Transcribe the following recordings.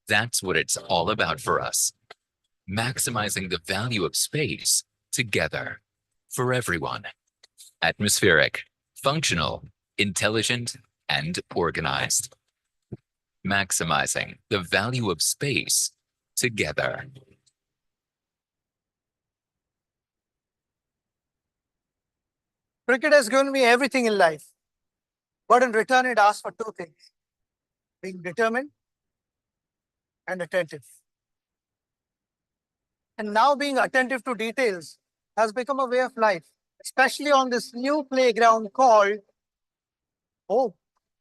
That's what it's all about for us. Maximizing the value of space together for everyone. Atmospheric, functional, intelligent, and organized. Maximizing the value of space together. Cricket has given me everything in life, but in return, it asks for two things: being determined and attentive. And now, being attentive to details has become a way of life, especially on this new playground called home.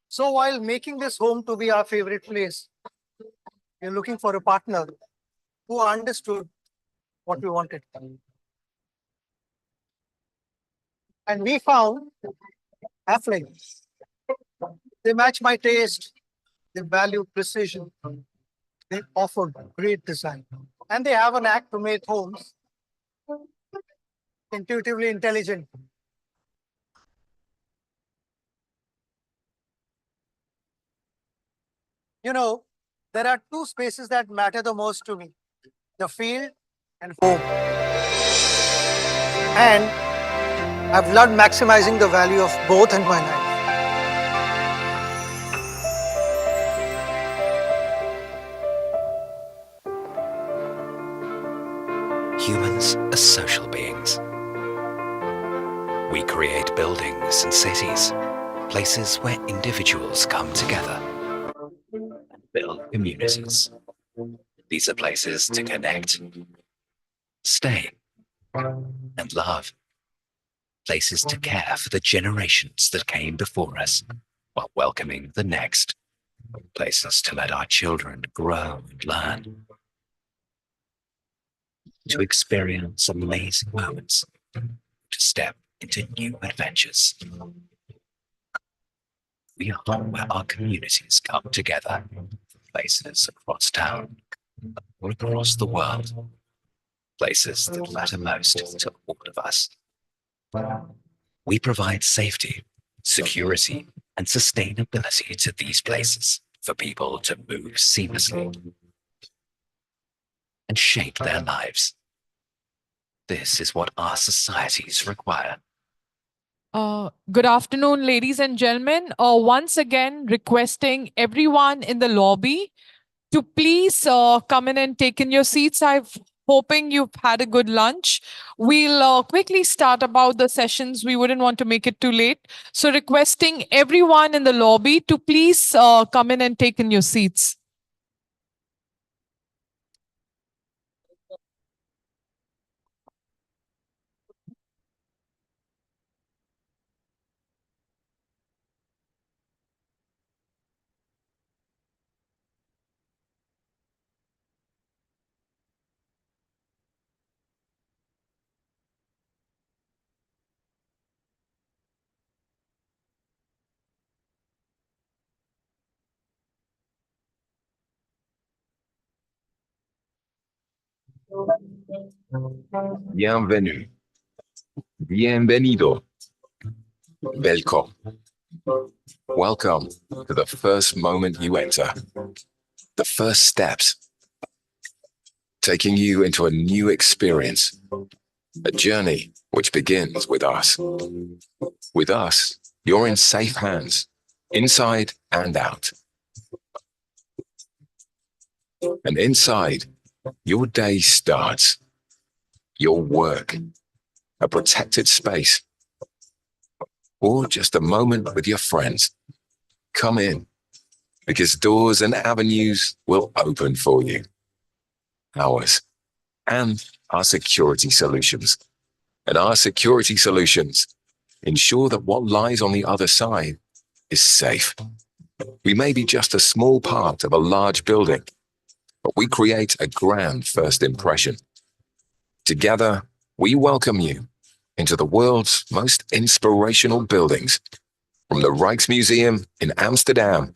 So, while making this home to be our favorite place, we're looking for a partner who understood what we wanted. And we found Affleck. They match my taste, they value precision, they offer great design, and they have an knack to make homes intuitively intelligent. You know, there are two spaces that matter the most to me: the field and home. And I've loved maximizing the value of both in my life. Humans are social beings. We create buildings and cities, places where individuals come together and build communities. These are places to connect, stay, and love. Places to care for the generations that came before us while welcoming the next. Places to let our children grow and learn. To experience amazing moments, to step into new adventures. We are home where our communities come together, places across town, all across the world, places that matter most to all of us. We provide safety, security, and sustainability to these places for people to move seamlessly and shape their lives. This is what our societies require. Good afternoon, ladies and gentlemen. Once again, requesting everyone in the lobby to please come in and take in your seats. I'm hoping you've had a good lunch. We'll quickly start about the sessions. We wouldn't want to make it too late. So requesting everyone in the lobby to please come in and take in your seats. Bienvenue. Bienvenido. Welcome. Welcome to the first moment you enter. The first steps. Taking you into a new experience. A journey which begins with us. With us, you're in safe hands, inside and out. And inside, your day starts. Your work, a protected space, or just a moment with your friends. Come in, because doors and avenues will open for you. Ours and our security solutions. And our security solutions ensure that what lies on the other side is safe. We may be just a small part of a large building, but we create a grand first impression. Together, we welcome you into the world's most inspirational buildings, from the Rijksmuseum in Amsterdam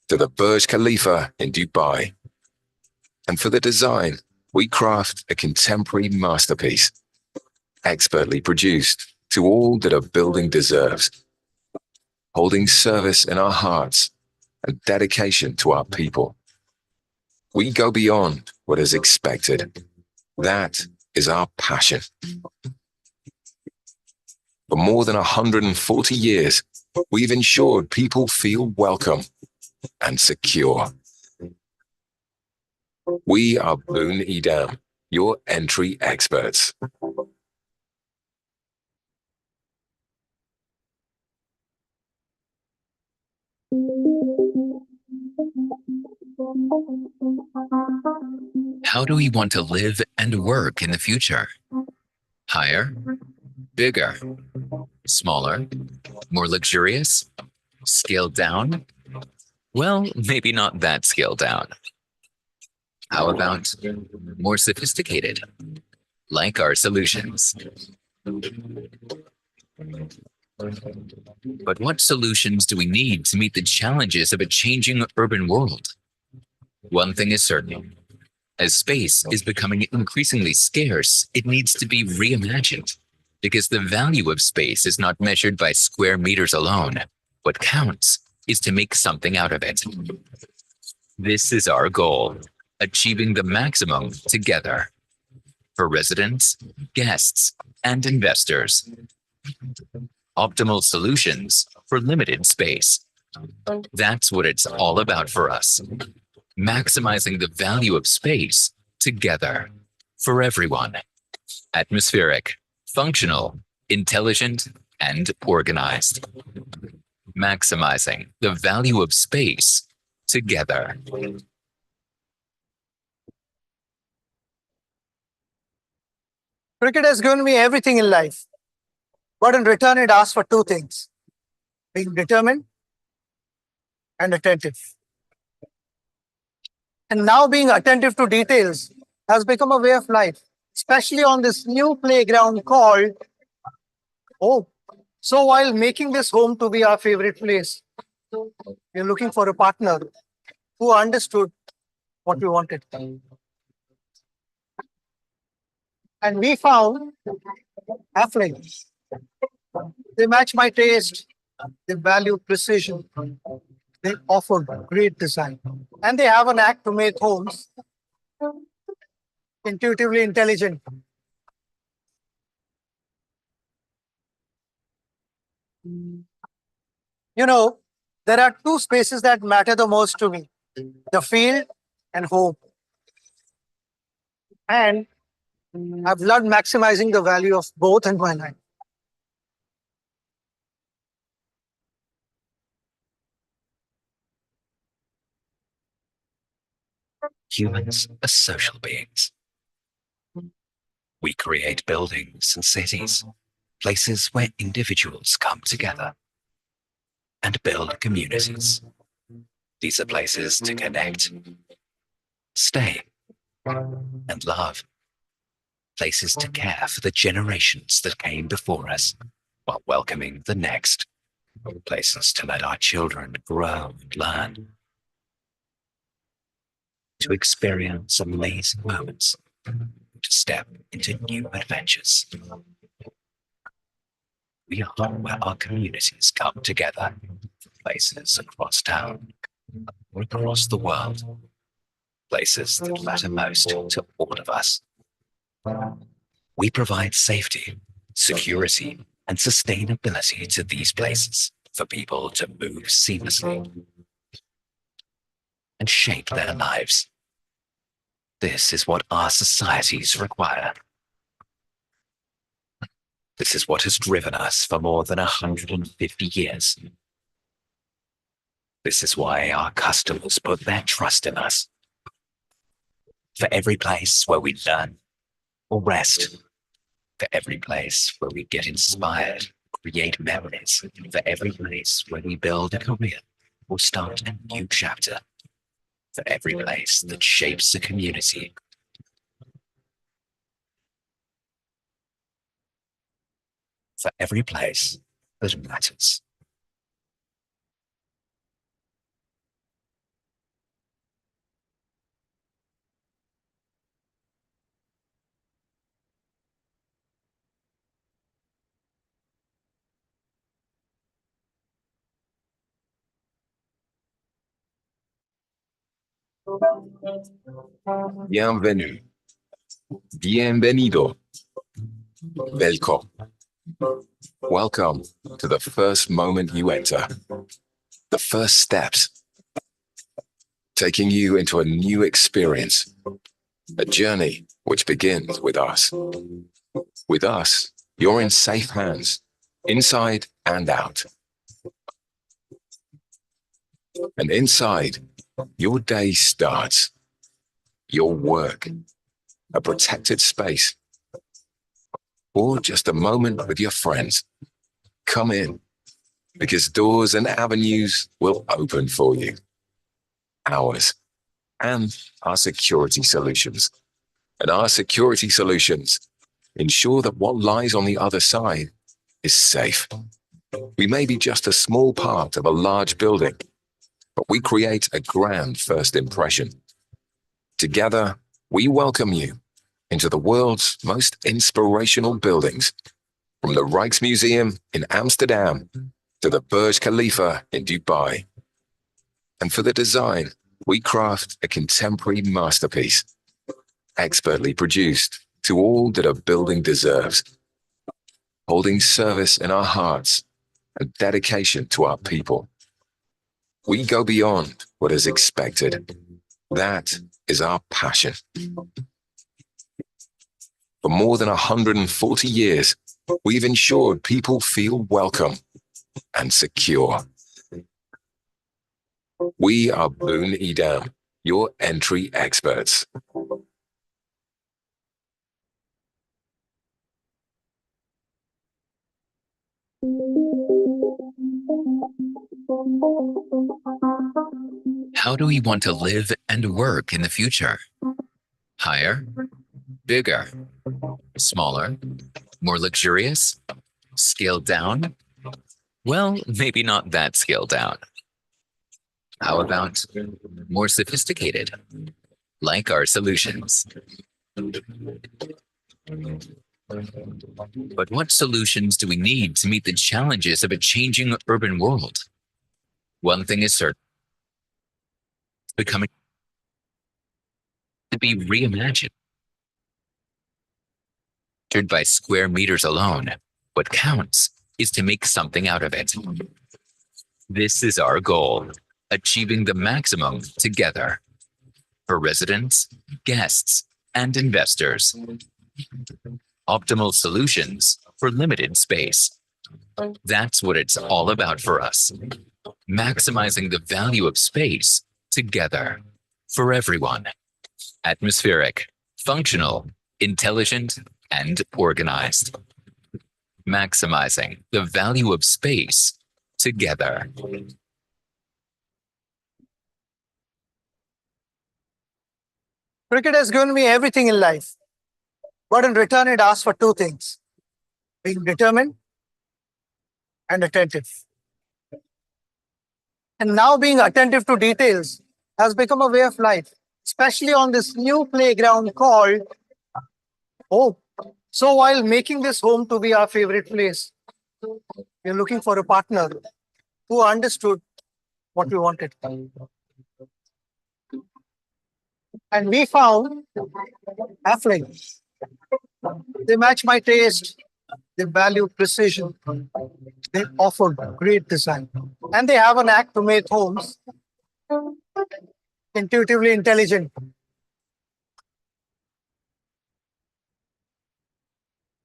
to the Burj Khalifa in Dubai. And for the design, we craft a contemporary masterpiece, expertly produced to all that a building deserves, holding service in our hearts and dedication to our people. We go beyond what is expected. That is our passion. For more than 140 years, we've ensured people feel welcome and secure. We are Boon Edam, your entry experts. How do we want to live and work in the future? Higher, bigger, smaller, more luxurious, scaled down? Well, maybe not that scaled down. How about more sophisticated, like our solutions? But what solutions do we need to meet the challenges of a changing urban world? One thing is certain. As space is becoming increasingly scarce, it needs to be reimagined because the value of space is not measured by square meters alone. What counts is to make something out of it. This is our goal, achieving the maximum together for residents, guests, and investors. Optimal solutions for limited space. That's what it's all about for us. Maximizing the value of space together for everyone. Atmospheric, functional, intelligent, and organized. Maximizing the value of space together. Cricket has given me everything in life, but in return, it asks for two things: being determined and attentive. And now, being attentive to details has become a way of life, especially on this new playground called home. So, while making this home to be our favorite place, we're looking for a partner who understood what we wanted. And we found Affleck. They match my taste, they value precision, they offer great design, and they have an knack to make homes intuitively intelligent. You know, there are two spaces that matter the most to me: the field and home. And I've learned maximizing the value of both in my life. Humans are social beings. We create buildings and cities, places where individuals come together and build communities. These are places to connect, stay, and love. Places to care for the generations that came before us while welcoming the next. Places to let our children grow and learn. To experience amazing moments. To step into new adventures. We are where our communities come together. Places across town or across the world. Places that matter most to all of us. We provide safety, security, and sustainability to these places for people to move seamlessly and shape their lives. This is what our societies require. This is what has driven us for more than 150 years. This is why our customers put their trust in us. For every place where we learn or rest, for every place where we get inspired, create memories, for every place where we build a career or start a new chapter, for every place that shapes a community. For every place that matters. Bienvenue. Bienvenido. Welcome. Welcome to the first moment you enter, the first steps, taking you into a new experience, a journey which begins with us. With us, you're in safe hands, inside and out. And inside, your day starts. Your work, a protected space, or just a moment with your friends. Come in, because doors and avenues will open for you. Ours and our security solutions. And our security solutions ensure that what lies on the other side is safe. We may be just a small part of a large building, but we create a grand first impression. Together, we welcome you into the world's most inspirational buildings, from the Rijksmuseum in Amsterdam to the Burj Khalifa in Dubai. And for the design, we craft a contemporary masterpiece, expertly produced to all that a building deserves, holding service in our hearts and dedication to our people. We go beyond what is expected. That is our passion. For more than 140 years, we've ensured people feel welcome and secure. We are Boon Edam, your entry experts. How do we want to live and work in the future? Higher, bigger, smaller, more luxurious, scaled down? Well, maybe not that scaled down. How about more sophisticated, like our solutions? But what solutions do we need to meet the challenges of a changing urban world? One thing is certain: becoming to be reimagined. Measured by square meters alone, what counts is to make something out of it. This is our goal, achieving the maximum together for residents, guests, and investors. Optimal solutions for limited space. That's what it's all about for us. Maximizing the value of space together for everyone. Atmospheric, functional, intelligent, and organized. Maximizing the value of space together. Cricket has given me everything in life, but in return, it asks for two things: being determined and attentive. And now, being attentive to details has become a way of life, especially on this new playground called home. So, while making this home to be our favorite place, we're looking for a partner who understood what we wanted. And we found Affleck. They match my taste, they value precision, they offer great design, and they have an knack to make homes intuitively intelligent.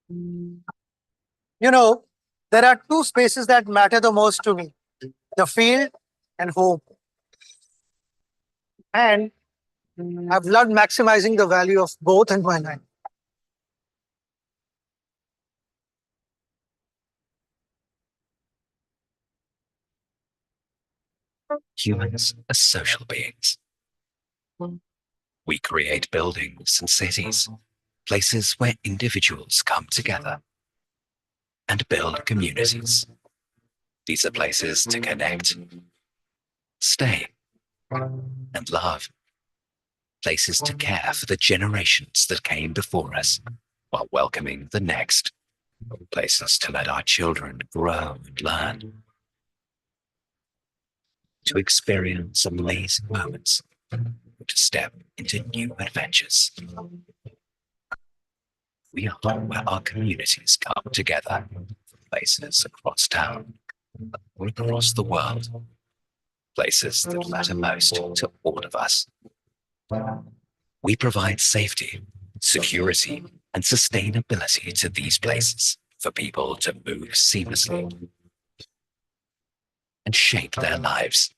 You know, there are two spaces that matter the most to me: the field and home. And I've loved maximizing the value of both in my life. Humans are social beings. We create buildings and cities, places where individuals come together and build communities. These are places to connect, stay, and love. Places to care for the generations that came before us while welcoming the next. Places to let our children grow and learn. To experience amazing moments to step into new adventures. We are where our communities come together, places across town, or across the world, places that matter most to all of us. We provide safety, security, and sustainability to these places for people to move seamlessly and shape their lives.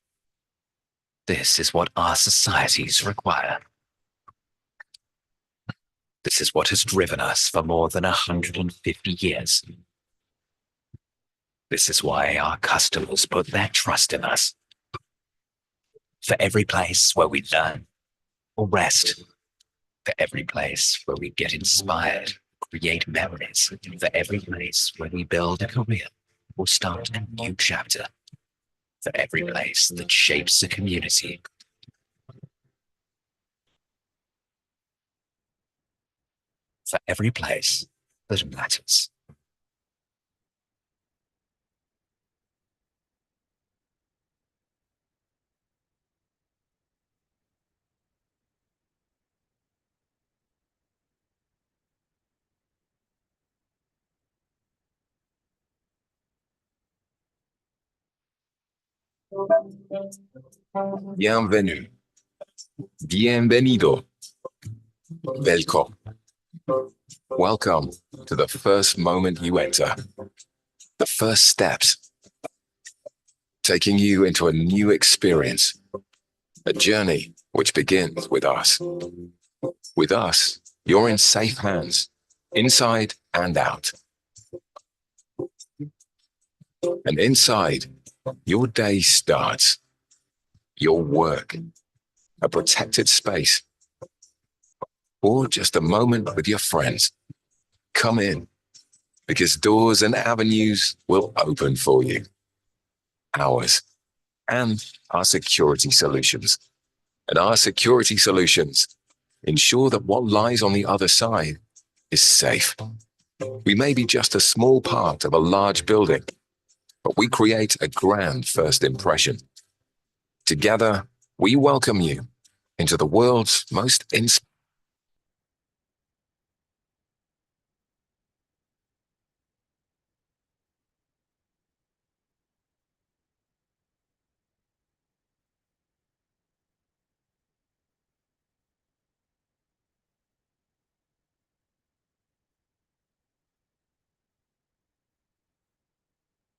This is what our societies require. This is what has driven us for more than 150 years. This is why our customers put their trust in us. For every place where we learn or rest, for every place where we get inspired, create memories, for every place where we build a career or start a new chapter, for every place that shapes a community. For every place that matters. Bienvenue. Bienvenido. Welcome. Welcome to the first moment you enter. The first steps. Taking you into a new experience. A journey which begins with us. With us, you're in safe hands, inside and out. And inside, your day starts. Your work, a protected space, or just a moment with your friends. Come in, because doors and avenues will open for you. Ours and our security solutions. And our security solutions ensure that what lies on the other side is safe. We may be just a small part of a large building, but we create a grand first impression. Together, we welcome you into the world's most inspiring.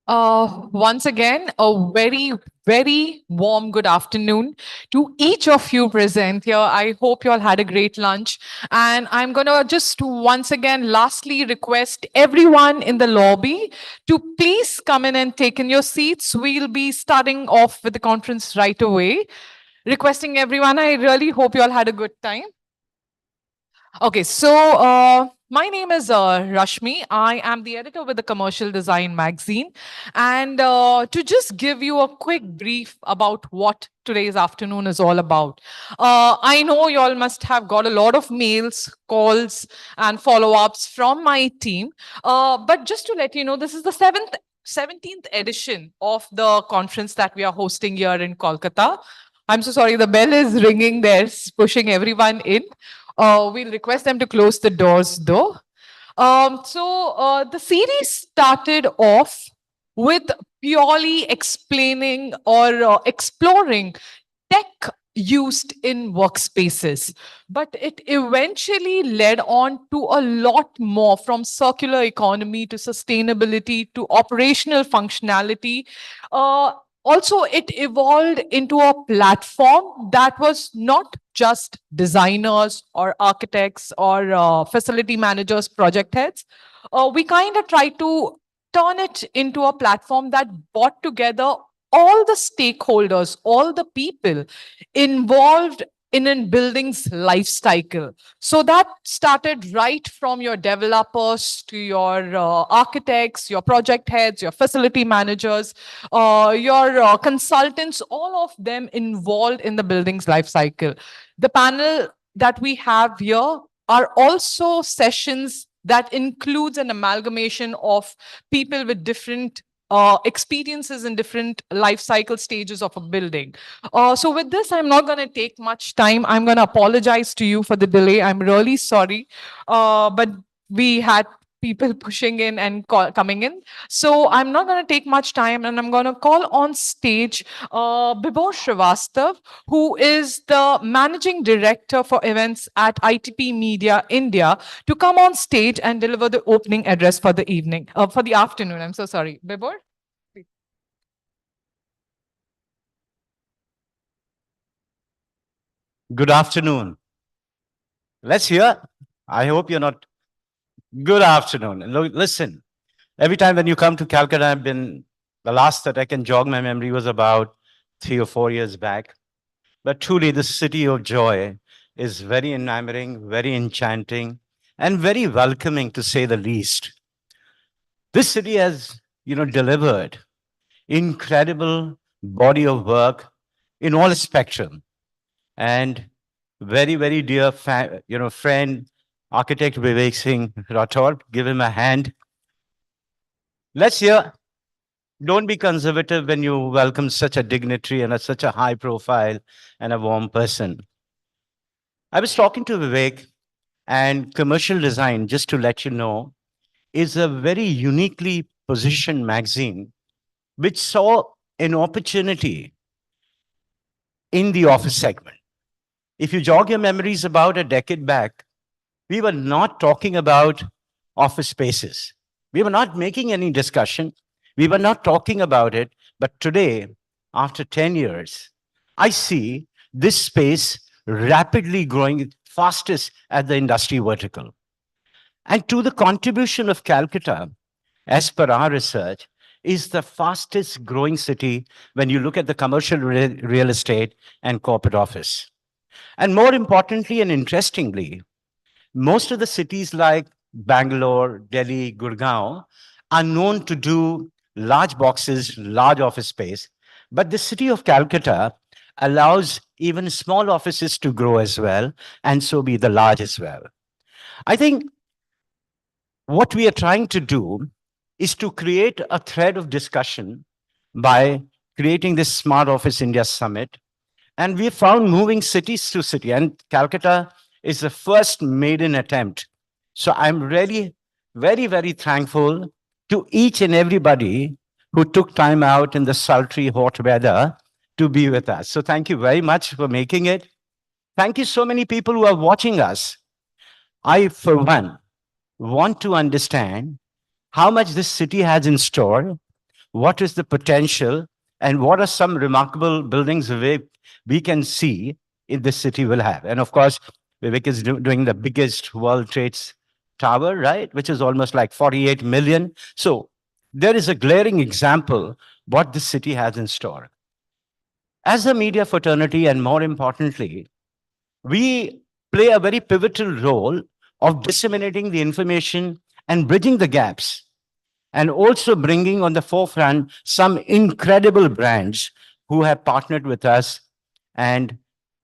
Once again, a very, very warm good afternoon to each of you present here. I hope you all had a great lunch. And I'm going to just once again, lastly, request everyone in the lobby to please come in and take in your seats. We'll be starting off with the conference right away. Requesting everyone, I really hope you all had a good time. Okay, so my name is Rashmi. I am the editor with the Commercial Design magazine. And to just give you a quick brief about what today's afternoon is all about. I know you all must have got a lot of mails, calls, and follow-ups from my team. But just to let you know, this is the 17th edition of the conference that we are hosting here in Kolkata. I'm so sorry, the bell is ringing there, pushing everyone in. We'll request them to close the doors though. The series started off with purely explaining or exploring tech used in workspaces, but it eventually led on to a lot more, from circular economy to sustainability to operational functionality. Also, it evolved into a platform that was not just designers or architects or facility managers, project heads. We kind of tried to turn it into a platform that brought together all the stakeholders, all the people involved in a building's life cycle. So that started right from your developers to your architects, your project heads, your facility managers, your consultants, all of them involved in the building's life cycle. The panel that we have here are also sessions that includes an amalgamation of people with different experiences in different life cycle stages of a building. So with this, I'm not going to take much time. I'm going to apologize to you for the delay. I'm really sorry. But we had people pushing in and coming in. So I'm not going to take much time, and I'm going to call on stage Bibor Srivastav, who is the managing director for events at ITP Media India, to come on stage and deliver the opening address for the evening, for the afternoon. I'm so sorry. Bibor? Good afternoon. Let's hear. I hope you're not. Good afternoon. Listen, every time when you come to Calcutta, I've been, the last that I can jog my memory was about 3 or 4 years back. But truly, the city of joy is very enamoring, very enchanting, and very welcoming, to say the least. This city has, delivered incredible body of work in all spectrum. And very, very dear friend, architect Vivek Singh Rathod, give him a hand. Let's hear. Don't be conservative when you welcome such a dignitary and such a high profile and a warm person. I was talking to Vivek, and commercial design, just to let you know, is a very uniquely positioned magazine which saw an opportunity in the office segment. If you jog your memories about a decade back, we were not talking about office spaces. We were not making any discussion. We were not talking about it. But today, after 10 years, I see this space rapidly growing fastest at the industry vertical. And to the contribution of Calcutta, as per our research, is the fastest growing city when you look at the commercial real estate and corporate office. And more importantly and interestingly, most of the cities like Bangalore, Delhi, Gurgaon are known to do large boxes, large office space. But the city of Calcutta allows even small offices to grow as well, and so be the large as well. I think what we are trying to do is to create a thread of discussion by creating this Smart Office India Summit. And we found moving cities to city, and Calcutta is the first maiden attempt. So I'm really very, very thankful to each and everybody who took time out in the sultry, hot weather to be with us. So thank you very much for making it. Thank you so many people who are watching us. I, for one, want to understand how much this city has in store, what is the potential, and what are some remarkable buildings we can see in this city will have. And of course, Vivek is doing the biggest World Trade Tower, right? Which is almost like 48 million. So there is a glaring example what this city has in store. As a media fraternity, and more importantly, we play a very pivotal role of disseminating the information and bridging the gaps, and also bringing on the forefront some incredible brands who have partnered with us and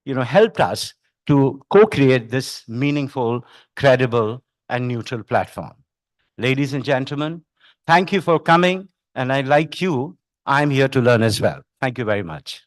helped us to co-create this meaningful, credible, and neutral platform. Ladies and gentlemen, thank you for coming, and I, like you, I'm here to learn as well. Thank you very much.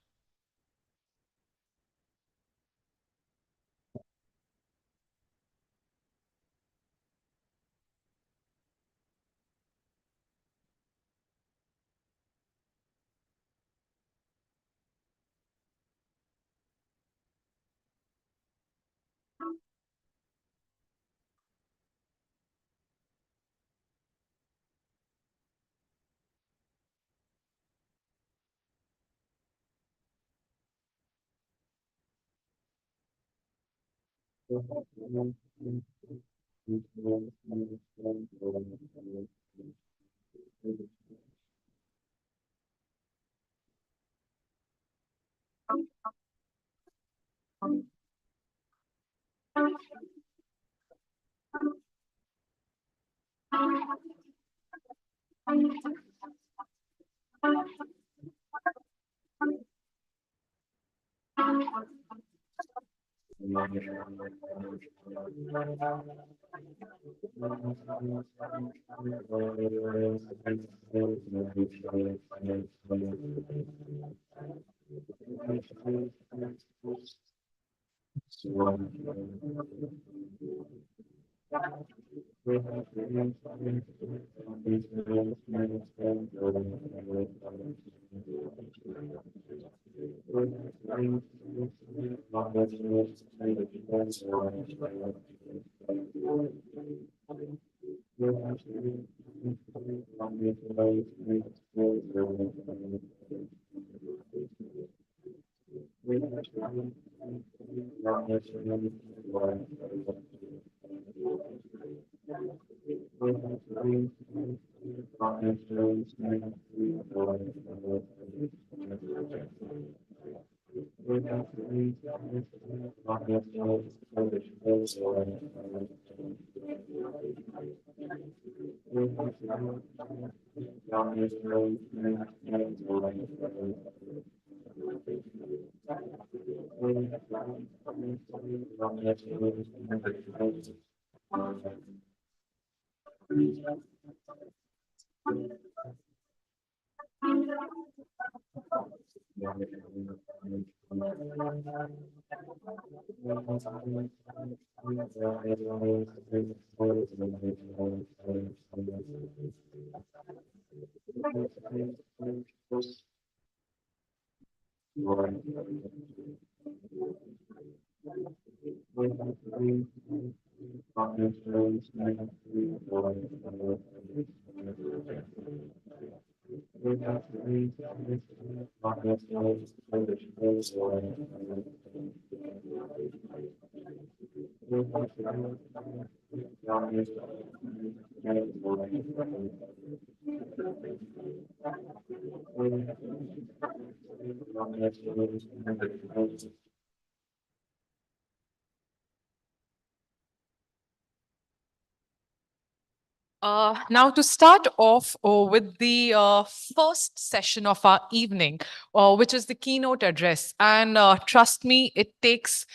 Now, to start off with the first session of our evening, which is the keynote address. And trust me, it takes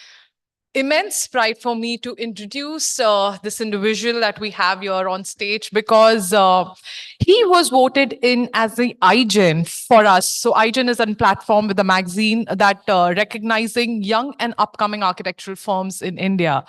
immense pride for me to introduce this individual that we have here on stage because he was voted in as the IGEN for us. So IGEN is a platform with a magazine that recognizing young and upcoming architectural firms in India.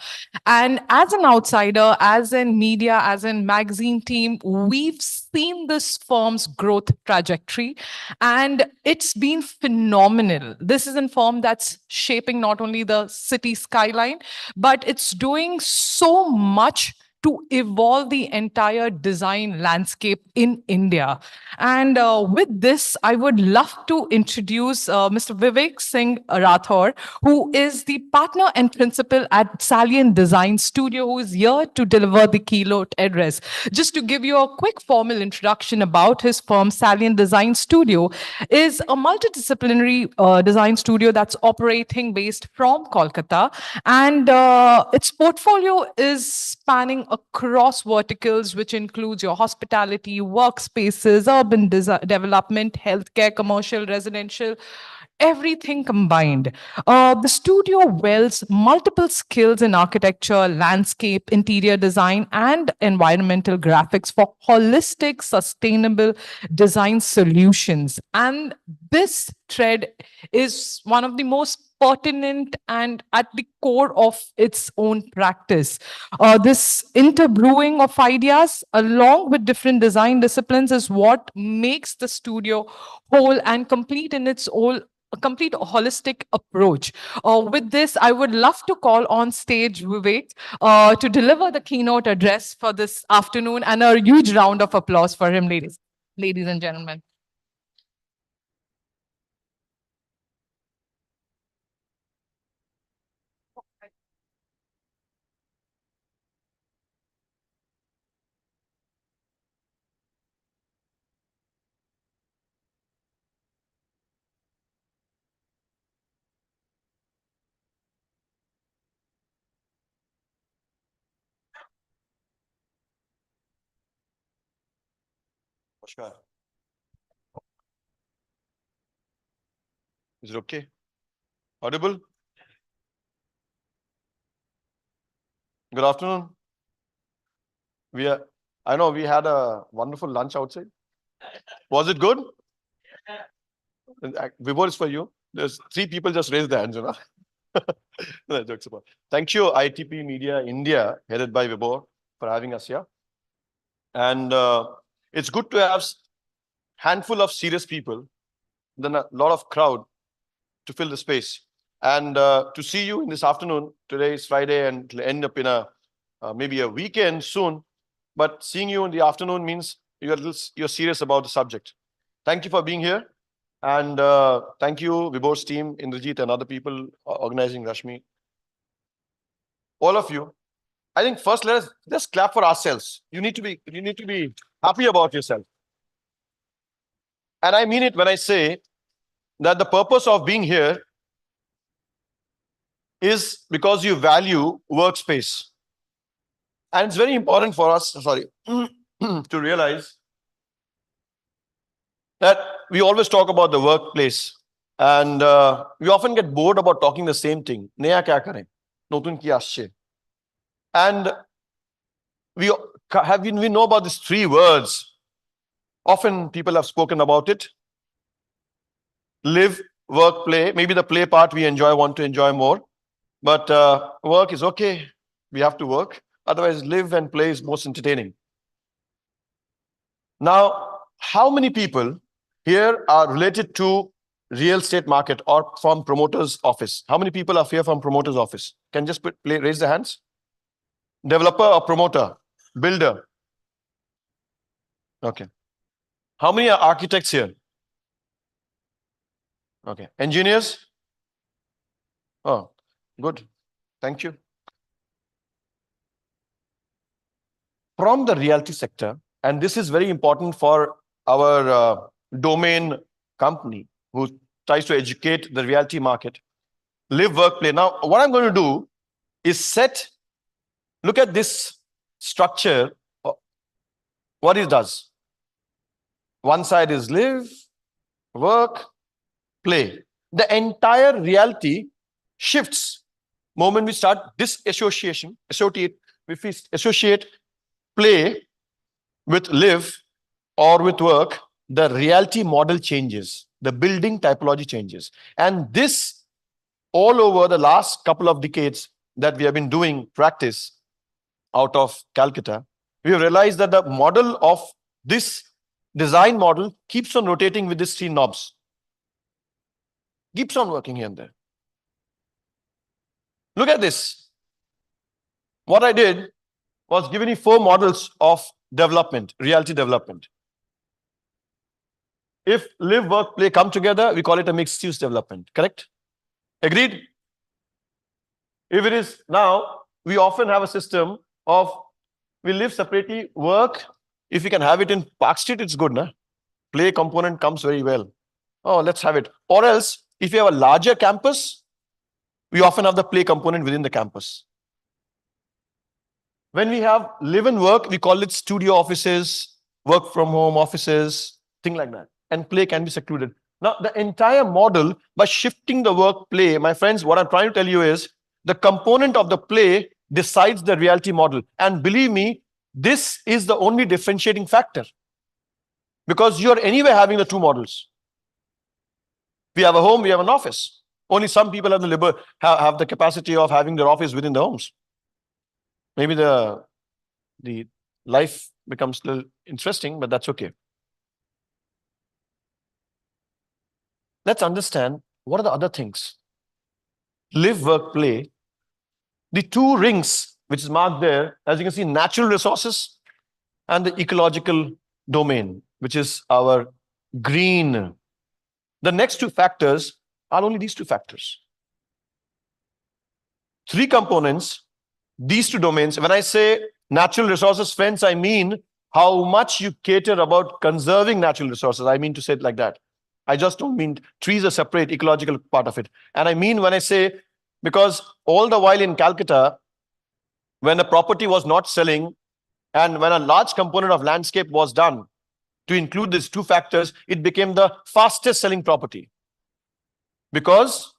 And as an outsider, as in media, as in magazine team, we've seen this firm's growth trajectory and it's been phenomenal. This is a firm that's shaping not only the city skyline, but it's doing so much to evolve the entire design landscape in India. And with this, I would love to introduce Mr. Vivek Singh Rathore, who is the partner and principal at Salient Design Studio, who is here to deliver the keynote address. Just to give you a quick formal introduction about his firm, Salient Design Studio is a multidisciplinary design studio that's operating based from Kolkata. And its portfolio is spanning across verticals, which includes your hospitality, workspaces, urban development, healthcare, commercial, residential, everything combined. The studio wells multiple skills in architecture, landscape, interior design, and environmental graphics for holistic, sustainable design solutions. And this thread is one of the most pertinent and at the core of its own practice. This interbrewing of ideas along with different design disciplines is what makes the studio whole and complete in its own a complete holistic approach. With this, I would love to call on stage Vivek to deliver the keynote address for this afternoon and a huge round of applause for him, ladies and gentlemen. Namaskar. Is it okay? Audible? Good afternoon. I know we had a wonderful lunch outside. Was it good? Vibor is for you. There's 3 people just raised their hands, you know. No, jokes apart. Thank you, ITP Media India, headed by Vibor, for having us here. And it's good to have handful of serious people, then a lot of crowd to fill the space. And to see you in this afternoon, today is Friday and it'll end up in a maybe a weekend soon. But seeing you in the afternoon means you're serious about the subject. Thank you for being here. And thank you, Vibor's team, Indrajit, and other people organizing Rashmi. All of you. I think first let us just clap for ourselves. You need to be happy about yourself. And I mean it when I say that the purpose of being here is because you value workspace. And it's very important for us, to realize that we always talk about the workplace. And we often get bored about talking the same thing. Naya kya kare? Notun ki asche. And we know about these 3 words. Often people have spoken about it. Live, work, play. Maybe the play part we want to enjoy more. But work is okay. We have to work. Otherwise, live and play is most entertaining. Now, how many people here are related to real estate market or from promoter's office? How many people are here from promoter's office? Can just raise their hands? Developer or promoter? Builder? Okay. How many are architects here? Okay. Engineers? Oh, good. Thank you. From the realty sector, and this is very important for our domain company who tries to educate the realty market. Live, work, play. Now, what I'm going to do is look at this structure, what it does. One side is live, work, play. The entire reality shifts moment we start if we associate play with live or with work, the reality model changes, the building typology changes. And this all over the last couple of decades that we have been doing practice out of Calcutta, we have realized that the model of this design model keeps on rotating with these 3 knobs. Keeps on working here and there. Look at this. What I did was given you 4 models of development, reality development. If live, work, play come together, we call it a mixed-use development. Correct? Agreed? If it is now, we often have a system of we live separately, work. If we can have it in Park Street, it's good, na? Play component comes very well. Oh, let's have it. Or else, if you have a larger campus, we often have the play component within the campus. When we have live and work, we call it studio offices, work from home offices, thing like that. And play can be secluded. Now, the entire model, by shifting the work play, my friends, what I'm trying to tell you is the component of the play decides the reality model. And believe me, this is the only differentiating factor. Because you're anyway having the 2 models. We have a home, we have an office. Only some people have the capacity of having their office within the homes. Maybe the life becomes a little interesting, but that's okay. Let's understand what are the other things. Live, work, play. The 2 rings, which is marked there, as you can see, natural resources and the ecological domain, which is our green. The next 2 factors are only these 2 factors. 3 components, these 2 domains. When I say natural resources, friends, I mean how much you cater about conserving natural resources. I mean to say it like that. I just don't mean trees are separate, ecological part of it. And I mean when I say, because all the while in Calcutta, when a property was not selling and when a large component of landscape was done to include these 2 factors, it became the fastest selling property. Because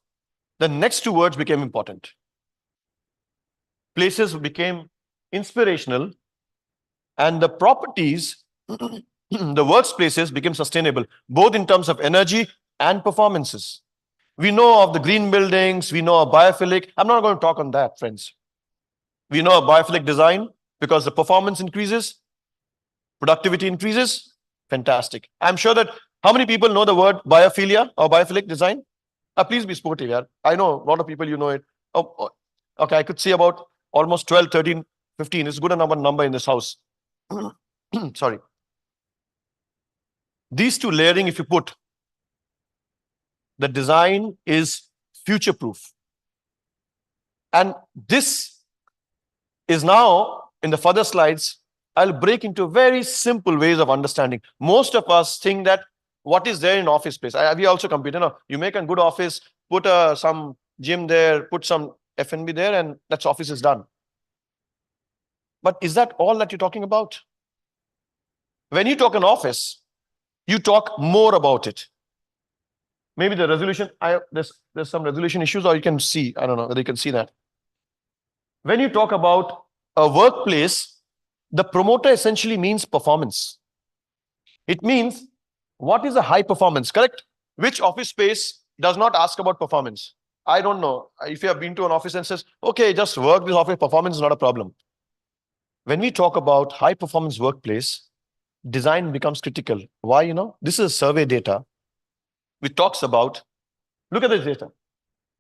the next 2 words became important. places became inspirational, and the properties, the workspaces became sustainable, both in terms of energy and performances. We know of the green buildings, we know of biophilic. I'm not going to talk on that, friends. We know of biophilic design because the performance increases, productivity increases. Fantastic. I'm sure that how many people know the word biophilia or biophilic design? Please be sportive, yeah. I know a lot of people, you know it. Okay, I could see about almost 12, 13, 15. It's good enough number in this house. Sorry. These two layering, if you put, the design is future proof. And this is now in the further slides, I'll break into very simple ways of understanding. Most of us think that what is there in office space. We also compete. You make a good office, put some gym there, put some F&B there, and that's office is done. But is that all that you're talking about? When you talk an office, you talk more about it. Maybe the resolution, there's some resolution issues, or you can see, I don't know whether you can see that. When you talk about a workplace, the promoter essentially means performance. It means what is a high performance, correct? Which office space does not ask about performance? I don't know. If you have been to an office and says, okay, just work this office, performance is not a problem. When we talk about high performance workplace, design becomes critical. Why? This is survey data which talks about, look at this data.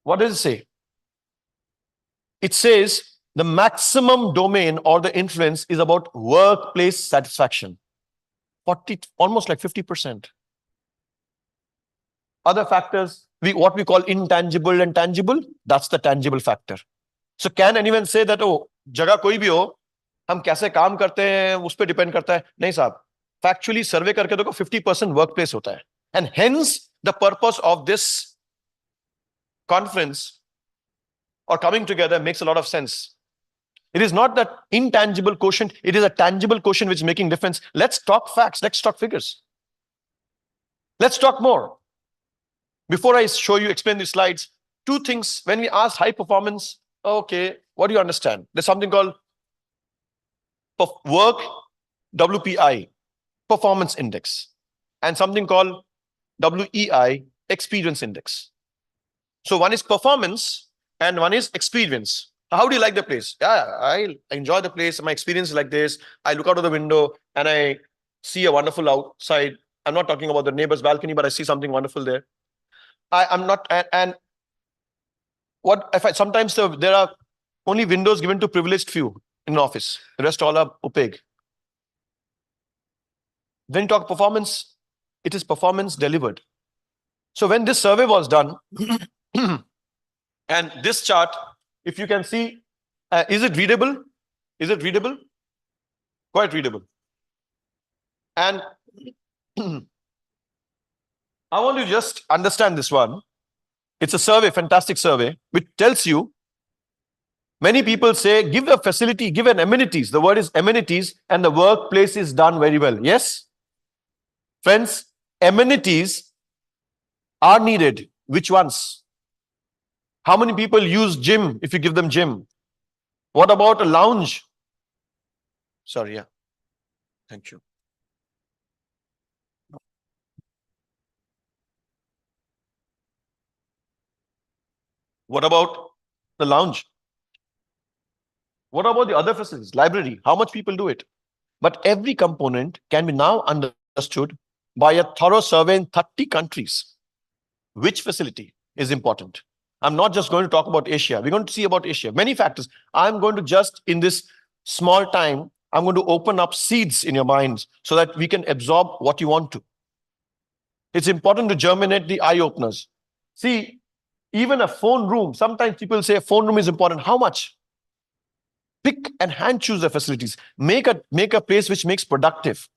What does it say? It says the maximum domain or the influence is about workplace satisfaction. 40, almost like 50%. Other factors, what we call intangible and tangible, that's the tangible factor. So can anyone say that, oh, जगह कोई भी हो, हम कैसे काम करते हैं उस पर डिपेंड करता है? नहीं साहब. Factually सर्वे करके देखो 50% workplace होता है. And hence the purpose of this conference or coming together makes a lot of sense. It is not that intangible quotient, it is a tangible quotient which is making difference. Let's talk facts, let's talk figures. Let's talk more. Before I show you, explain these slides, two things. When we ask high performance, okay, what do you understand? There's something called work WPI, performance index, and something called WEI, experience index. So one is performance and one is experience. How do you like the place? Yeah, I enjoy the place. My experience is like this. I look out of the window and I see a wonderful outside. I'm not talking about the neighbor's balcony, but I see something wonderful there. I'm not, and what if sometimes there are only windows given to privileged few in an office. The rest all are opaque. When you talk performance, it is performance delivered. So when this survey was done, and this chart, if you can see, is it readable? Is it readable? Quite readable. And I want you to just understand this one. It's a survey, fantastic survey, which tells you, many people say, give a facility, give an amenities. The word is amenities, and the workplace is done very well. Yes? Friends, amenities are needed. Which ones? How many people use gym if you give them gym? What about a lounge? Sorry, yeah. Thank you. What about the lounge? What about the other facilities? Library, how much people do it? But every component can be now understood by a thorough survey in 30 countries. Which facility is important? I'm not just going to talk about Asia. We're going to see about Asia. Many factors. I'm going to just, in this small time, I'm going to open up seeds in your minds so that we can absorb what you want to. It's important to germinate the eye openers. See, even a phone room, sometimes people say a phone room is important. How much? Pick and hand choose the facilities. Make a place which makes productive.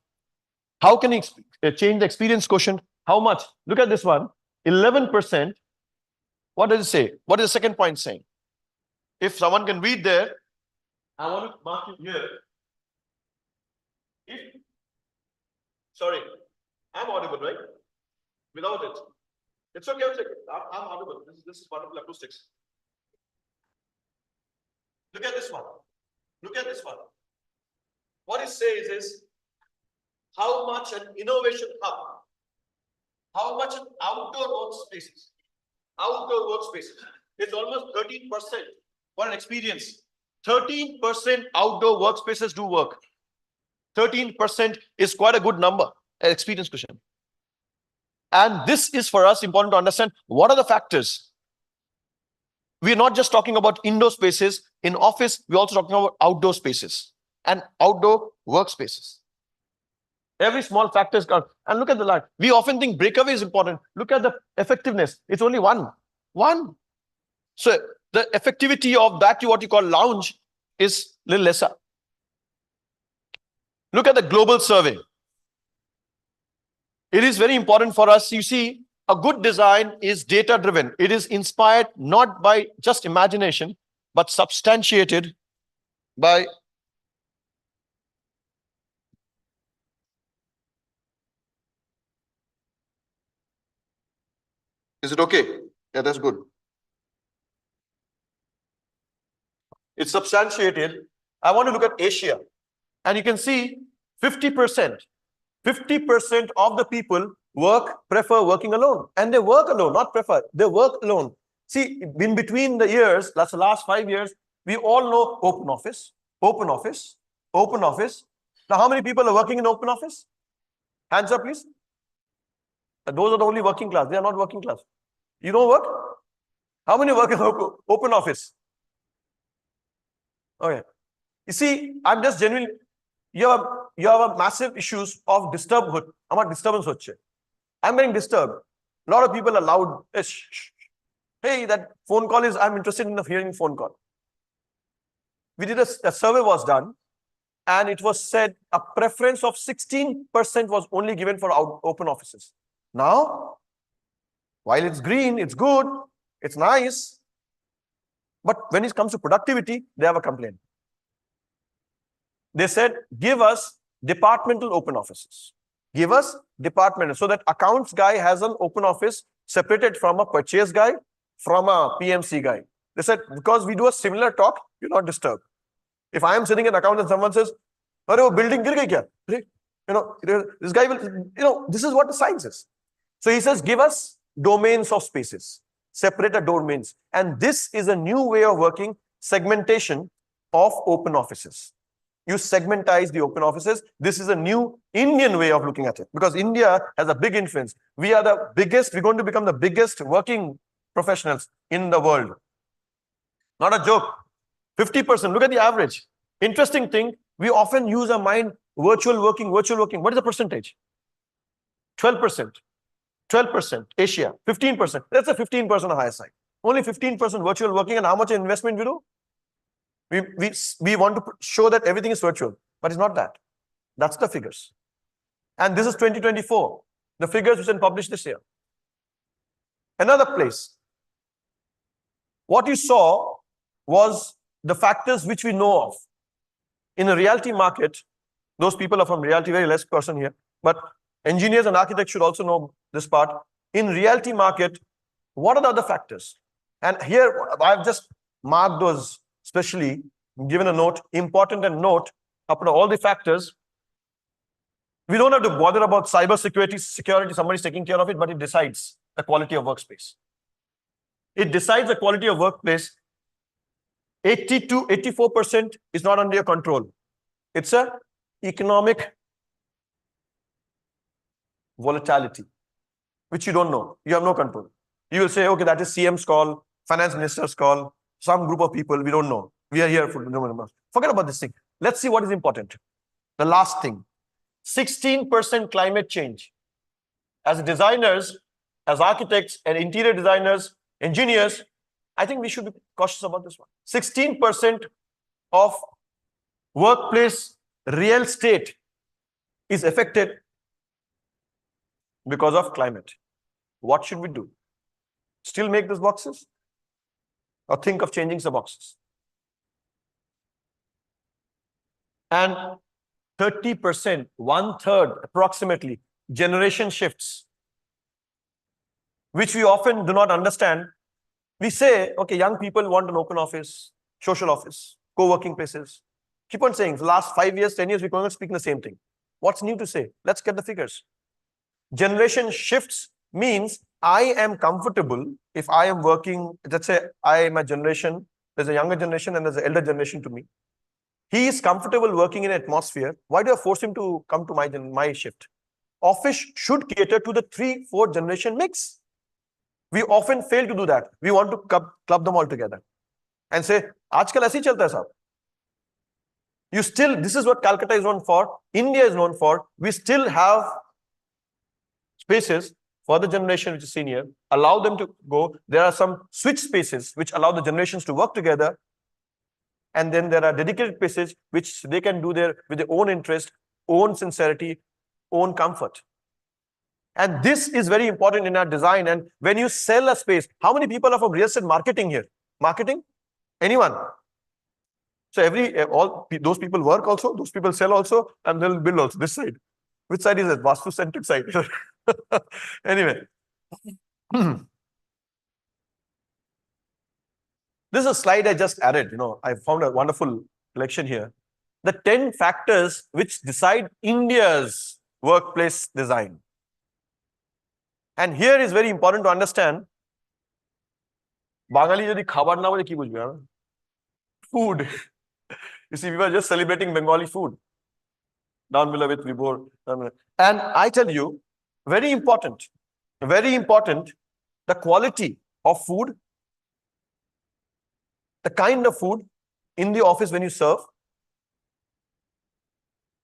How can you change the experience quotient? How much? Look at this one. 11%. What does it say? What is the second point saying? If someone can read there, I want to mark it here. Sorry, I'm audible, right? Without it. It's okay, I'm audible. This is wonderful acoustics. Look at this one. Look at this one. What it says is how much an innovation hub, how much an outdoor workspaces, it's almost 13%. What an experience. 13% outdoor workspaces do work. 13% is quite a good number, an experience question. And this is for us important to understand what are the factors. We're not just talking about indoor spaces. In office, we're also talking about outdoor spaces and outdoor workspaces. Every small factor is gone. And look at the line. We often think breakaway is important. Look at the effectiveness. It's only one. So the effectivity of that, what you call lounge, is a little lesser. Look at the global survey. It is very important for us. You see, a good design is data driven. It is inspired not by just imagination, but substantiated by Is it okay? Yeah, that's good. It's substantiated. I want to look at Asia. And you can see 50% of the people prefer working alone. And they work alone, not prefer. They work alone. See, in between the years, that's the last 5 years, we all know open office. Now, how many people are working in open office? Hands up, please. Those are the only working class. They are not working class. You don't work? How many work in open office? Okay. You see, I'm just genuinely, you have a massive issues of disturbance. I'm getting disturbed. A lot of people are loud. Hey, that phone call is, I'm interested in hearing phone call. We did a survey was done, and it was said a preference of 16% was only given for open offices. Now, while it's green, it's good, it's nice, but when it comes to productivity, they have a complaint. They said, give us departmental open offices. Give us departmental, so that accounts guy has an open office separated from a purchase guy, from a PMC guy. They said, because we do a similar talk, you're not disturbed. If I am sitting in account and someone says, "Are building gir gayi kya?" This guy will, this is what the science is. So he says, give us domains of spaces, separate the domains. And this is a new way of working, segmentation of open offices. You segmentize the open offices. This is a new Indian way of looking at it, because India has a big influence. We are the biggest, we're going to become the biggest working professionals in the world. Not a joke. 50%, look at the average. Interesting thing, we often use our mind, virtual working. What is the percentage? 12%. 12%, Asia, 15%. That's a 15% on the higher side. Only 15% virtual working, and how much investment we do? We want to show that everything is virtual, but it's not that. That's the figures. And this is 2024, the figures which are published this year. Another place. What you saw was the factors which we know of. In a realty market, those people are from realty, very less person here, but engineers and architects should also know this part. In realty market, what are the other factors? And here I've just marked those, especially given a note, important and note upon all the factors. We don't have to bother about cyber security, somebody's taking care of it, but it decides the quality of workspace. It decides the quality of workplace. 80 to 84% is not under your control. It's a economic volatility, which you don't know. You have no control. You will say, okay, that is CM's call, finance minister's call, some group of people, we don't know. We are here for no. Forget about this thing. Let's see what is important. The last thing, 16% climate change. As designers, as architects and interior designers, engineers, I think we should be cautious about this one. 16% of workplace real estate is affected because of climate. What should we do? Still make those boxes? Or think of changing the boxes? And 30%, 1/3 approximately, generation shifts, which we often do not understand. We say, okay, young people want an open office, social office. co-working places. Keep on saying, for the last 5 years, 10 years, we're going to speak the same thing. What's new to say? Let's get the figures. Generation shifts means I am comfortable if I am working, let's say I am a generation, there's a younger generation and there's an elder generation to me. He is comfortable working in an atmosphere. Why do I force him to come to my shift? Office should cater to the 3-4 generation mix. We often fail to do that. We want to club them all together and say, "Aajkal aise chalta hai sahab." You still, this is what Calcutta is known for, India is known for. We still have spaces for the generation which is senior, allow them to go. There are some switch spaces which allow the generations to work together. And then there are dedicated places which they can do with their own interest, own sincerity, own comfort. And this is very important in our design. And when you sell a space, how many people are from real estate marketing here? Marketing? Anyone? So all those people work also, those people sell also, and they'll build also. This side. Which side is it? Vastu-centric side. Anyway. This is a slide I just added. I found a wonderful collection here. The 10 factors which decide India's workplace design. And here is very important to understand. Bangali jodi khabar na bole ki bujhbe? Food. You see, we were just celebrating Bengali food. Down below with Vibhor. And I tell you, very important, the quality of food, the kind of food in the office when you serve,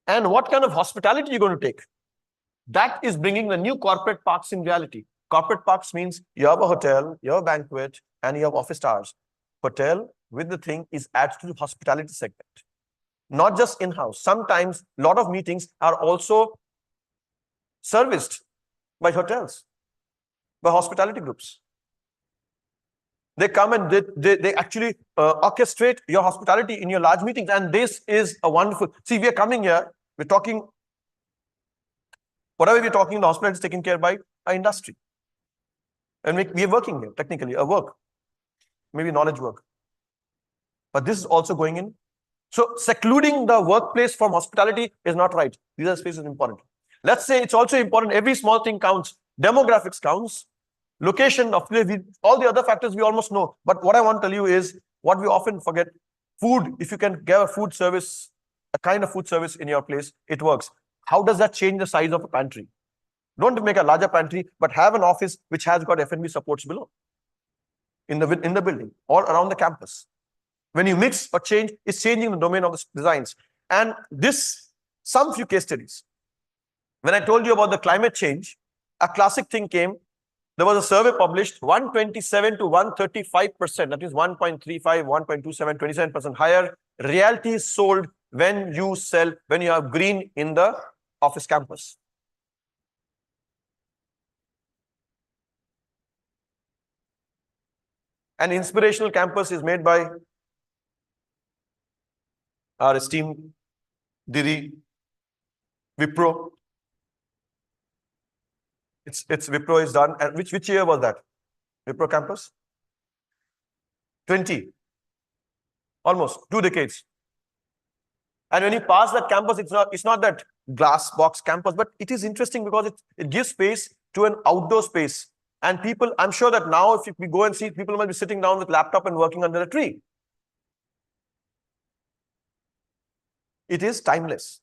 and what kind of hospitality you're going to take. That is bringing the new corporate parks in reality. Corporate parks means you have a hotel, you have a banquet, and you have office towers. Hotel with the thing is adds to the hospitality segment. Not just in-house. Sometimes a lot of meetings are also serviced by hotels, by hospitality groups. They come and they actually orchestrate your hospitality in your large meetings. And this is a wonderful, see, we are coming here, we're talking, whatever we're talking, the hospitality is taken care by our industry. And we are working here, technically, a work, maybe knowledge work. But this is also going in. So secluding the workplace from hospitality is not right. These are spaces important. Let's say it's also important. Every small thing counts. Demographics counts. Location of all the other factors we almost know. But what I want to tell you is what we often forget. Food, if you can get a food service, a kind of food service in your place, it works. How does that change the size of a pantry? Don't make a larger pantry, but have an office which has got F&B supports below in the building or around the campus. When you mix or change, it's changing the domain of the designs. And some few case studies. When I told you about the climate change, a classic thing came. There was a survey published, 127 to 135%, that is 1.35, 1.27, 27% higher. Realty is sold when you have green in the office campus. An inspirational campus is made by our esteemed Didi Wipro. It's Wipro is done. And which year was that? Wipro campus? 20. Almost 2 decades. And when you pass that campus, it's not that glass box campus, but it is interesting because it gives space to an outdoor space. And people, I'm sure that now if we go and see, people might be sitting down with laptop and working under a tree. It is timeless.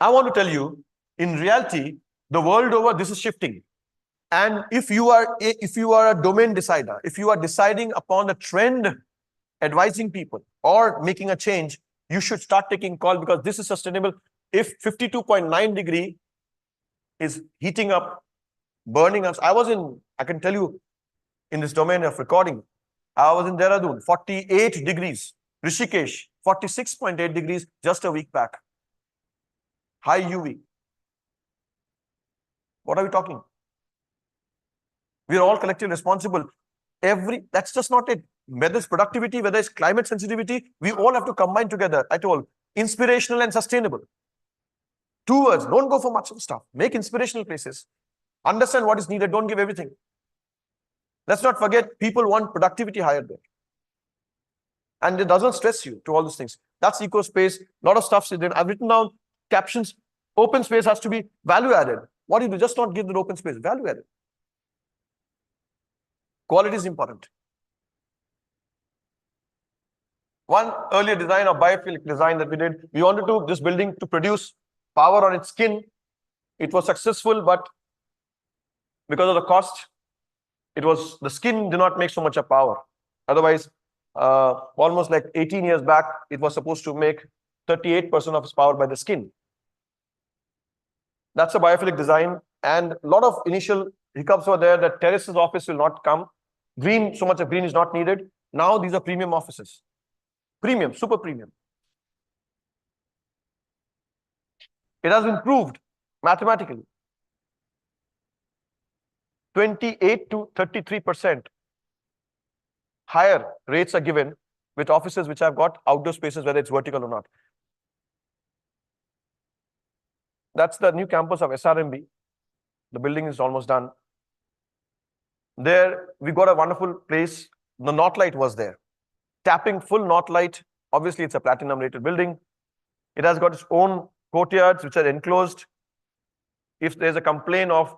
I want to tell you, in reality, the world over, this is shifting. And if you are a domain decider, if you are deciding upon a trend, advising people or making a change, you should start taking call because this is sustainable. If 52.9 degree is heating up, burning us. I can tell you, in this domain of recording, I was in Dehradun, 48 degrees. Rishikesh, 46.8 degrees just a week back. High UV. What are we talking? We are all collectively responsible. That's just not it. Whether it's productivity, whether it's climate sensitivity, we all have to combine together. I told, inspirational and sustainable. 2 words, don't go for much stuff. Make inspirational places. Understand what is needed, don't give everything. Let's not forget, people want productivity higher there. And it doesn't stress you to all those things. That's eco space. A lot of stuff. I've written down captions. Open space has to be value added. What do you do? Just not give the open space. Value added. Quality is important. One earlier design of biophilic design that we did, we wanted to this building to produce power on its skin. It was successful, but because of the cost, the skin did not make so much of power. Otherwise, almost like 18 years back, it was supposed to make 38% of its power by the skin. That's a biophilic design, and a lot of initial hiccups were there that terraces office will not come. Green, so much of green is not needed. Now these are premium offices. Premium, super premium. It has improved mathematically. 28 to 33% higher rates are given with offices which have got outdoor spaces, whether it's vertical or not. That's the new campus of SRMB. The building is almost done. There, we got a wonderful place. The North Light was there. Tapping full North Light. Obviously, it's a platinum rated building. It has got its own courtyards, which are enclosed. If there's a complaint of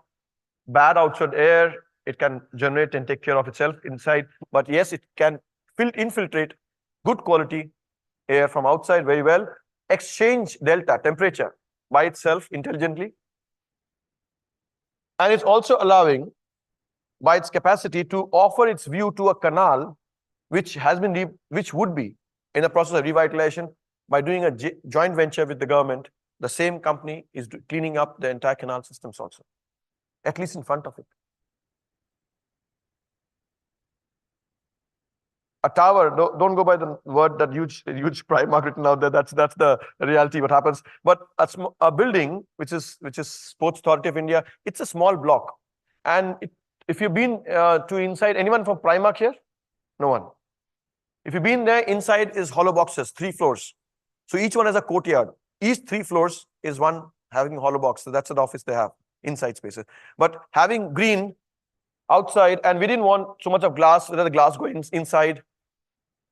bad outside air, it can generate and take care of itself inside. But yes, it can infiltrate good quality air from outside very well. Exchange delta, temperature, by itself intelligently. And it's also allowing, by its capacity, to offer its view to a canal, which would be in the process of revitalization. By doing a joint venture with the government, the same company is cleaning up the entire canal systems also, at least in front of it. A tower, don't go by the word that huge Primark written out there. That's the reality, what happens. But a building, which is Sports Authority of India, it's a small block. And if you've been to inside, anyone from Primark here? No one. If you've been there, inside is hollow boxes, 3 floors. So each one has a courtyard. Each 3 floors is one having a hollow box. So that's an office they have, inside spaces. But having green outside, and we didn't want so much of glass, let the glass go inside.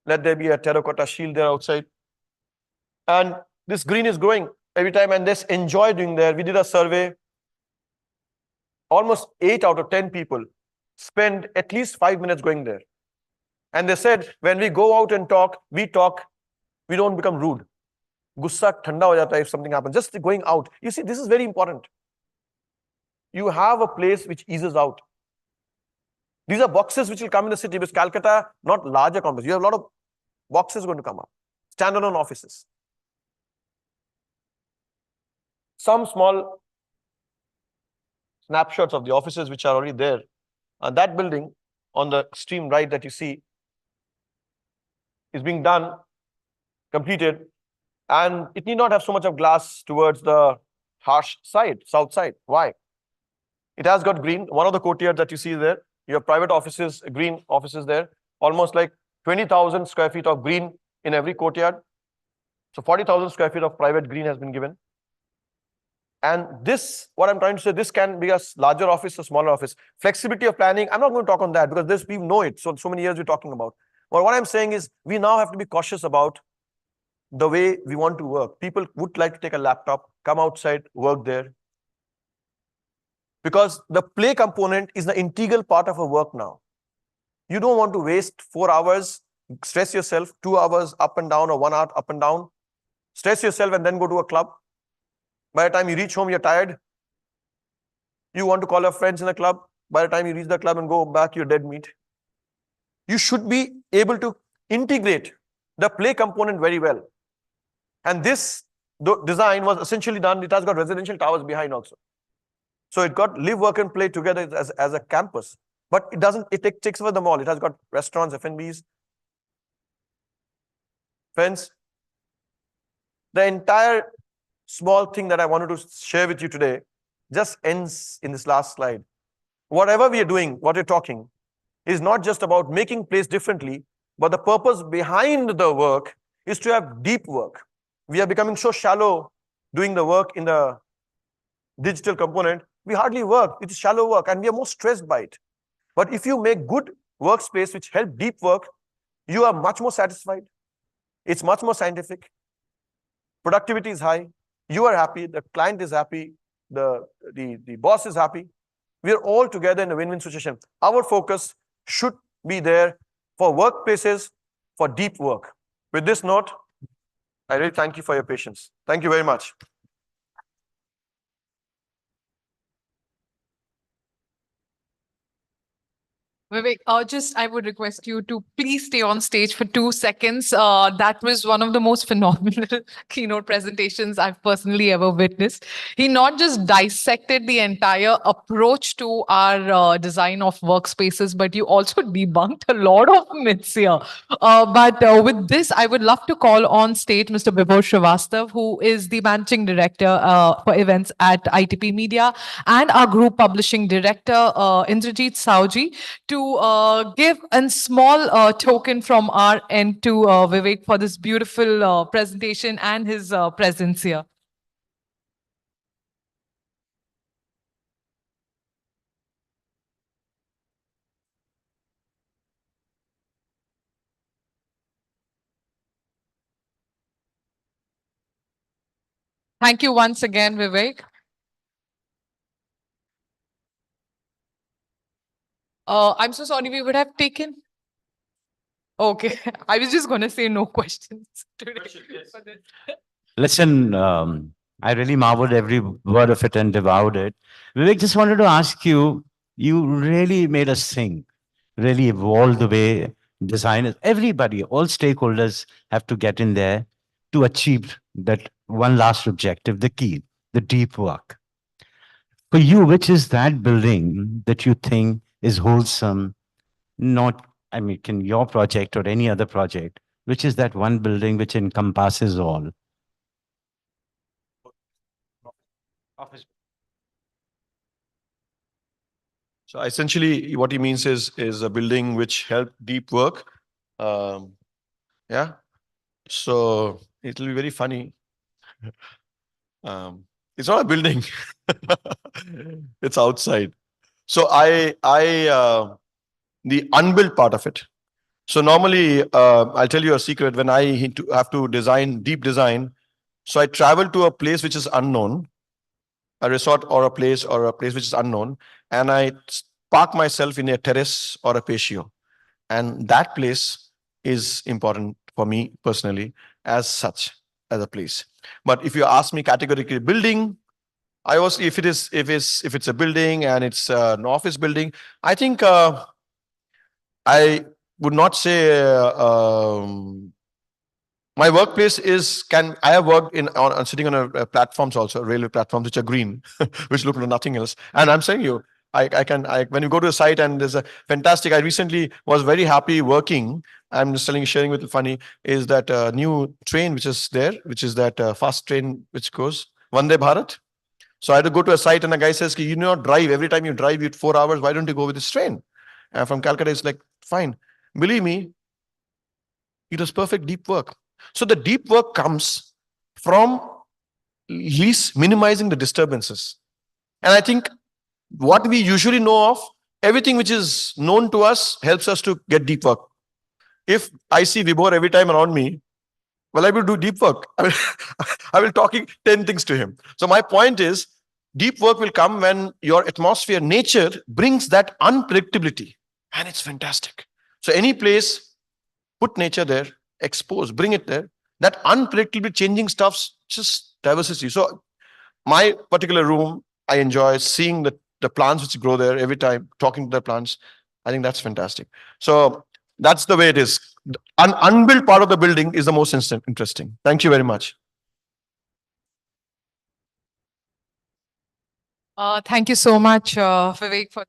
Let there be a terracotta shield there outside. And this green is growing every time, and just enjoy doing there. We did a survey. Almost 8 out of 10 people spend at least 5 minutes going there. And they said, when we go out and talk, we don't become rude. Gussa thanda ho jata if something happens. Just going out. You see, this is very important. You have a place which eases out. These are boxes which will come in the city, because Calcutta, not larger complex. You have a lot of boxes going to come up. Standalone offices. Some small snapshots of the offices which are already there. And that building on the extreme right that you see is being done, completed, and it need not have so much of glass towards the harsh side, south side. Why? It has got green. One of the courtyards that you see there, you have private offices, green offices there, almost like 20,000 square feet of green in every courtyard. So 40,000 square feet of private green has been given. And this, what I'm trying to say, this can be a larger office, a smaller office. Flexibility of planning, I'm not going to talk on that because this, we know it. So many years we're talking about. But what I'm saying is, we now have to be cautious about the way we want to work. People would like to take a laptop, come outside, work there. Because the play component is the integral part of a work now. You don't want to waste 4 hours, stress yourself, 2 hours up and down or 1 hour up and down, stress yourself and then go to a club. By the time you reach home, you're tired. You want to call your friends in the club. By the time you reach the club and go back, you're dead meat. You should be able to integrate the play component very well. And this design was essentially done, it has got residential towers behind also. So it got live, work and play together as a campus. But it takes over the mall. It has got restaurants, F&Bs. Friends, the entire small thing that I wanted to share with you today just ends in this last slide. Whatever we are doing, what we're talking, is not just about making place differently, but the purpose behind the work is to have deep work. We are becoming so shallow doing the work in the digital component. We hardly work. It is shallow work and we are more stressed by it. But if you make good workspace which help deep work, you are much more satisfied. It's much more scientific. Productivity is high. You are happy. The client is happy. The boss is happy. We are all together in a win-win situation. Our focus should be there for workplaces, for deep work. With this note, I really thank you for your patience. Thank you very much. Vivek, I would request you to please stay on stage for 2 seconds. That was one of the most phenomenal keynote presentations I've personally ever witnessed. He not just dissected the entire approach to our design of workspaces, but you also debunked a lot of myths here. But with this, I would love to call on stage Mr. Vibhor Srivastav, who is the managing director for events at ITP Media, and our group publishing director, Indrajit Sauji, to give a small token from our end to Vivek for this beautiful presentation and his presence here. Thank you once again, Vivek. I'm so sorry, we would have taken. Okay, I was just going to say no questions today. Listen, I really marveled every word of it and devoured it. Vivek, just wanted to ask you, you really made us think, really evolved the way designers, everybody, all stakeholders have to get in there to achieve that one last objective, the key, the deep work. For you, which is that building that you think is wholesome, not, I mean, can your project or any other project, which is that one building which encompasses all? Office. So essentially, what he means is a building which help deep work. Yeah. So it'll be very funny. It's not a building. It's outside. So the unbuilt part of it. So normally, I'll tell you a secret. When I have to design deep design, so I travel to a place which is unknown, a resort or a place which is unknown, and I park myself in a terrace or a patio, and that place is important for me personally as such as a place. But if you ask me categorically, building, I was if it's a building and it's an office building, I think I would not say my workplace is I have worked on sitting on a platforms also, railway platforms which are green, which look like nothing else. And I'm saying you, when you go to a site and there's a fantastic, I recently was very happy working. I'm just sharing with you funny, is that new train which is there, which is that fast train which goes Vande Bharat. So I had to go to a site and a guy says, you know, drive. Every time you drive, you 4 hours. Why don't you go with this train? And from Calcutta, it's like, fine. Believe me, it was perfect deep work. So the deep work comes from least minimizing the disturbances. And I think what we usually know of, everything which is known to us helps us to get deep work. If I see Vibhor every time around me, well, I will do deep work. I will talking 10 things to him. So my point is, deep work will come when your atmosphere, nature brings that unpredictability. And it's fantastic. So any place, put nature there, expose, bring it there. That unpredictably changing stuffs just diversity. So my particular room, I enjoy seeing the plants which grow there every time, talking to the plants. I think that's fantastic. So that's the way it is. The unbuilt part of the building is the most interesting. Thank you very much. Thank you so much, Vivek, for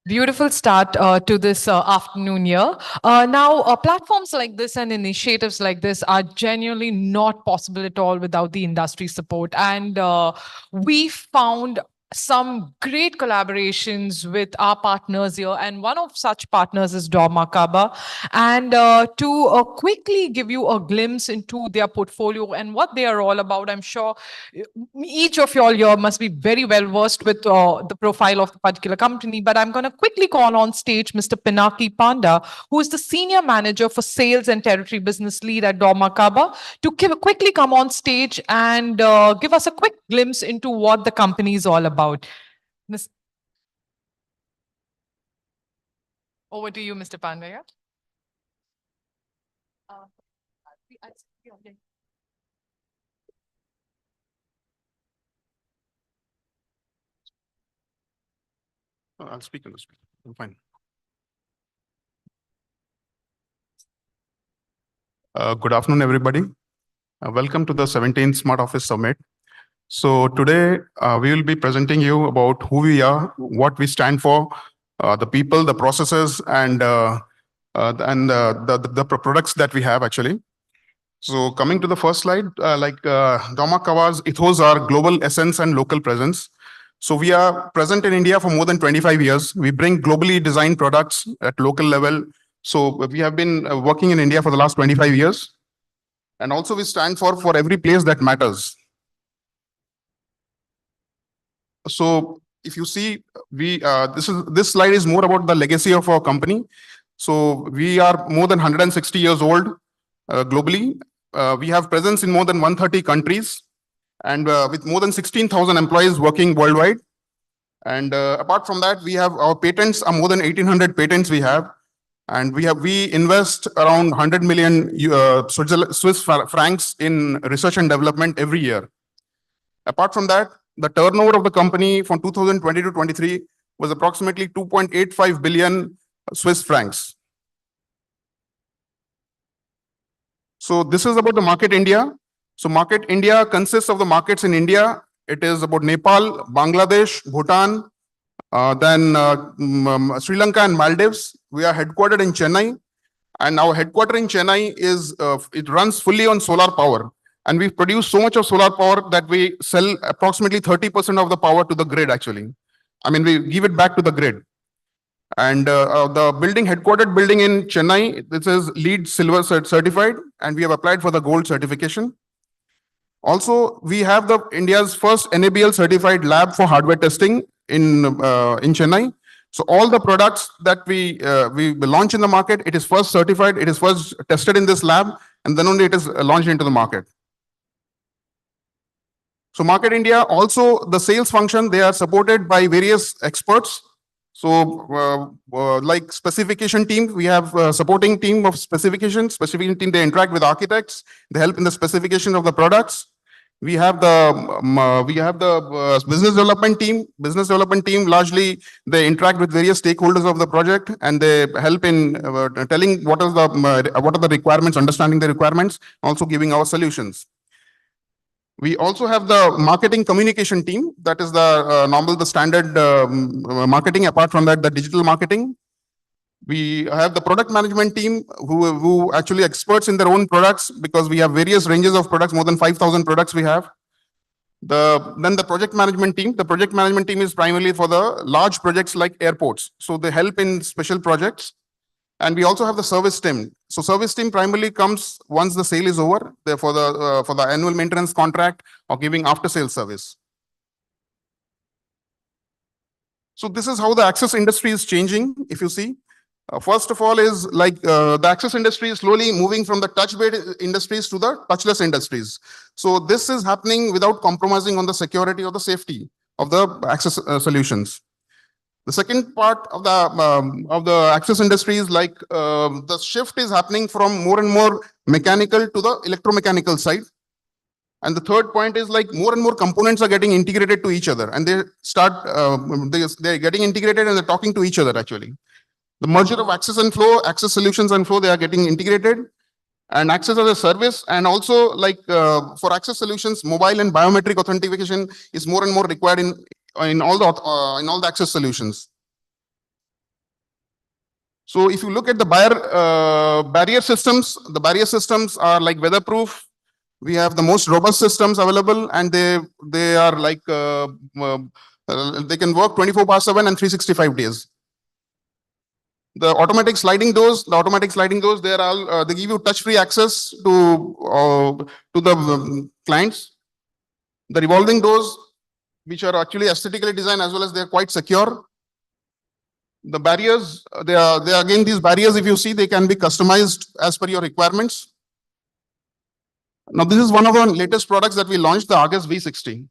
beautiful start to this afternoon here. Now, platforms like this and initiatives like this are genuinely not possible at all without the industry support. And we found some great collaborations with our partners here, and one of such partners is Dormakaba. And to quickly give you a glimpse into their portfolio and what they are all about, I'm sure each of you all here must be very well versed with the profile of the particular company. But I'm going to quickly call on stage Mr. Pinaki Panda, who is the Senior Manager for Sales and Territory Business Lead at Dormakaba, to quickly come on stage and give us a quick glimpse into what the company is all about. Over to you, Mr. Panda. Yeah? I'll speak on this. I'm fine. Good afternoon, everybody. Welcome to the 17th Smart Office Summit. So today we will be presenting you about who we are, what we stand for, the people, the processes, and the products that we have actually. So coming to the first slide, Dormakava's ethos are global essence and local presence. So we are present in India for more than 25 years. We bring globally designed products at local level. So we have been working in India for the last 25 years. And also we stand for every place that matters. So if you see, this slide is more about the legacy of our company. So we are more than 160 years old globally. We have presence in more than 130 countries and with more than 16,000 employees working worldwide. And apart from that, we have our patents are more than 1,800 patents we have. And we invest around 100 million Swiss francs in research and development every year. Apart from that, the turnover of the company from 2020 to 23 was approximately 2.85 billion Swiss francs. So this is about the market India. So market India consists of the markets in India. It is about Nepal, Bangladesh, Bhutan, Sri Lanka and Maldives. We are headquartered in Chennai, and our headquarter in Chennai it runs fully on solar power. And we produce so much of solar power that we sell approximately 30% of the power to the grid actually. I mean, we give it back to the grid. And the headquartered building in Chennai, this is LEED Silver certified, and we have applied for the gold certification. Also, we have India's first NABL certified lab for hardware testing in Chennai. So all the products that we launch in the market, it is first certified, it is first tested in this lab, and then only it is launched into the market. So Market India, also the sales function, they are supported by various experts. So like specification team, we have a supporting team of specification team, they interact with architects, they help in the specification of the products. We have the business development team. Business development team, largely, they interact with various stakeholders of the project, and they help in telling what are the requirements, understanding the requirements, also giving our solutions. We also have the marketing communication team. That is the standard marketing. Apart from that, the digital marketing. We have the product management team who actually experts in their own products, because we have various ranges of products, more than 5,000 products we have. Then the project management team. The project management team is primarily for the large projects like airports. So they help in special projects. And we also have the service team. So service team primarily comes once the sale is over, for the annual maintenance contract or giving after sales service. So this is how the access industry is changing. If you see, first of all is like the access industry is slowly moving from the touch-based industries to the touchless industries. So this is happening without compromising on the security or the safety of the access solutions. The second part of the access industry is like the shift is happening from more and more mechanical to the electromechanical side. And the third point is like more and more components are getting integrated to each other, and they're getting integrated and they're talking to each other actually. The merger of access and flow, access solutions and flow, they are getting integrated, and access as a service. And also like for access solutions, mobile and biometric authentication is more and more required in all the access solutions. So if you look at the barrier systems, the barrier systems are like weatherproof. We have the most robust systems available, and they are like They can work 24/7 and 365 days. The automatic sliding doors, they're all, they give you touch-free access to the clients. The revolving doors, which are actually aesthetically designed as well as they're quite secure. The barriers, they are again, these barriers, if you see, they can be customized as per your requirements. Now, this is one of our latest products that we launched, the Argus V60.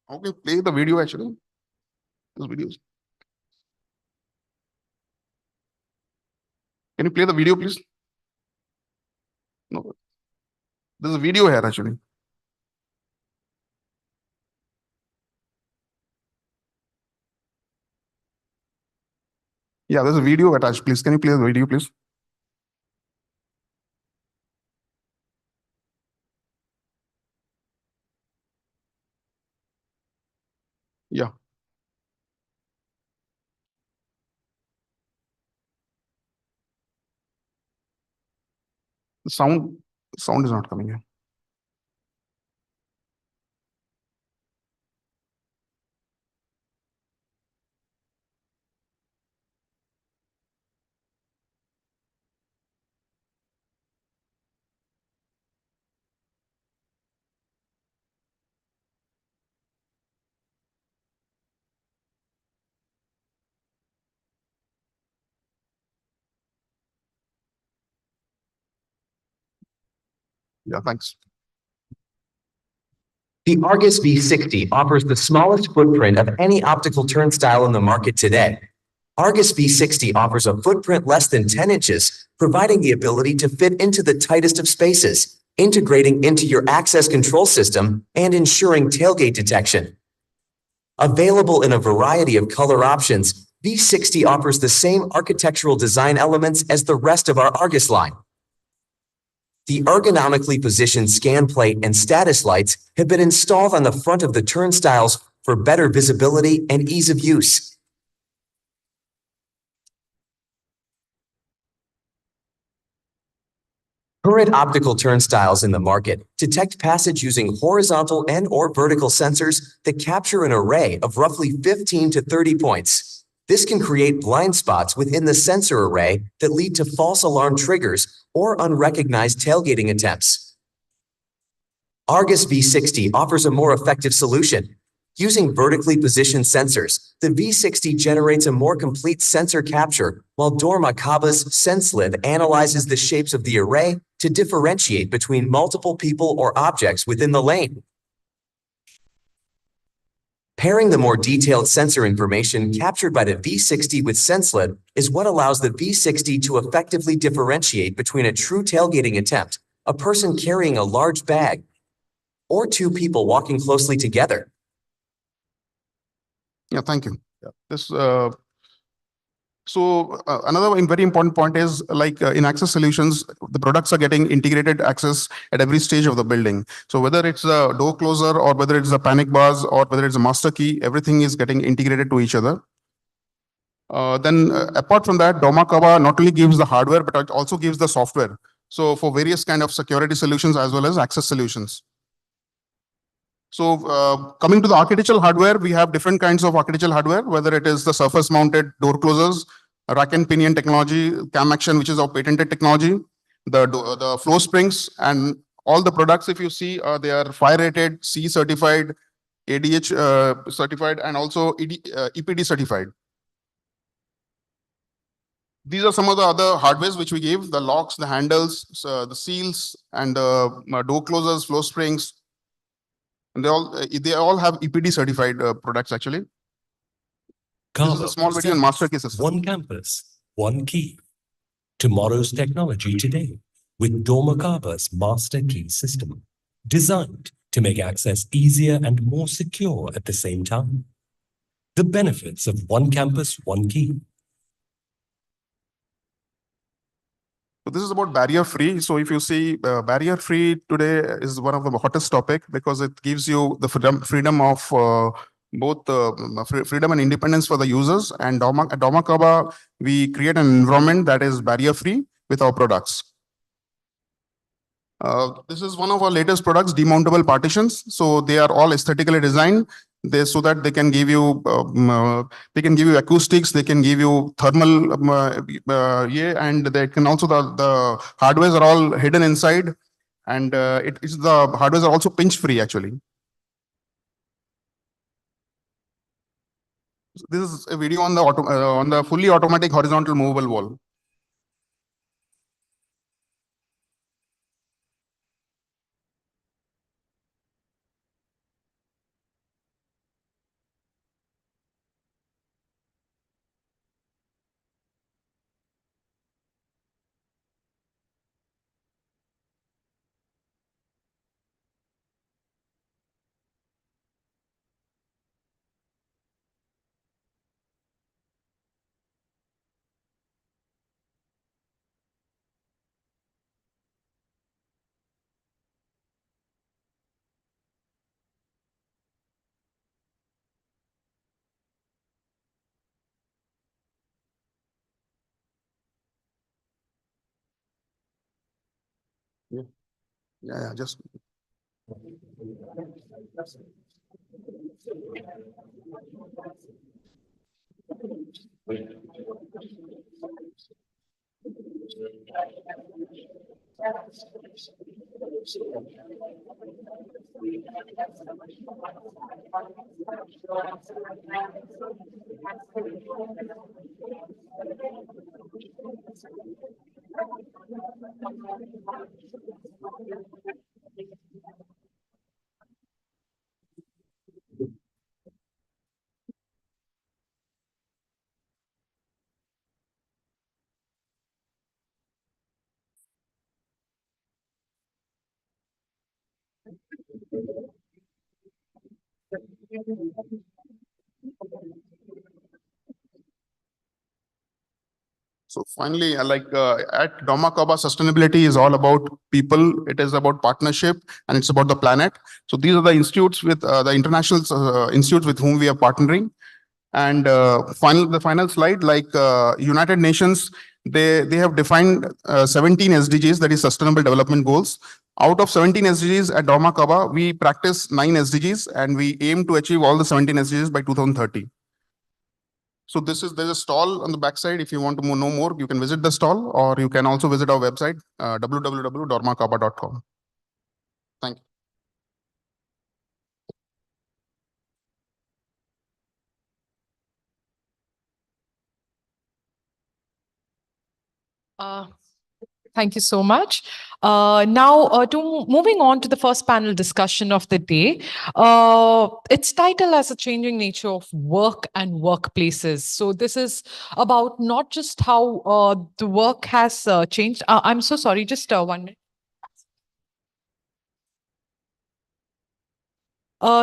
Okay, play the video actually. Those videos. Can you play the video, please? No. There's a video here actually. Yeah, there's a video attached. Please, can you play the video, please? Yeah. The sound is not coming here. Yeah, thanks. The Argus V60 offers the smallest footprint of any optical turnstile in the market today. Argus V60 offers a footprint less than 10 inches, providing the ability to fit into the tightest of spaces, integrating into your access control system and ensuring tailgate detection. Available in a variety of color options, V60 offers the same architectural design elements as the rest of our Argus line. The ergonomically positioned scan plate and status lights have been installed on the front of the turnstiles for better visibility and ease of use. Current optical turnstiles in the market detect passage using horizontal and/or vertical sensors that capture an array of roughly 15 to 30 points. This can create blind spots within the sensor array that lead to false alarm triggers or unrecognized tailgating attempts. Argus V60 offers a more effective solution. Using vertically positioned sensors, the V60 generates a more complete sensor capture, while Dormakaba's SenseLib analyzes the shapes of the array to differentiate between multiple people or objects within the lane. Pairing the more detailed sensor information captured by the V60 with SenseLib is what allows the V60 to effectively differentiate between a true tailgating attempt, a person carrying a large bag, or two people walking closely together. Yeah, thank you. Yeah. Another very important point is like in access solutions, the products are getting integrated access at every stage of the building. So whether it's a door closer or whether it's a panic bars or whether it's a master key, everything is getting integrated to each other. Apart from that, Dormakaba not only gives the hardware, but it also gives the software. So for various kind of security solutions as well as access solutions. So coming to the architectural hardware, we have different kinds of architectural hardware, whether it is the surface mounted door closers, rack and pinion technology, cam action, which is our patented technology, the floor springs, and all the products, if you see, they are fire rated, C certified, ADH certified, and also EPD certified. These are some of the other hardwares which we give, the locks, the handles, the seals, and the door closers, floor springs. And they all have EPD certified products actually. This is a small video on master key system. One campus, one key. Tomorrow's technology today with Dormakaba's master key system, designed to make access easier and more secure at the same time. The benefits of one campus, one key. So this is about barrier free. So if you see barrier free today is one of the hottest topic because it gives you the freedom of both freedom and independence for the users. And at Dormakaba, we create an environment that is barrier free with our products. This is one of our latest products, demountable partitions. So they are all aesthetically designed. So that they can give you acoustics, they can give you thermal, yeah, and they can also the hardwares are all hidden inside, and it is the hardwares are also pinch free actually. This is a video on the fully automatic horizontal movable wall. Yeah, yeah, just. So finally, at Domakaba, sustainability is all about people. It is about partnership, and it's about the planet. So these are the institutes with the international institutes with whom we are partnering. And the final slide, United Nations, they have defined 17 SDGs, that is Sustainable Development Goals. Out of 17 SDGs at Domakaba, we practice 9 SDGs, and we aim to achieve all the 17 SDGs by 2030. So there's a stall on the backside. If you want to know more, you can visit the stall, or you can also visit our website, www.dormakaba.com. Thank you. Thank you so much. Now, moving on to the first panel discussion of the day. Its title as a changing nature of work and workplaces. So this is about not just how the work has changed. I'm so sorry, just 1 minute.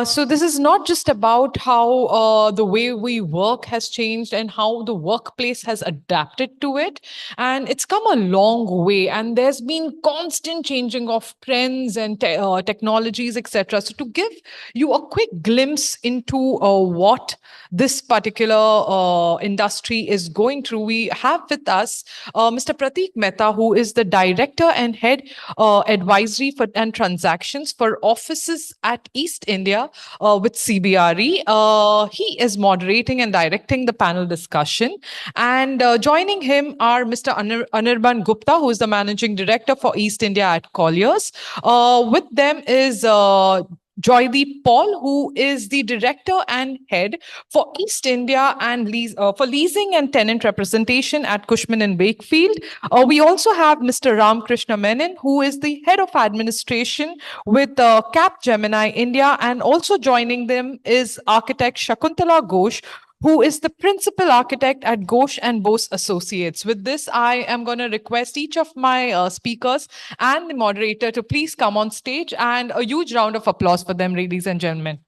So this is not just about how the way we work has changed and how the workplace has adapted to it. And it's come a long way. And there's been constant changing of trends and technologies, etc. So to give you a quick glimpse into what this particular industry is going through, we have with us Mr. Prateek Mehta, who is the Director and Head Advisory and Transactions for Offices at East India with CBRE. He is moderating and directing the panel discussion. And joining him are Mr. Anirban Gupta, who is the Managing Director for East India at Colliers. With them is Joydeep Paul, who is the Director and Head for East India and for Leasing and Tenant Representation at Cushman and Wakefield. We also have Mr. Ram Krishna Menon, who is the Head of Administration with Cap Gemini India, and also joining them is architect Shakuntala Ghosh, who is the principal architect at Ghosh and Bose Associates. With this, I am going to request each of my speakers and the moderator to please come on stage, and a huge round of applause for them, ladies and gentlemen.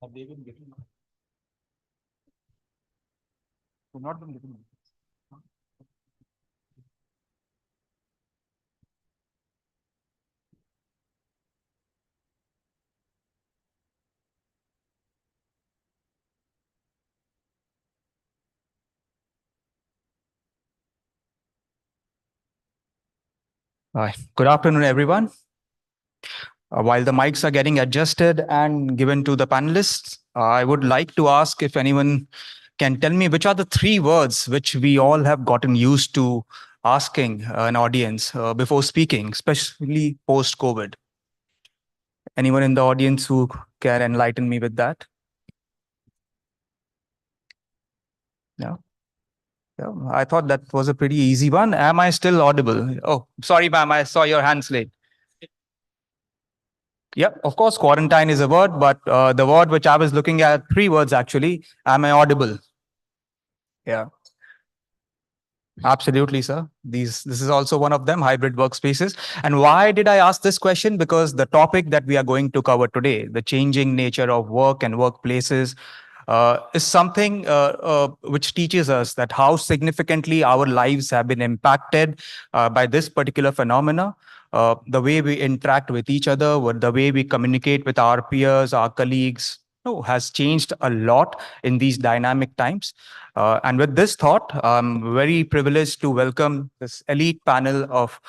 Good afternoon, everyone. While the mics are getting adjusted and given to the panelists, I would like to ask if anyone can tell me which are the three words which we all have gotten used to asking an audience before speaking, especially post-COVID. Anyone in the audience who can enlighten me with that? No? Yeah, I thought that was a pretty easy one. Am I still audible? Oh, sorry, ma'am, I saw your hands late. Yep, of course, quarantine is a word, but the word which I was looking at, three words actually. Am I audible? Yeah. Absolutely, sir. This is also one of them, hybrid workspaces. And why did I ask this question? Because the topic that we are going to cover today, the changing nature of work and workplaces, is something which teaches us that how significantly our lives have been impacted by this particular phenomena. The way we interact with each other, the way we communicate with our peers, our colleagues, has changed a lot in these dynamic times. And with this thought, I'm very privileged to welcome this elite panel of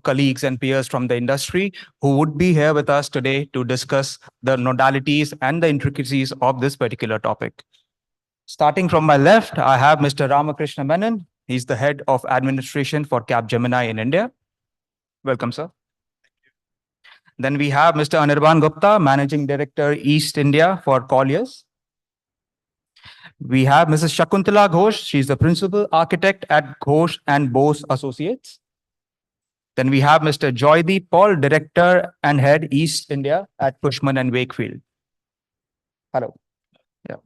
colleagues and peers from the industry who would be here with us today to discuss the modalities and the intricacies of this particular topic. Starting from my left, I have Mr. Ramakrishna Menon. He's the head of administration for Capgemini in India. Welcome, sir. Then we have Mr. Anirban Gupta, Managing Director, East India for Colliers. We have Mrs. Shakuntala Ghosh. She's the Principal Architect at Ghosh and Bose Associates. Then we have Mr. Joydeep Paul, Director and Head, East India at Cushman and Wakefield. Hello. Yeah.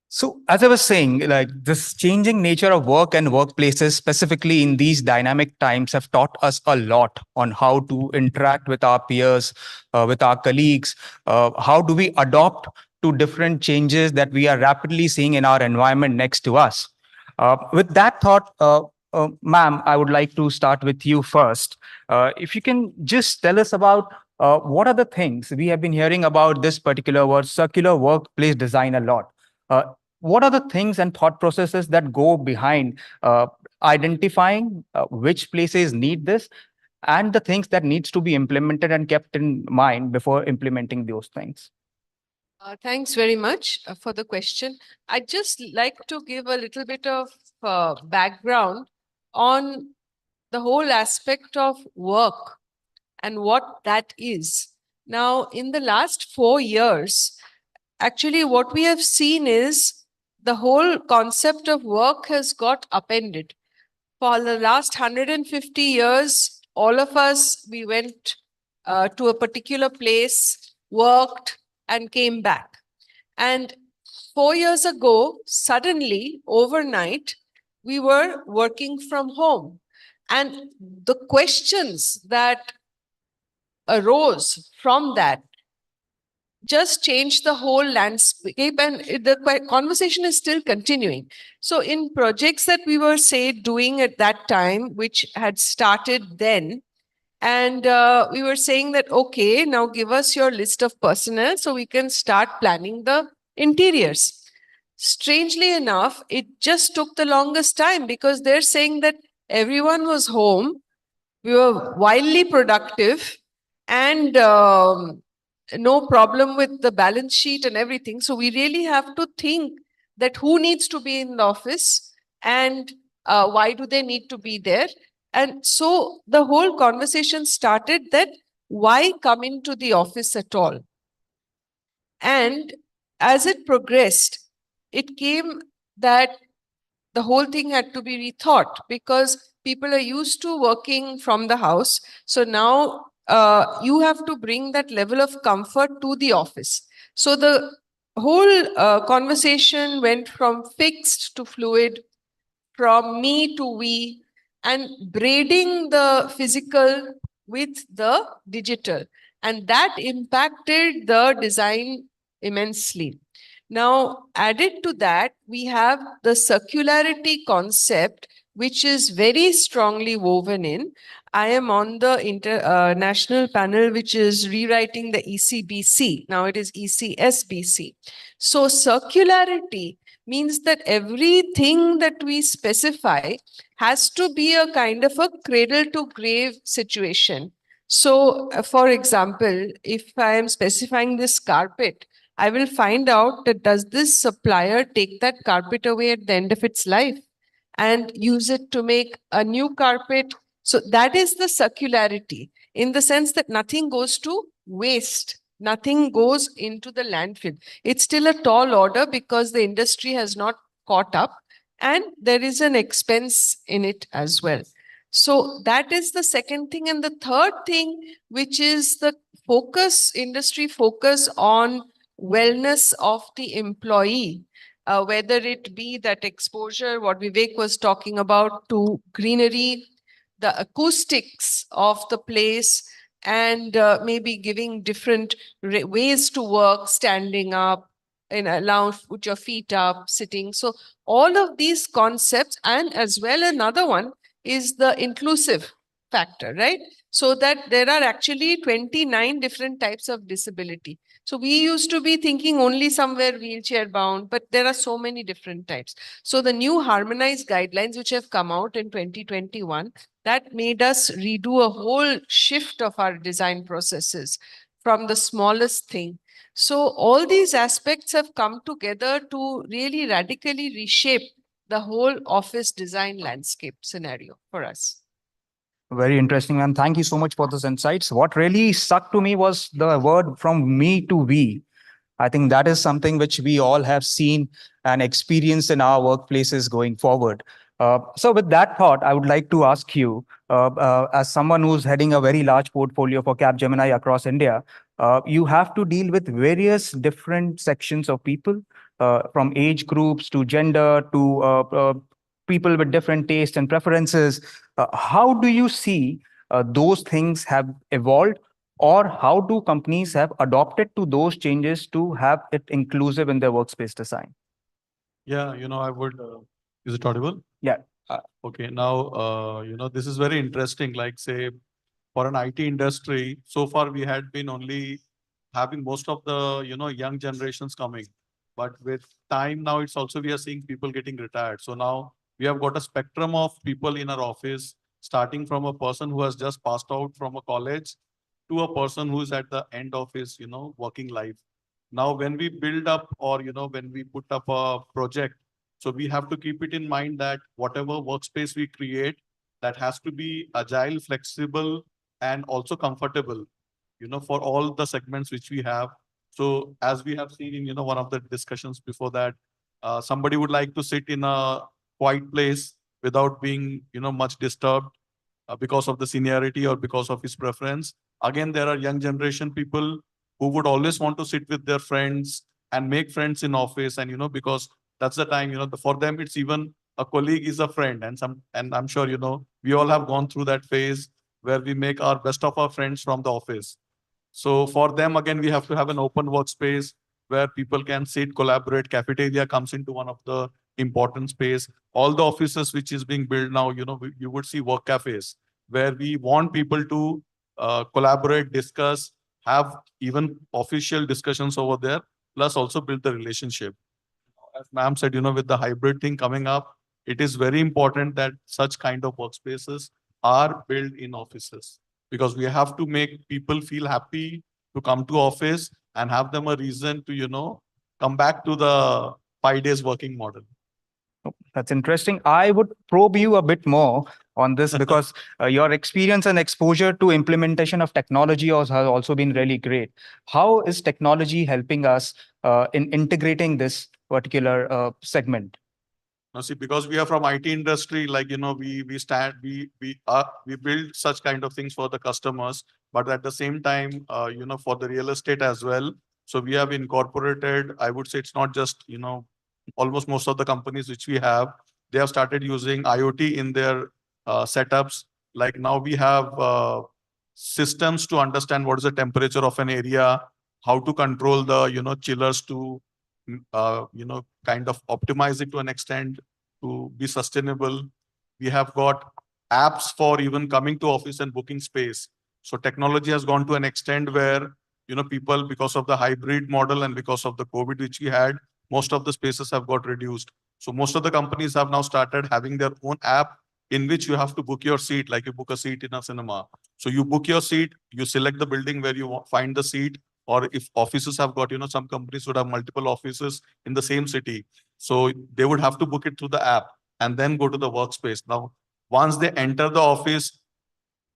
So as I was saying, like this changing nature of work and workplaces, specifically in these dynamic times, have taught us a lot on how to interact with our peers, with our colleagues. How do we adopt to different changes that we are rapidly seeing in our environment next to us? With that thought, ma'am, I would like to start with you first. If you can just tell us about what are the things we have been hearing about this particular word, circular workplace design a lot. What are the things and thought processes that go behind identifying which places need this and the things that needs to be implemented and kept in mind before implementing those things? Thanks very much for the question. I'd just like to give a little bit of background on the whole aspect of work and what that is. Now, in the last 4 years, actually what we have seen is the whole concept of work has got upended. For the last 150 years, all of us, we went to a particular place, worked, and came back. And 4 years ago, suddenly, overnight, we were working from home. And the questions that arose from that just changed the whole landscape, and the conversation is still continuing. So in projects that we were, say, doing at that time, which had started then, and we were saying that, okay, now give us your list of personnel so we can start planning the interiors. Strangely enough, it just took the longest time because they're saying that everyone was home, we were wildly productive, and no problem with the balance sheet and everything. So we really have to think that who needs to be in the office and why do they need to be there. And so the whole conversation started that why come into the office at all? And as it progressed, it came that the whole thing had to be rethought because people are used to working from the house. So now you have to bring that level of comfort to the office. So the whole conversation went from fixed to fluid, from me to we, and braiding the physical with the digital. And that impacted the design immensely. Now, added to that, we have the circularity concept, which is very strongly woven in. I am on the international panel, which is rewriting the ECBC. Now it is ECSBC. So circularity means that everything that we specify has to be a kind of a cradle to grave situation. So, for example, if I am specifying this carpet, I will find out that does this supplier take that carpet away at the end of its life and use it to make a new carpet? So that is the circularity, in the sense that nothing goes to waste, nothing goes into the landfill. It's still a tall order because the industry has not caught up, and there is an expense in it as well. So that is the second thing. And the third thing, which is the industry focus on wellness of the employee, whether it be that exposure, what Vivek was talking about, to greenery, the acoustics of the place, and maybe giving different ways to work, standing up, in a lounge, put your feet up, sitting. So all of these concepts, and as well another one is the inclusive factor, right? So that there are actually 29 different types of disability. So we used to be thinking only somewhere wheelchair bound, but there are so many different types. So the new harmonized guidelines which have come out in 2021, that made us redo a whole shift of our design processes from the smallest thing. So all these aspects have come together to really radically reshape the whole office design landscape scenario for us. Very interesting, and thank you so much for those insights. What really stuck to me was the word from me to we. I think that is something which we all have seen and experienced in our workplaces going forward. So, with that thought, I would like to ask you, as someone who's heading a very large portfolio for Capgemini across India, you have to deal with various different sections of people, from age groups to gender to people with different tastes and preferences. How do you see those things have evolved, or how do companies have adopted to those changes to have it inclusive in their workspace design? Yeah, I would. Is it audible? Yeah. Okay. Now, this is very interesting. Like, say, for an IT industry, so far we had been only having most of the, young generations coming. But with time now, it's also we are seeing people getting retired. So now we have got a spectrum of people in our office, starting from a person who has just passed out from a college to a person who is at the end of his, working life. Now, when we build up or, when we put up a project, so we have to keep it in mind that whatever workspace we create, that has to be agile, flexible, and also comfortable, for all the segments which we have. So as we have seen in, one of the discussions before that, somebody would like to sit in a quiet place without being, much disturbed because of the seniority or because of his preference. Again, there are young generation people who would always want to sit with their friends and make friends in office. And, because that's the time, for them, it's even a colleague is a friend. And I'm sure, we all have gone through that phase where we make our best of our friends from the office. So for them, again, we have to have an open workspace where people can sit, collaborate. Cafeteria comes into one of the important space. All the offices which is being built now, you would see work cafes where we want people to collaborate, discuss, have even official discussions over there, plus also build the relationship. As ma'am said, with the hybrid thing coming up, it is very important that such kind of workspaces are built in offices, because we have to make people feel happy to come to office and have them a reason to, come back to the 5 days working model. That's interesting. I would probe you a bit more on this because your experience and exposure to implementation of technology has also been really great. How is technology helping us in integrating this particular segment? Now, see, because we are from IT industry, like, we build such kind of things for the customers, but at the same time, for the real estate as well. So we have incorporated, I would say it's not just, almost most of the companies which we have, they have started using IoT in their setups. Like now we have systems to understand what is the temperature of an area, how to control the, chillers to, kind of optimize it to an extent to be sustainable. We have got apps for even coming to office and booking space. So technology has gone to an extent where, people, because of the hybrid model and because of the COVID which we had, most of the spaces have got reduced. So most of the companies have now started having their own app in which you have to book your seat, like you book a seat in a cinema. So you book your seat, you select the building where you find the seat, or if offices have got, some companies would have multiple offices in the same city. So they would have to book it through the app and then go to the workspace. Now, once they enter the office,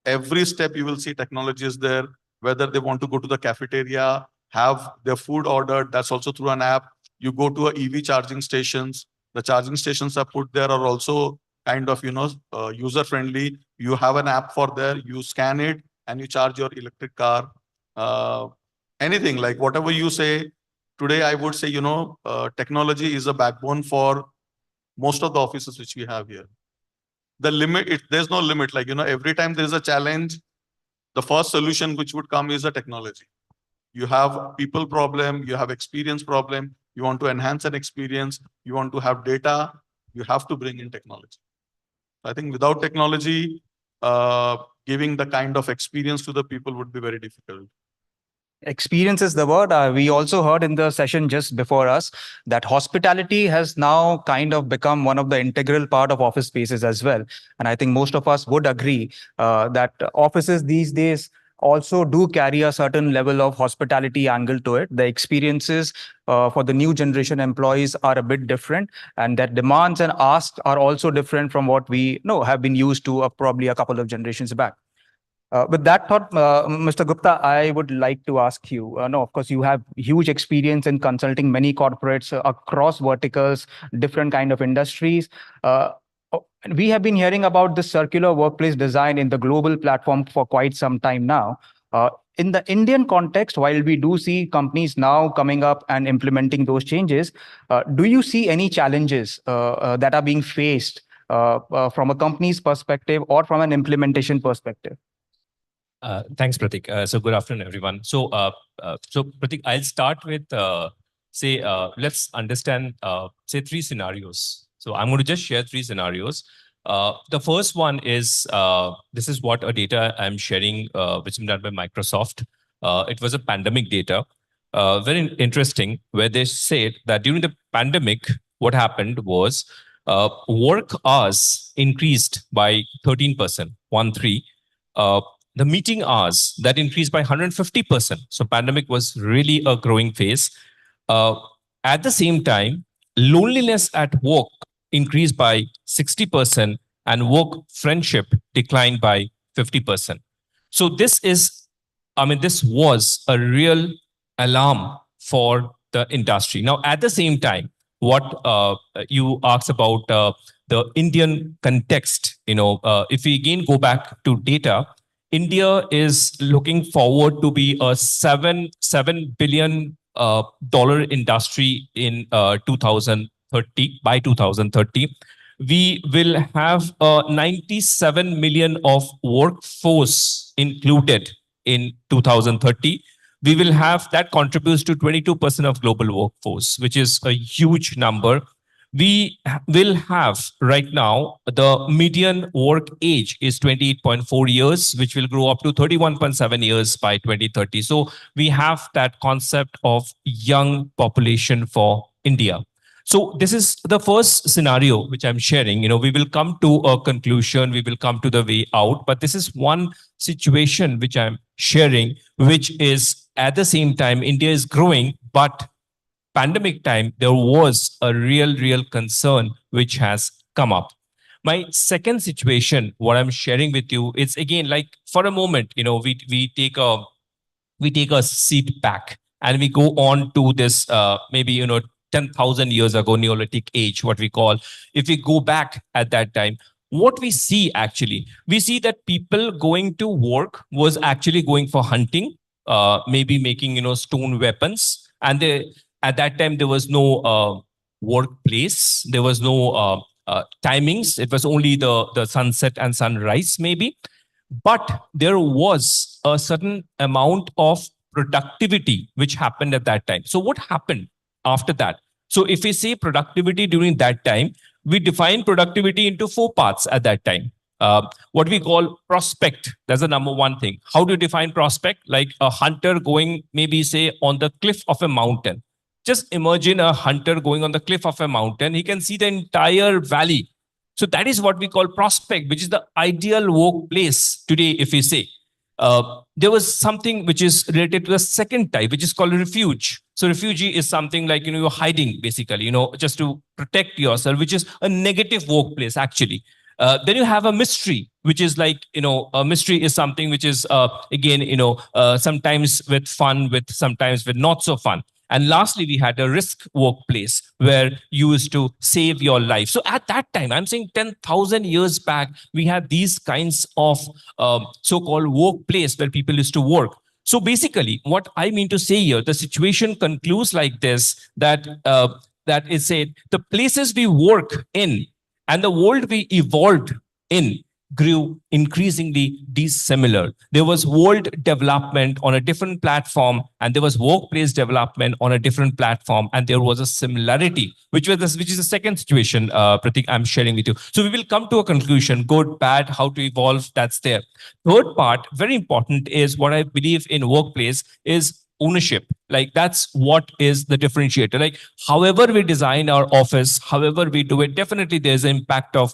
every step you will see technology is there, whether they want to go to the cafeteria, have their food ordered, that's also through an app. You go to a EV charging stations, the charging stations are put there are also kind of, user friendly. You have an app for there, you scan it and you charge your electric car. Anything like whatever you say today, I would say, technology is a backbone for most of the offices which we have here. The limit, there's no limit. Like, every time there's a challenge, the first solution which would come is a technology. You have people problem, you have experience problem, you want to enhance an experience, you want to have data, you have to bring in technology. I think without technology, giving the kind of experience to the people would be very difficult. Experience is the word. We also heard in the session just before us that hospitality has now kind of become one of the integral part of office spaces as well. And I think most of us would agree that offices these days also do carry a certain level of hospitality angle to it. The experiences for the new generation employees are a bit different, and that demands and asks are also different from what we know have been used to probably a couple of generations back. With that thought, Mr. Gupta, I would like to ask you, no, of course, you have huge experience in consulting many corporates across verticals, different kind of industries. We have been hearing about this circular workplace design in the global platform for quite some time now. In the Indian context, while we do see companies now coming up and implementing those changes, do you see any challenges that are being faced from a company's perspective or from an implementation perspective? Thanks, Pratik. So good afternoon, everyone. So Pratik, I'll start with, let's understand, say, three scenarios. So I'm going to just share three scenarios. The first one is, this is what a data I'm sharing, which is done by Microsoft. It was a pandemic data, very interesting, where they said that during the pandemic, what happened was work hours increased by 13%, 1-3. The meeting hours that increased by 150%. So pandemic was really a growing phase. At the same time, loneliness at work increased by 60% and work friendship declined by 50%. So this was a real alarm for the industry. Now, at the same time, what you asked about the Indian context, if we again go back to data, India is looking forward to be a $7 billion dollar industry in 2030. By 2030, we will have 97 million of workforce included in 2030. We will have that contributes to 22% of global workforce, which is a huge number. We will have right now, the median work age is 28.4 years, which will grow up to 31.7 years by 2030. So we have that concept of young population for India. So this is the first scenario which I'm sharing. We will come to a conclusion, we will come to the way out, but this is one situation which I'm sharing, which is at the same time, India is growing, but pandemic time, there was a real concern which has come up. My second situation, what I'm sharing with you, is again, like for a moment, we take a seat back and we go on to this, maybe, 10,000 years ago, Neolithic age, what we call. If we go back at that time, what we see actually, we see that people going to work was actually going for hunting, maybe making, stone weapons. And at that time, there was no workplace. There was no timings. It was only the sunset and sunrise, maybe. But there was a certain amount of productivity which happened at that time. So what happened after that? So if we say productivity during that time, we define productivity into 4 parts at that time. What we call prospect. That's the number one thing. How do you define prospect? Like a hunter going maybe say on the cliff of a mountain. Just imagine a hunter going on the cliff of a mountain. He can see the entire valley. So that is what we call prospect, which is the ideal workplace today, if we say. There was something which is related to the second type, which is called refuge. So refugee is something like, you're hiding basically, just to protect yourself, which is a negative workplace actually. Then you have a mystery, which is like, a mystery is something which is, again, sometimes with fun, with sometimes with not so fun. And lastly, we had a risk workplace where you used to save your life. So at that time, I'm saying 10,000 years back, we had these kinds of so-called workplace where people used to work. So basically, what I mean to say here, the situation concludes like this, that that is said, the places we work in and the world we evolved in grew increasingly dissimilar. There was world development on a different platform, and there was workplace development on a different platform, and there was a similarity, which is the second situation, Pratik, I'm sharing with you. So we will come to a conclusion: good, bad, how to evolve. That's there. Third part, very important, is what I believe in workplace is ownership. Like that's what is the differentiator. Like however we design our office, however we do it, definitely there's an impact of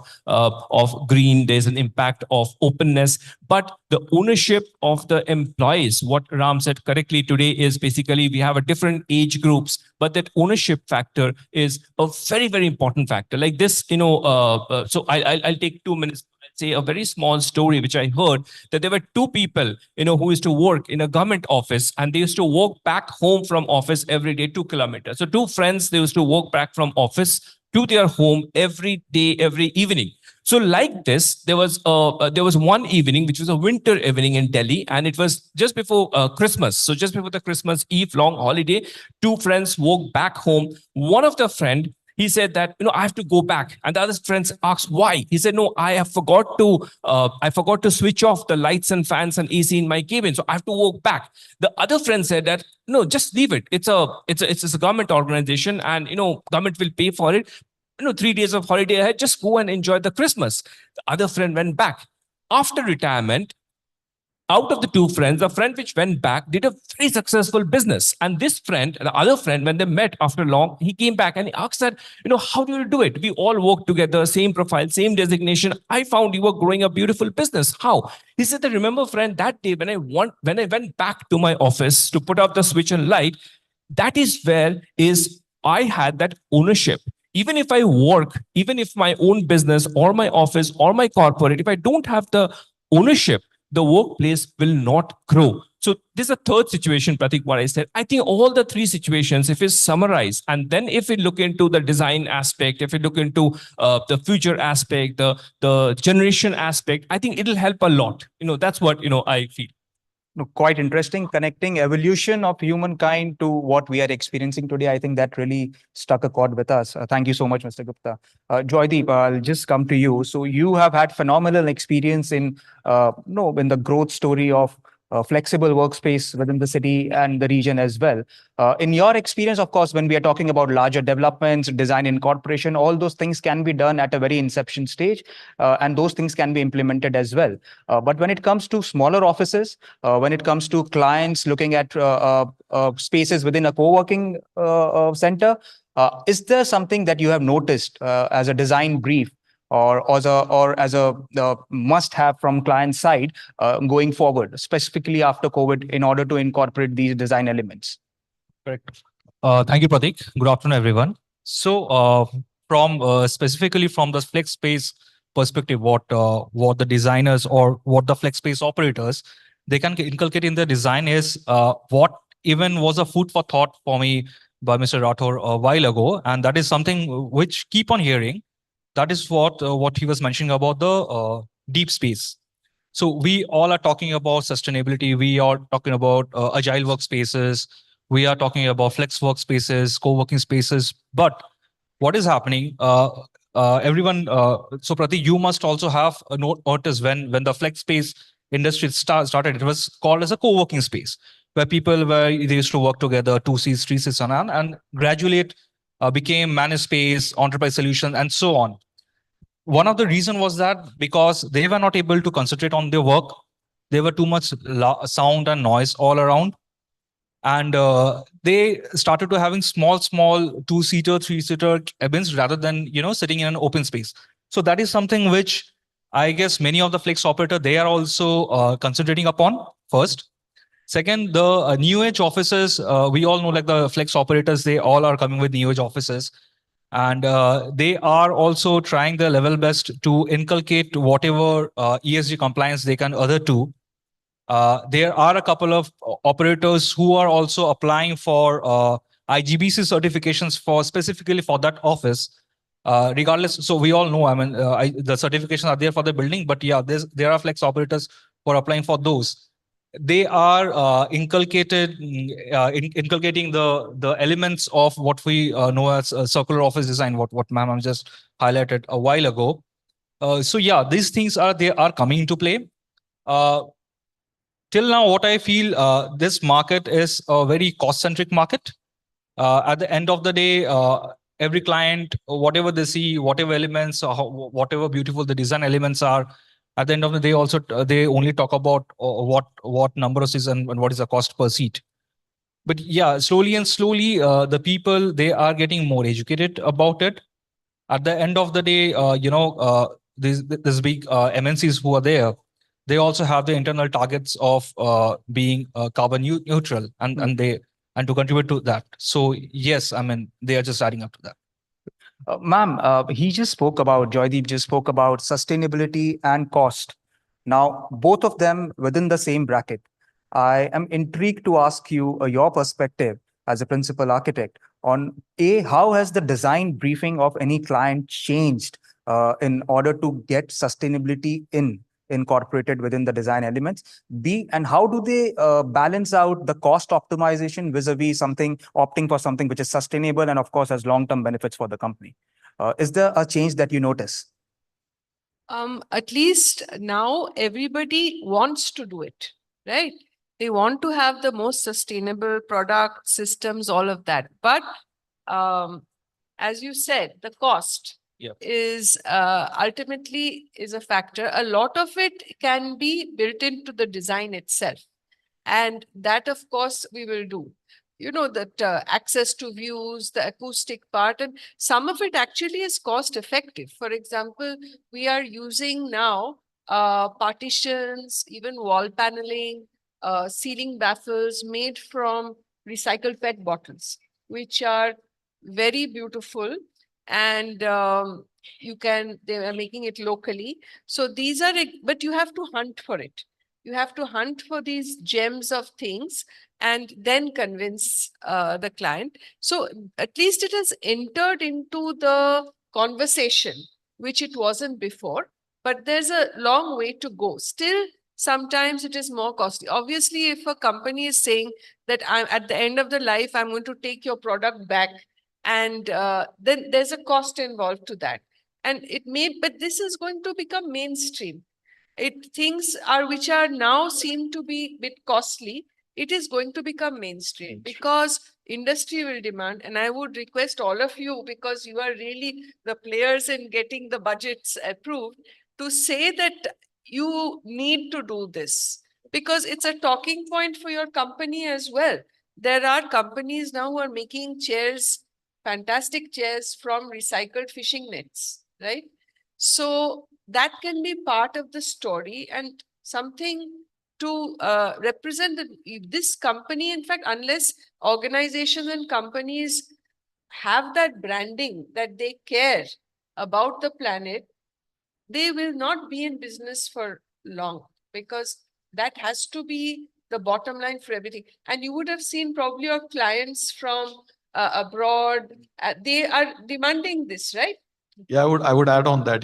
green, there's an impact of openness, but the ownership of the employees, what Ram said correctly today, is basically we have a different age groups, but that ownership factor is a very, very important factor. Like this, so I'll take 2 minutes. Say a very small story which I heard, that there were two people, who used to work in a government office, and they used to walk back home from office every day 2 kilometers. So two friends, they used to walk back from office to their home every day, every evening. So like this, there was one evening, which was a winter evening in Delhi, and it was just before Christmas. So just before the Christmas Eve long holiday, two friends walked back home. One of the friend, he said that, I have to go back, and the other friends asked why. He said, no, I forgot to switch off the lights and fans and AC in my cabin, so I have to walk back. The other friend said that, no, just leave it. It's a government organization, and government will pay for it. 3 days of holiday ahead, just go and enjoy the Christmas. The other friend went back. After retirement, out of the two friends, the friend which went back did a very successful business. And this friend, the other friend, when they met after long, he came back and he asked that, how do you do it? We all work together, same profile, same designation. I found you were growing a beautiful business. How? He said that, remember, friend, that day when I went back to my office to put up the switch and light, that is where I had that ownership. Even if I work, even if my own business or my office or my corporate, if I don't have the ownership, the workplace will not grow. So this is a third situation, Pratik, what I said. I think all the three situations, if we summarize, and then if we look into the design aspect, if we look into the future aspect, the generation aspect, I think it'll help a lot. That's what, I feel. Quite interesting, connecting evolution of humankind to what we are experiencing today. I think that really struck a chord with us. Thank you so much, Mr. Gupta. Joydeep, I'll just come to you. So you have had phenomenal experience in the growth story of flexible workspace within the city and the region as well. In your experience, of course, when we are talking about larger developments, design incorporation, all those things can be done at a very inception stage, and those things can be implemented as well. But when it comes to smaller offices, when it comes to clients looking at spaces within a co-working center, is there something that you have noticed as a design brief or as a must-have from client side going forward, specifically after COVID, in order to incorporate these design elements? Correct. Thank you, Pratik. Good afternoon, everyone. So, from specifically from the flex space perspective, what the designers or what the flex space operators they can inculcate in the design is what even was a food for thought for me by Mr. Rathore a while ago, and that is something which keep on hearing. That is what he was mentioning about the deep space. So we all are talking about sustainability. We are talking about agile workspaces. We are talking about flex workspaces, co-working spaces. But what is happening? Everyone. So Pratik, you must also have a notice when the flex space industry started, it was called as a co-working space where people were they used to work together, 2 seats, 3 seats, and gradually it became managed space, enterprise solution, and so on. One of the reason was that because they were not able to concentrate on their work, there were too much sound and noise all around, and they started to having small 2-seater, 3-seater cabins rather than sitting in an open space. So that is something which I guess many of the flex operator they are also concentrating upon first. Second, the new age offices, we all know like the flex operators, they all are coming with new age offices, and they are also trying their level best to inculcate whatever ESG compliance they can other to. There are a couple of operators who are also applying for IGBC certifications for specifically for that office. Regardless, so we all know, I mean, the certifications are there for the building, but yeah, there are flex operators who are applying for those. They are inculcating the elements of what we know as circular office design, what ma'am just highlighted a while ago. So yeah, these things are coming into play. Till now, what I feel, this market is a very cost-centric market. At the end of the day, every client, whatever they see, whatever elements, whatever beautiful the design elements are, at the end of the day, also they only talk about what number of seats and what is the cost per seat. But yeah, slowly and slowly, the people they are getting more educated about it. At the end of the day, these big MNCs who are there, they also have the internal targets of being carbon neutral, and to contribute to that. So yes, I mean they are just adding up to that. Ma'am, Joydeep just spoke about sustainability and cost. Now, both of them within the same bracket. I am intrigued to ask you your perspective as a principal architect on how has the design briefing of any client changed in order to get sustainability incorporated within the design elements? B, and how do they balance out the cost optimization vis-a-vis opting for something which is sustainable and of course has long-term benefits for the company? Is there a change that you notice? At least now everybody wants to do it, right? They want to have the most sustainable product systems, all of that. But as you said, the cost is ultimately is a factor. A lot of it can be built into the design itself. And that, of course, we will do. That access to views, the acoustic part, and some of it actually is cost effective. For example, we are using now partitions, even wall paneling, ceiling baffles made from recycled PET bottles, which are very beautiful. And they are making it locally. So these are, but you have to hunt for it. You have to hunt for these gems of things and then convince the client. So at least it has entered into the conversation, which it wasn't before, but there's a long way to go. Still, sometimes it is more costly. Obviously, if a company is saying that at the end of the life, I'm going to take your product back, and then there's a cost involved to that. And but this is going to become mainstream. Things which are now seem to be a bit costly, it is going to become mainstream because industry will demand. And I would request all of you, because you are really the players in getting the budgets approved, to say that you need to do this, because it's a talking point for your company as well. There are companies now who are making chairs, fantastic chairs from recycled fishing nets, right? So that can be part of the story and something to represent this company. In fact, unless organizations and companies have that branding that they care about the planet, they will not be in business for long, because that has to be the bottom line for everything. And you would have seen probably your clients from abroad, they are demanding this, right? Yeah, I would add on that,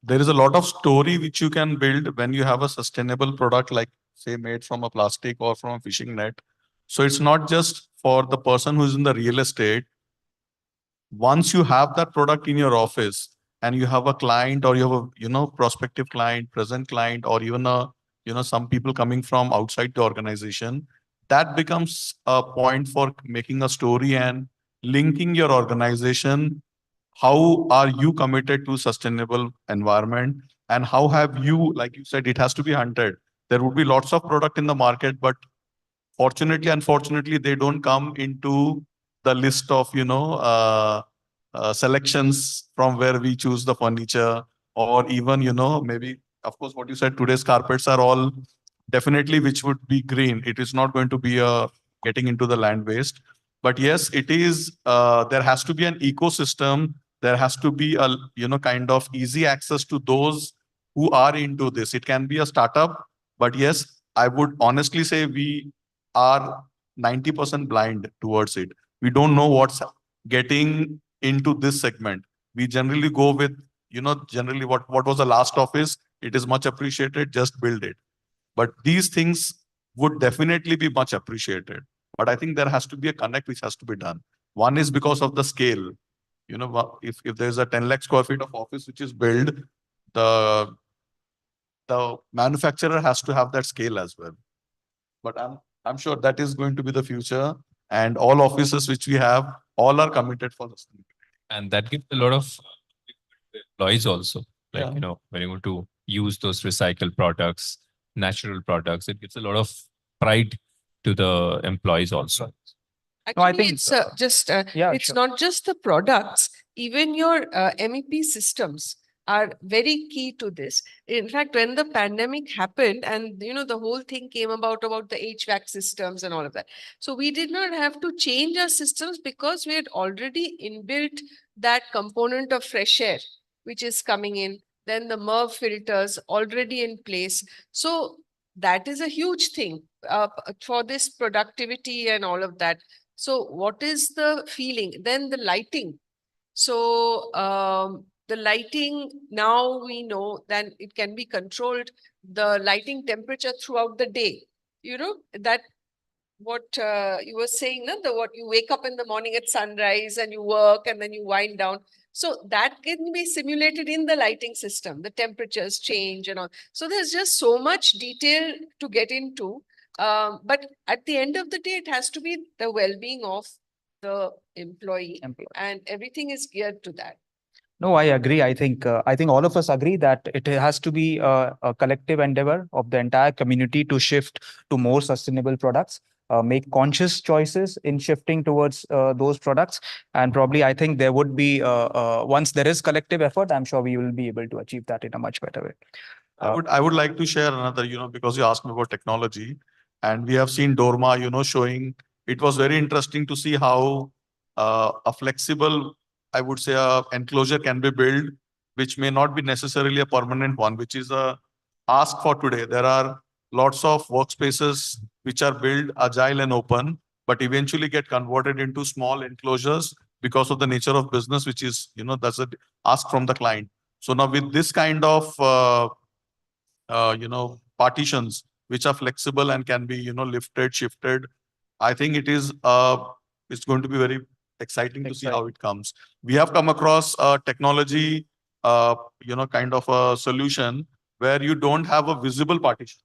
there is a lot of story which you can build when you have a sustainable product, like say made from a plastic or from a fishing net. So it's not just for the person who's in the real estate. Once you have that product in your office, and you have a client, or you have a, prospective client, present client, or even some people coming from outside the organization, that becomes a point for making a story and linking your organization. How are you committed to sustainable environment, and how have you, like you said, it has to be hunted. There would be lots of product in the market, but fortunately, unfortunately, they don't come into the list of selections from where we choose the furniture, or even maybe, of course, what you said, today's carpets are all definitely which would be green. It is not going to be getting into the land waste. But yes, it is, there has to be an ecosystem. There has to be a kind of easy access to those who are into this. It can be a startup, but yes, I would honestly say we are 90% blind towards it. We don't know what's getting into this segment. We generally go with, generally what was the last office? It is much appreciated, just build it. But these things would definitely be much appreciated. But I think there has to be a connect which has to be done. One is because of the scale. If there's a 10 lakh square feet of office which is built, the manufacturer has to have that scale as well. But I'm sure that is going to be the future, and all offices which we have, all are committed for sustainability. And that gives a lot of employees also, like, Yeah. when you want to use those recycled products, natural products, it gives a lot of pride to the employees also. No, I Actually, think, it's just yeah, it's sure. not just the products, even your MEP systems are very key to this. In fact, when the pandemic happened and the whole thing came about the HVAC systems and all of that. So we did not have to change our systems because we had already inbuilt that component of fresh air, which is coming in, then the MERV filters already in place. So that is a huge thing for this productivity and all of that. So what is the feeling? Then the lighting. So the lighting, now we know that it can be controlled, the lighting temperature throughout the day. That what you were saying, no? What you wake up in the morning at sunrise and you work and then you wind down. So that can be simulated in the lighting system. The temperatures change and all. So there's just so much detail to get into. But at the end of the day, it has to be the well-being of the employee, and everything is geared to that. No, I agree. I think all of us agree that it has to be a collective endeavor of the entire community to shift to more sustainable products, make conscious choices in shifting towards those products. And probably, I think there would be, once there is collective effort, I'm sure we will be able to achieve that in a much better way. I would like to share another, because you asked me about technology, and we have seen Dorma, showing. It was very interesting to see how a flexible, I would say, a enclosure can be built, which may not be necessarily a permanent one, which is a ask for today. There are lots of workspaces which are built agile and open, but eventually get converted into small enclosures because of the nature of business, which is, that's a ask from the client. So now with this kind of partitions which are flexible and can be, lifted, shifted, I think it's going to be very exciting to see how it comes. We have come across a technology, kind of a solution where you don't have a visible partition.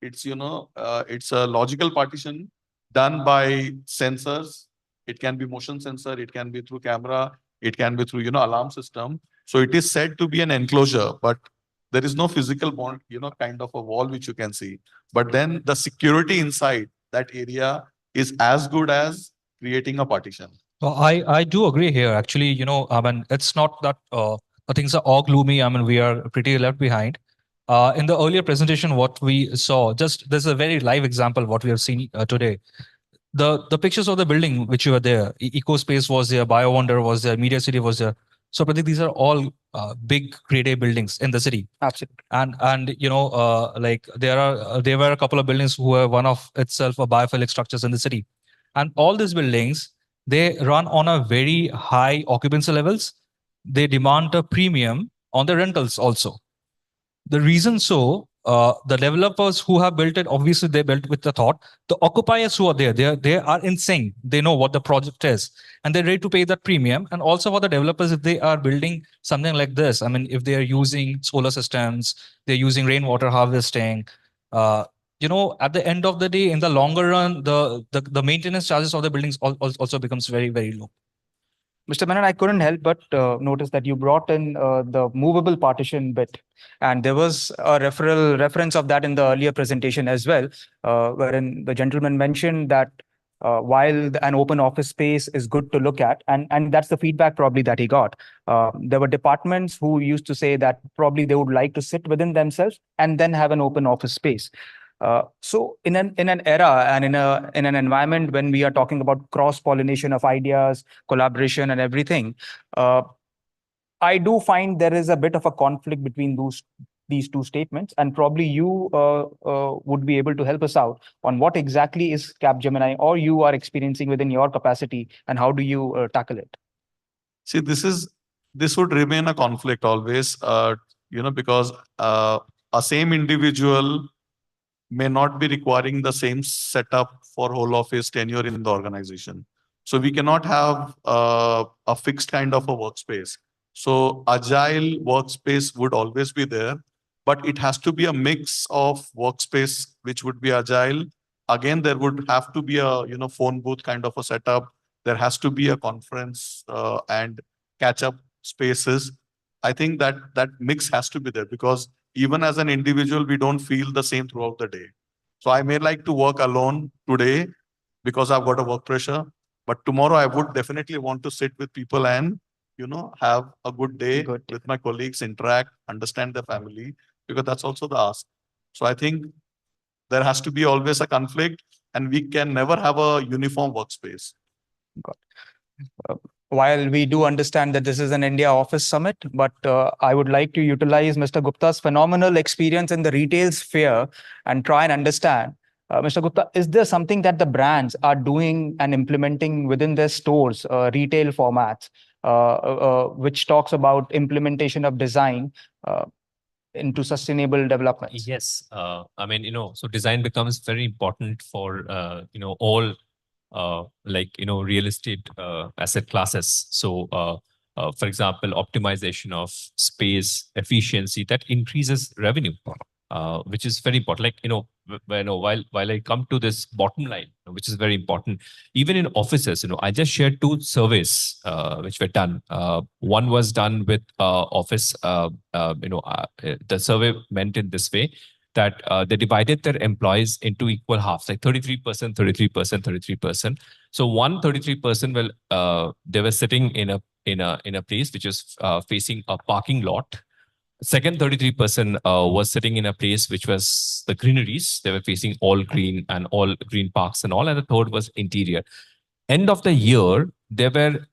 It's, it's a logical partition done by sensors. It can be motion sensor, it can be through camera, it can be through, alarm system. So it is said to be an enclosure, but there is no physical bond, kind of a wall which you can see. But then the security inside that area is as good as creating a partition. Well, I do agree here. Actually, I mean, it's not that things are all gloomy. I mean, we are pretty left behind. In the earlier presentation, what we saw, just there's a very live example what we have seen today. The pictures of the building which were there, EcoSpace was there, BioWonder was there, Media City was there. So, Pratik, these are all big grade A buildings in the city. Absolutely. And like there were a couple of buildings who were one of itself a biophilic structures in the city, and all these buildings, they run on a very high occupancy levels. They demand a premium on the rentals also. The reason so the developers who have built it, obviously they built with the thought. The occupiers who are there, they are in sync. They know what the project is, and they're ready to pay that premium. And also for the developers, if they are building something like this, I mean, if they are using solar systems, they're using rainwater harvesting. At the end of the day, in the longer run, the maintenance charges of the buildings also becomes very, very low. Mr. Menon, I couldn't help but notice that you brought in the movable partition bit, and there was a reference of that in the earlier presentation as well, wherein the gentleman mentioned that while an open office space is good to look at, and that's the feedback probably that he got, there were departments who used to say that probably they would like to sit within themselves and then have an open office space. So in an era and in an environment when we are talking about cross pollination of ideas, collaboration, and everything, I do find there is a bit of a conflict between these two statements, and probably you would be able to help us out on what exactly is Capgemini or you are experiencing within your capacity, and how do you tackle it? See, this would remain a conflict always, because a same individual may not be requiring the same setup for whole of his tenure in the organization. So we cannot have a fixed kind of a workspace. So agile workspace would always be there, but it has to be a mix of workspace which would be agile. Again, there would have to be a phone booth kind of a setup. There has to be a conference and catch up spaces. I think that mix has to be there, because even as an individual, we don't feel the same throughout the day. So I may like to work alone today because I've got a work pressure, but tomorrow I would definitely want to sit with people and, have a good day with my colleagues, interact, understand their family, because that's also the ask. So I think there has to be always a conflict, and we can never have a uniform workspace. While we do understand that this is an India Office Summit, but I would like to utilize Mr. Gupta's phenomenal experience in the retail sphere and try and understand, Mr. Gupta, is there something that the brands are doing and implementing within their stores, retail formats, which talks about implementation of design into sustainable development? Yes, so design becomes very important for all real estate asset classes. So for example, optimization of space efficiency that increases revenue, which is very important. While I come to this bottom line, which is very important, even in offices, I just shared two surveys which were done. One was done with office. The survey went in this way, that they divided their employees into equal halves, like 33%, 33%, 33%. So 33%, they were sitting in a place which is facing a parking lot. Second 33% was sitting in a place which was the greeneries. They were facing all green and all green parks and all. And the third was interior. End of the year, there were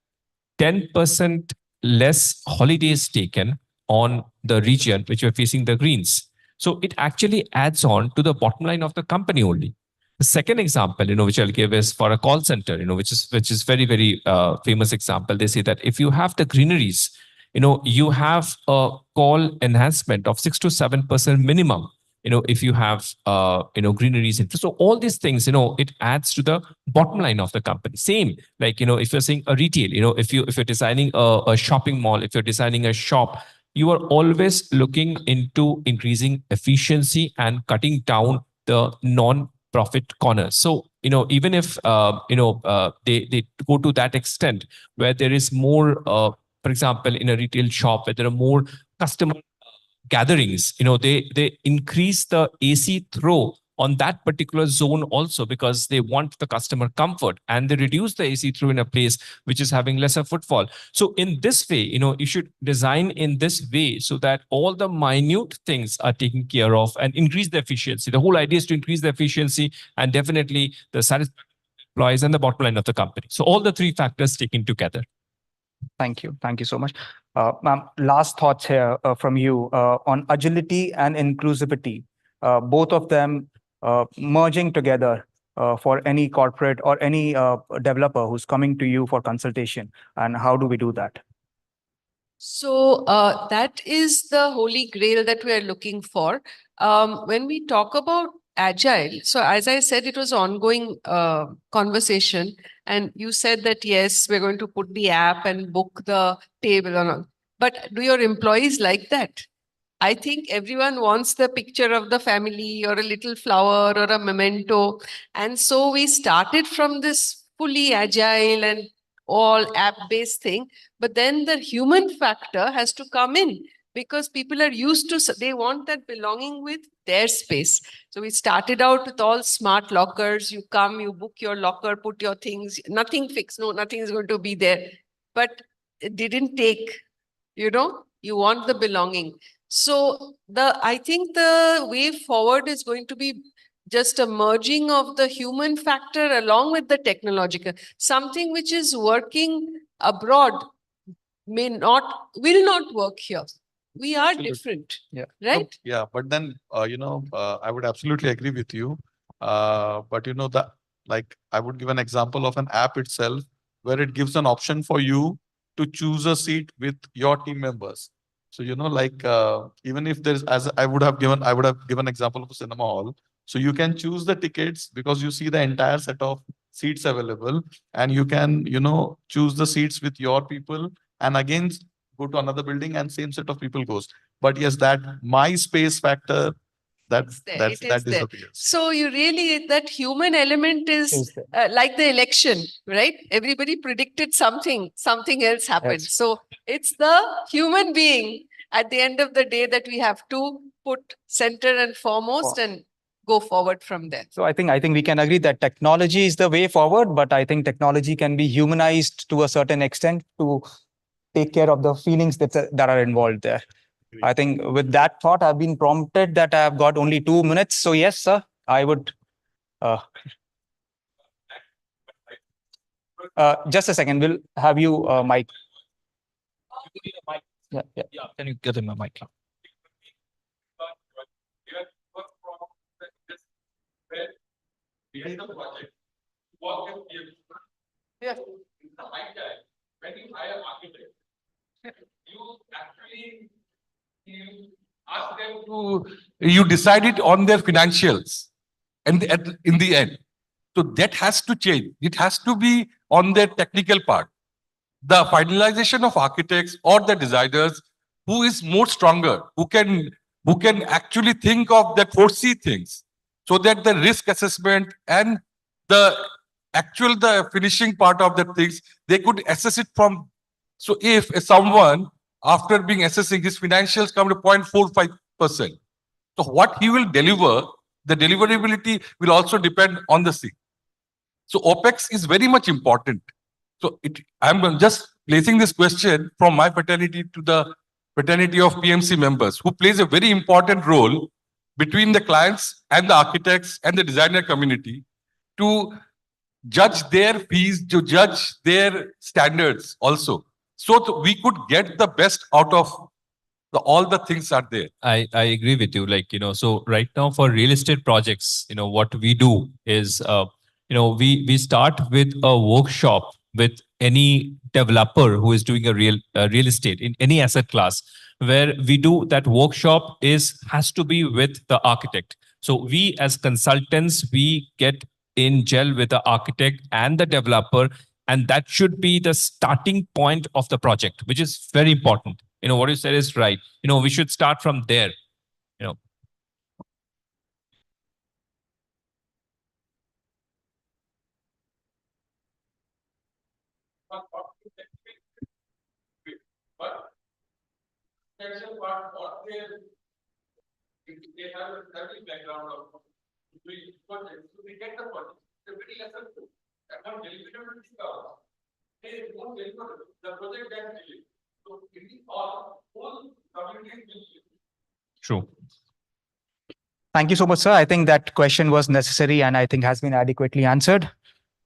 10% less holidays taken on the region which were facing the greens. So it actually adds on to the bottom line of the company only. The second example, which I'll give is for a call center, which is very, very famous example. They say that if you have the greeneries, you have a call enhancement of 6 to 7% minimum. If you have, greeneries. So all these things, it adds to the bottom line of the company. Same, like, if you're saying a retail, if you're designing a shopping mall, if you're designing a shop, you are always looking into increasing efficiency and cutting down the non-profit corners. So, even if, they go to that extent where there is more, for example, in a retail shop, where there are more customer gatherings, they increase the AC throw on that particular zone also, because they want the customer comfort, and they reduce the AC through in a place which is having lesser footfall. So in this way, you should design in this way so that all the minute things are taken care of and increase the efficiency. The whole idea is to increase the efficiency and definitely the satisfaction of employees and the bottom line of the company. So all the three factors taken together. Thank you. Thank you so much. Ma'am, last thoughts here from you on agility and inclusivity, both of them merging together for any corporate or any developer who's coming to you for consultation. And how do we do that? So that is the holy grail that we are looking for. When we talk about agile, so as I said, it was ongoing conversation, and you said that yes, we're going to put the app and book the table and all. But do your employees like that? I think everyone wants the picture of the family or a little flower or a memento. And so we started from this fully agile and all app based thing. But then the human factor has to come in because people are used to, they want that belonging with their space. So we started out with all smart lockers. You come, you book your locker, put your things, nothing fixed. No, nothing is going to be there. But it didn't take, you want the belonging. So I think the way forward is going to be just a merging of the human factor along with the technological. Something which is working abroad will not work here. We are Absolutely. different, Yeah. right? Yeah, but then I would absolutely agree with you. But like I would give an example of an app itself where it gives an option for you to choose a seat with your team members. So like even if there's as I would have given example of a cinema hall. So you can choose the tickets because you see the entire set of seats available, and you can choose the seats with your people, and again go to another building and same set of people goes. But yes, that my space factor that It is there. disappears. So you really, that human element is like the election, right? Everybody predicted something else happened. Yes. So it's the human being at the end of the day that we have to put center and foremost and go forward from there. So I think we can agree that technology is the way forward, but I think technology can be humanized to a certain extent to take care of the feelings that are involved there. I think with that thought, I've been prompted that I've got only 2 minutes. So yes, sir, I would. Just a second, we'll have you mic. Yeah. Can you get him a mic? Behind the project, work with PMC. Yeah. When you hire architect, you actually ask them to, you decide it on their financials and in the end. So that has to change. It has to be on their technical part. The finalization of architects or the designers who is more stronger, who can actually think of that, foresee things, so that the risk assessment and the the finishing part of the things, they could assess it from. So if someone after being assessing his financials come to 0.45%, so what he will deliver, the deliverability will also depend on the thing. So OPEX is very much important. So I'm just placing this question from my fraternity to the fraternity of PMC members, who plays a very important role between the clients and the architects and the designer community to judge their fees, to judge their standards also. So we could get the best out of all the things are there. I agree with you. So right now for real estate projects, what we do is, we start with a workshop with any developer who is doing a real estate in any asset class, where we do that workshop has to be with the architect. So we as consultants, we get in gel with the architect and the developer, and that should be the starting point of the project, which is very important. What you said is right. We should start from there. They have a study background of doing projects, so they get the project. They're very lesson to. And when deliverability comes, they won't deliver the project gets delayed. So in the whole community will. True. Thank you so much, sir. I think that question was necessary and I think has been adequately answered.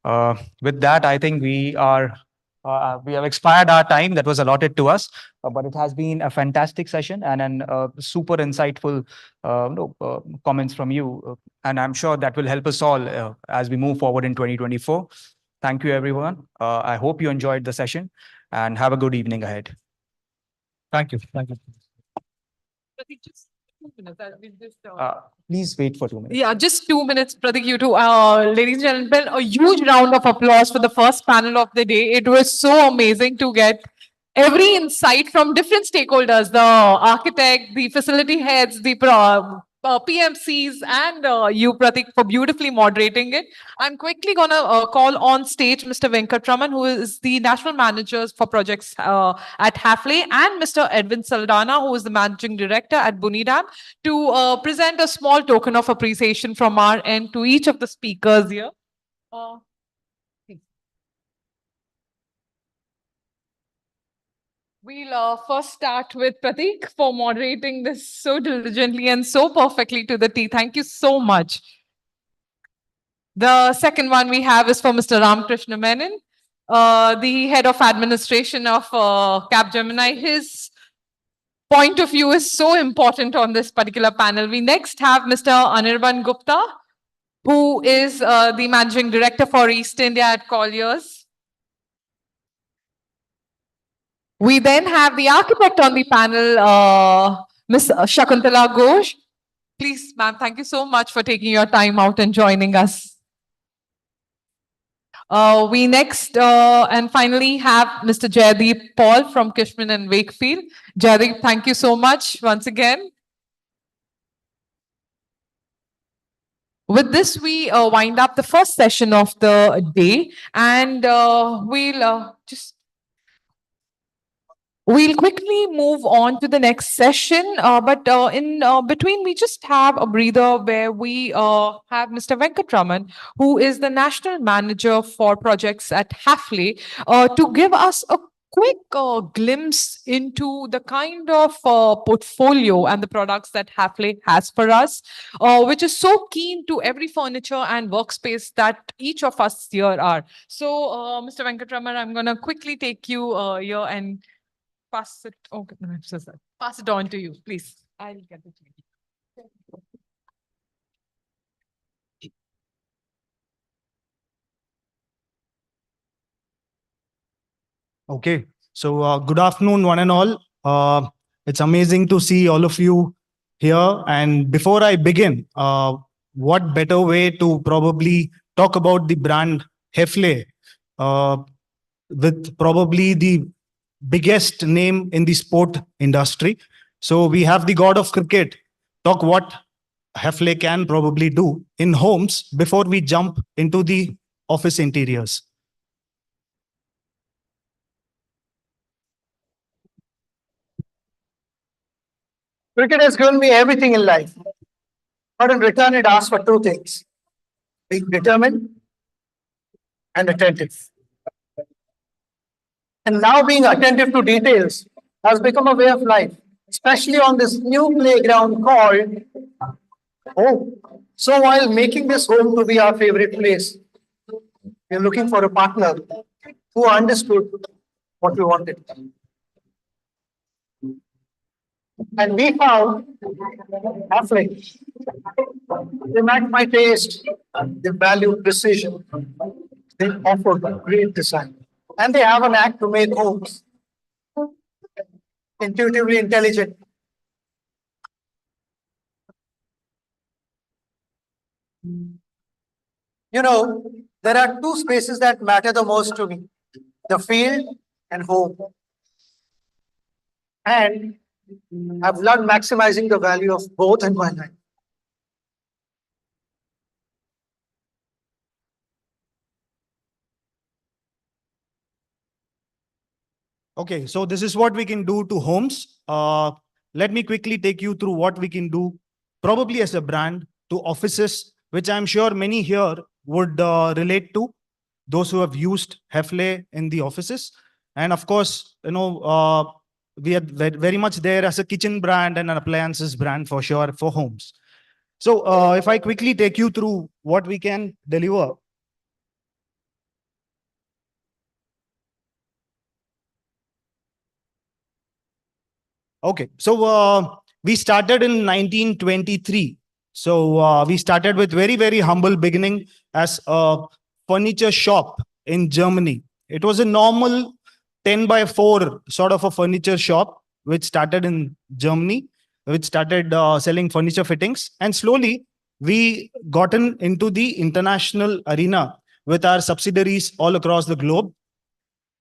With that, I think we have expired our time that was allotted to us, but it has been a fantastic session and super insightful comments from you. And I'm sure that will help us all as we move forward in 2024. Thank you, everyone. I hope you enjoyed the session and have a good evening ahead. Thank you. Thank you. Pratik, just 2 minutes. We'll just, Please wait for 2 minutes. yeah, just 2 minutes, Pratik, you too. Ladies and gentlemen, a huge round of applause for the first panel of the day. It was so amazing to get every insight from different stakeholders, the architect, the facility heads, the PMCs, and you, Pratik, for beautifully moderating it. I'm quickly going to call on stage Mr. Venkatraman, who is the National Manager for Projects at Hafele, and Mr. Edwin Saldana, who is the Managing Director at Bunidam, to present a small token of appreciation from our end to each of the speakers here. We'll first start with Pratik for moderating this so diligently and so perfectly to the T. Thank you so much. The second one we have is for Mr. Ramakrishna Menon, the head of administration of Capgemini. His point of view is so important on this particular panel. We next have Mr. Anirban Gupta, who is the managing director for East India at Colliers. We then have the architect on the panel, Ms. Shakuntala Ghosh. Please, ma'am, thank you so much for taking your time out and joining us. We next and finally have Mr. Jaydeep Paul from Cushman and Wakefield. Jaydeep, thank you so much once again. With this, we wind up the first session of the day, and we'll quickly move on to the next session, but in between, we just have a breather where we have Mr. Venkatraman, who is the National Manager for Projects at Hafele, to give us a quick glimpse into the kind of portfolio and the products that Hafele has for us, which is so keen to every furniture and workspace that each of us here are. So, Mr. Venkatraman, I'm going to quickly take you here and pass it. Okay, no, I'm so sorry. Pass it on to you, please. I'll get it to you. Okay, so good afternoon, one and all. It's amazing to see all of you here. And before I begin, what better way to probably talk about the brand Hafele, with probably the biggest name in the sport industry. So we have the god of cricket. Talk what Hafele can probably do in homes before we jump into the office interiors. Cricket has given me everything in life, but in return, it asks for two things: being determined and attentive. And now being attentive to details has become a way of life, especially on this new playground called home. So while making this home to be our favorite place, we're looking for a partner who understood what we wanted. And we found Hafele. They match my taste, they value precision, they offer great design, and they have an act to make homes intuitively intelligent. You know, there are two spaces that matter the most to me: the field and home. And I've learned maximizing the value of both in my life. Okay, so this is what we can do to homes. Let me quickly take you through what we can do, probably as a brand, to offices, which I'm sure many here would relate to, those who have used Hafele in the offices. And of course, we are very much there as a kitchen brand and an appliances brand for sure for homes. So if I quickly take you through what we can deliver. Okay, so we started in 1923. So we started with very humble beginning as a furniture shop in Germany. It was a normal 10 by 4 sort of a furniture shop. which started in Germany, which started selling furniture fittings. And slowly we gotten into the international arena with our subsidiaries all across the globe.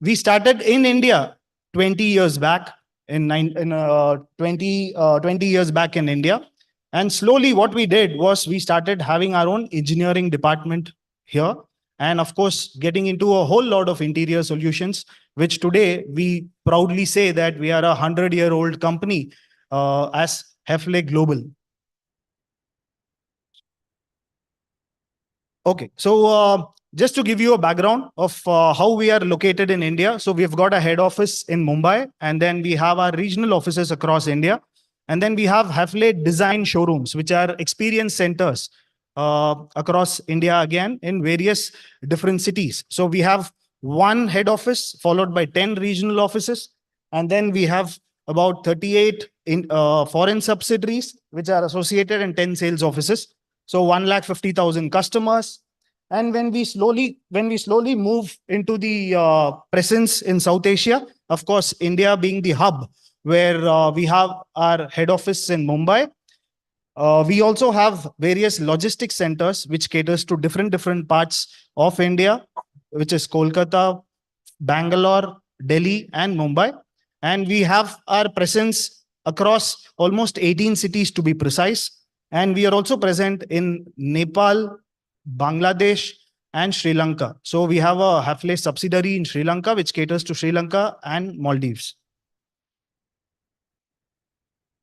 We started in India 20 years back, in 20 years back in India. And slowly what we did was we started having our own engineering department here. And of course, getting into a whole lot of interior solutions, which today we proudly say that we are a 100-year-old company as Hefle Global. Okay, so just to give you a background of how we are located in India. So we've got a head office in Mumbai, and then we have our regional offices across India. And then we have Hafle design showrooms, which are experience centers across India again in various different cities. So we have one head office followed by 10 regional offices. And then we have about 38 in foreign subsidiaries, which are associated, and 10 sales offices. So 150,000 customers. And when we slowly move into the presence in South Asia, of course, India being the hub where we have our head office in Mumbai. We also have various logistics centers which caters to different parts of India, which is Kolkata, Bangalore, Delhi, and Mumbai. And we have our presence across almost 18 cities to be precise. And we are also present in Nepal, Bangladesh, and Sri Lanka. So we have a Hafle subsidiary in Sri Lanka, which caters to Sri Lanka and Maldives.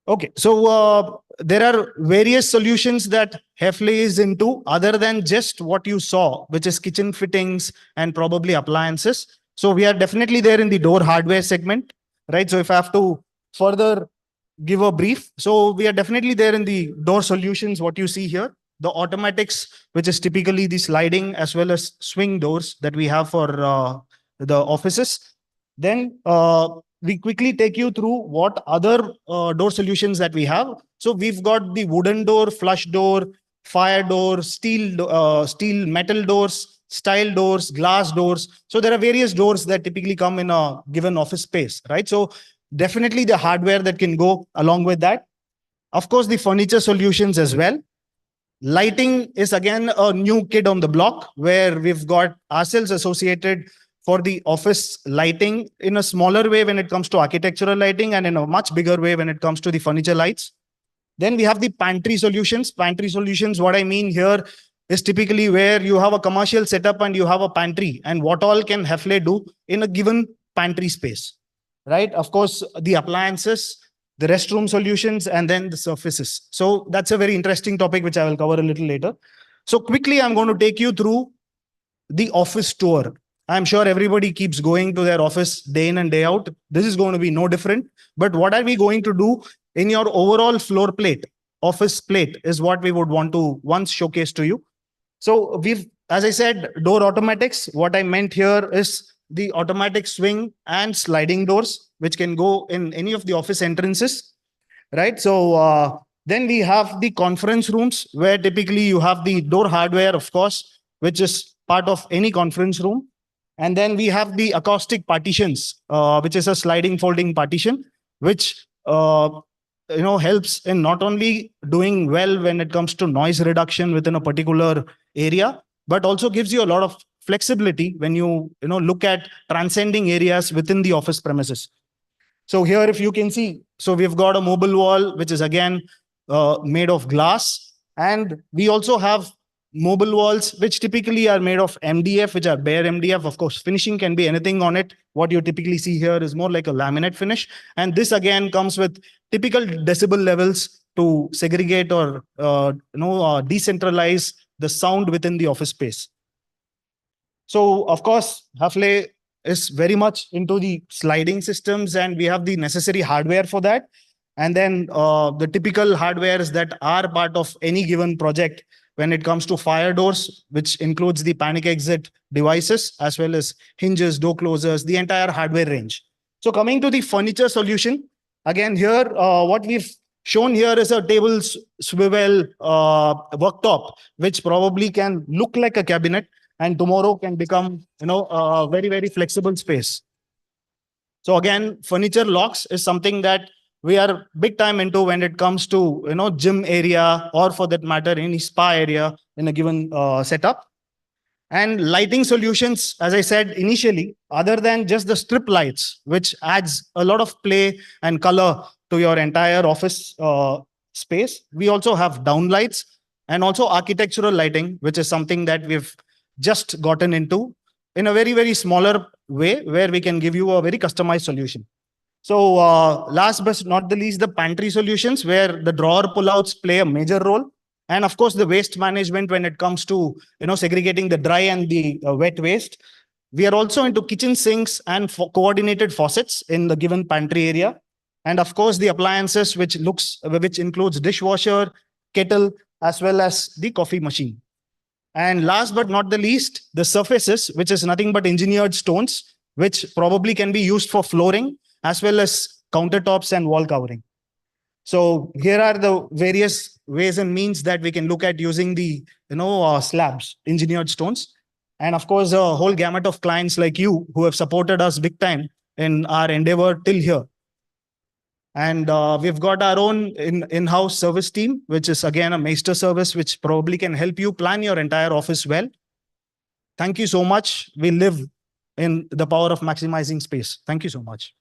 Okay, so there are various solutions that Hefle is into other than just what you saw, which is kitchen fittings and probably appliances. So we are definitely there in the door hardware segment, right? So if I have to further give a brief, so we are definitely there in the door solutions, what you see here. The automatics, which is typically the sliding as well as swing doors that we have for the offices. Then we quickly take you through what other door solutions that we have. So we've got the wooden door, flush door, fire door, steel metal doors, style doors, glass doors. So there are various doors that typically come in a given office space, right? So definitely the hardware that can go along with that. Of course, the furniture solutions as well. Lighting is again a new kid on the block where we've got ourselves associated for the office lighting in a smaller way when it comes to architectural lighting, and in a much bigger way when it comes to the furniture lights. Then we have the pantry solutions. Pantry solutions, what I mean here is typically where you have a commercial setup and you have a pantry, and what all can Hefle do in a given pantry space, right? Of course, the appliances, the restroom solutions, and then the surfaces. So that's a very interesting topic, which I will cover a little later. So quickly, I'm going to take you through the office tour. I'm sure everybody keeps going to their office day in and day out. This is going to be no different. But what are we going to do in your overall floor plate, office plate, is what we would want to once showcase to you. So we've, as I said, door automatics. What I meant here is the automatic swing and sliding doors, which can go in any of the office entrances, right? So then we have the conference rooms where typically you have the door hardware, of course, which is part of any conference room. And then we have the acoustic partitions, which is a sliding folding partition, which helps in not only doing well when it comes to noise reduction within a particular area, but also gives you a lot of flexibility when you look at transcending areas within the office premises. So here, if you can see, so we've got a mobile wall, which is again made of glass. And we also have mobile walls, which typically are made of MDF, which are bare MDF. Of course, finishing can be anything on it. What you typically see here is more like a laminate finish. And this again comes with typical decibel levels to segregate or decentralize the sound within the office space. So of course, Hafle is very much into the sliding systems, and we have the necessary hardware for that. And then the typical hardwares that are part of any given project when it comes to fire doors, which includes the panic exit devices, as well as hinges, door closers, the entire hardware range. So coming to the furniture solution, again here, what we've shown here is a table swivel worktop, which probably can look like a cabinet and tomorrow can become, a very, very flexible space. So again, furniture locks is something that we are big time into when it comes to, gym area, or for that matter, any spa area in a given setup. And lighting solutions, as I said initially, other than just the strip lights, which adds a lot of play and color to your entire office space, we also have downlights and also architectural lighting, which is something that we've just gotten into in a very, very smaller way, where we can give you a very customized solution. So last but not the least, the pantry solutions, where the drawer pullouts play a major role. And of course, the waste management when it comes to segregating the dry and the wet waste. We are also into kitchen sinks and coordinated faucets in the given pantry area. And of course, the appliances, which includes dishwasher, kettle, as well as the coffee machine. And last but not the least, the surfaces, which is nothing but engineered stones, which probably can be used for flooring as well as countertops and wall covering. So here are the various ways and means that we can look at using the slabs, engineered stones. And of course, a whole gamut of clients like you who have supported us big time in our endeavor till here. And we've got our own in-house service team, which is again a master service, which probably can help you plan your entire office well. Thank you so much. We live in the power of maximizing space. Thank you so much.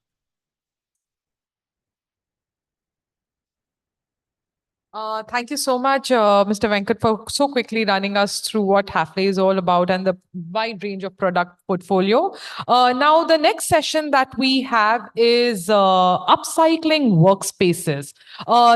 Thank you so much, Mr. Venkat, for so quickly running us through what Hafele is all about and the wide range of product portfolio. Now, the next session that we have is upcycling workspaces.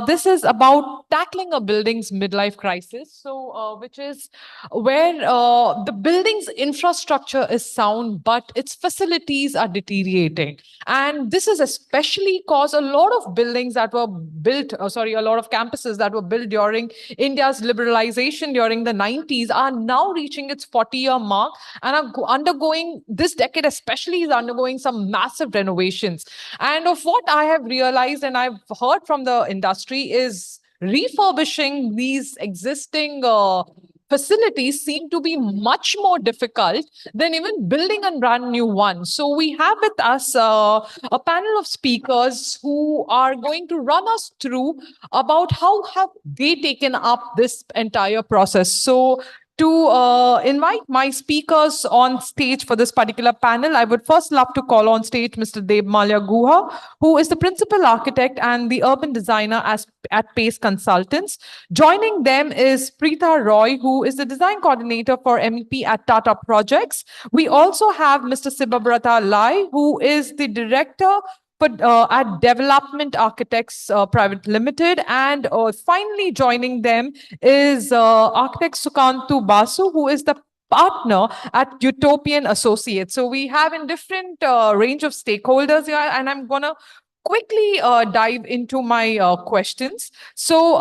This is about tackling a building's midlife crisis, so which is where the building's infrastructure is sound, but its facilities are deteriorating. And this is especially because a lot of buildings that were built, a lot of campuses that were built during India's liberalization during the 90s are now reaching its 40-year mark and are undergoing, this decade especially is undergoing some massive renovations. And of what I have realized and I've heard from the industry is refurbishing these existing facilities seem to be much more difficult than even building a brand new one. So we have with us a panel of speakers who are going to run us through about how have they taken up this entire process. So to invite my speakers on stage for this particular panel, I would first love to call on stage Mr. Deb Malya Guha, who is the principal architect and the urban designer at Pace Consultants. Joining them is Preetha Roy, who is the design coordinator for MEP at Tata Projects. We also have Mr. Sibabrata Lai, who is the director at Development Architects Private Limited. And finally joining them is architect Sukantu Basu, who is the partner at Utopian Associates. So we have a different range of stakeholders here, and I'm going to quickly dive into my questions. So,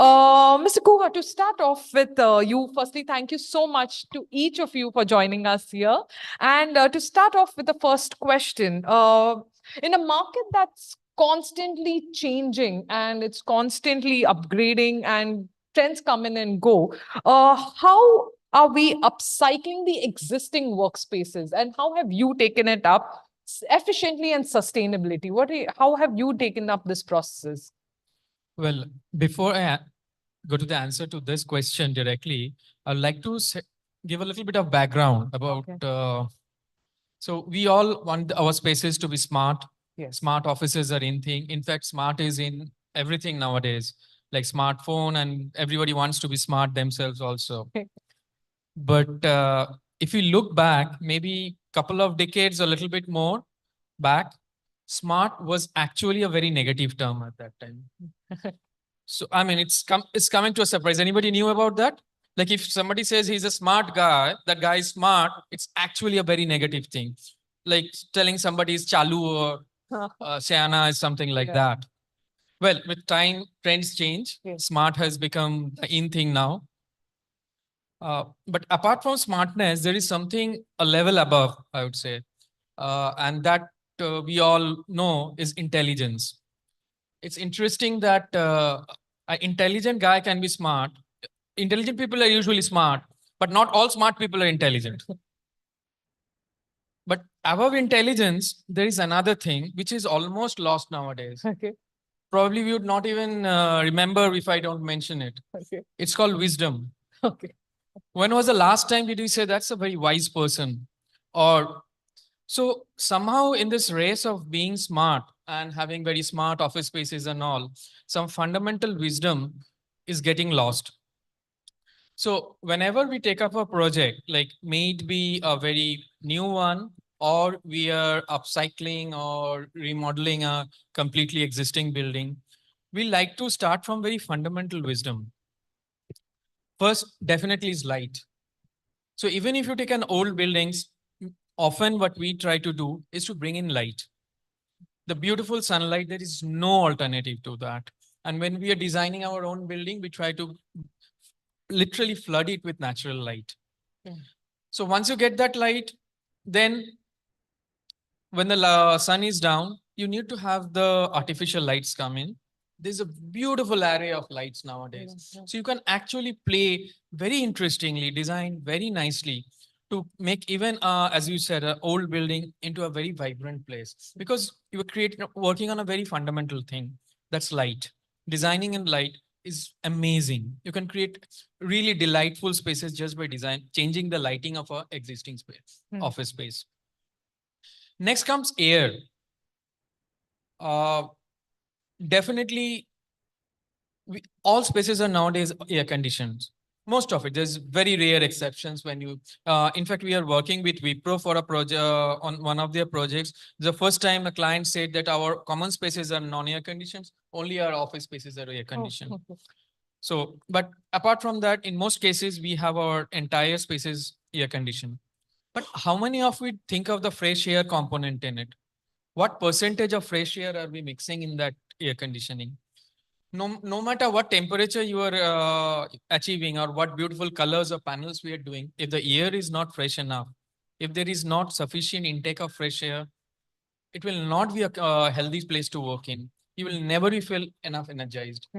Mr. Guha, to start off with you, firstly, thank you so much to each of you for joining us here. And to start off with the first question, in a market that's constantly changing and it's constantly upgrading and trends come in and go, how are we upcycling the existing workspaces and how have you taken it up efficiently and sustainability? How have you taken up this process? Well, before I go to the answer to this question directly, I'd like to give a little bit of background about. So we all want our spaces to be smart. Yes. Smart offices are in thing. In fact, smart is in everything nowadays, like smartphone, and everybody wants to be smart themselves also. But if you look back, maybe couple of decades, a little bit more back, smart was actually a very negative term at that time. So, I mean, it's coming to a surprise. Anybody knew about that? Like if somebody says he's a smart guy, that guy is smart, it's actually a very negative thing. Like telling somebody is chalu or Siana is something like that. Well, with time, trends change. Smart has become the in thing now. But apart from smartness, there is something a level above, I would say. And that we all know is intelligence. It's interesting that an intelligent guy can be smart. Intelligent people are usually smart, but not all smart people are intelligent. But above intelligence, there is another thing which is almost lost nowadays. Okay. Probably we would not even remember if I don't mention it. Okay. It's called wisdom. Okay. When was the last time did you say that's a very wise person? Or so somehow in this race of being smart and having very smart office spaces and all, some fundamental wisdom is getting lost. So whenever we take up a project, like may it be a very new one, or we are upcycling or remodeling a completely existing building, we like to start from very fundamental wisdom. First, definitely is light. So even if you take an old buildings, often what we try to do is to bring in light. The beautiful sunlight, there is no alternative to that. And when we are designing our own building, we try to literally flood it with natural light. Yeah. So once you get that light, then when the sun is down, you need to have the artificial lights come in. There's a beautiful array of lights nowadays. Yeah. So you can actually play very interestingly, design very nicely to make even, as you said, an old building into a very vibrant place. Because you were working on a very fundamental thing, that's light. Designing in light is amazing. You can create really delightful spaces just by changing the lighting of a existing space, office space. Next comes air. Definitely, all spaces are nowadays air conditioned. Most of it. There's very rare exceptions when you. In fact, we are working with Wipro for a project on one of their projects. The first time a client said that our common spaces are non-air conditioned, only our office spaces are air conditioned. Oh, okay. So, but apart from that, in most cases, we have our entire spaces air conditioned. But how many of we think of the fresh air component in it? What percentage of fresh air are we mixing in that air conditioning? No matter what temperature you are achieving or what beautiful colors or panels we are doing, if the air is not fresh enough, if there is not sufficient intake of fresh air, it will not be a healthy place to work in. You will never feel enough energized.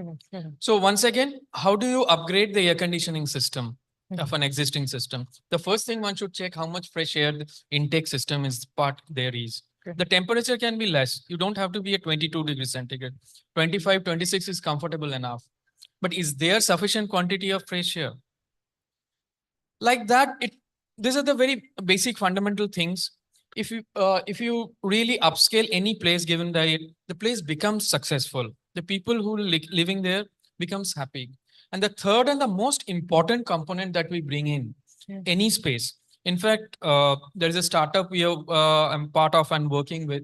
So once again, how do you upgrade the air conditioning system of an existing system? The first thing one should check how much fresh air the intake system is part there is. The temperature can be less. You don't have to be at 22 degrees centigrade. 25, 26 is comfortable enough. But is there sufficient quantity of fresh air? Like that, these are the very basic fundamental things. If you really upscale any place given the place becomes successful. The people who living there becomes happy. And the third and the most important component that we bring in any space. In fact, there is a startup I'm part of and working with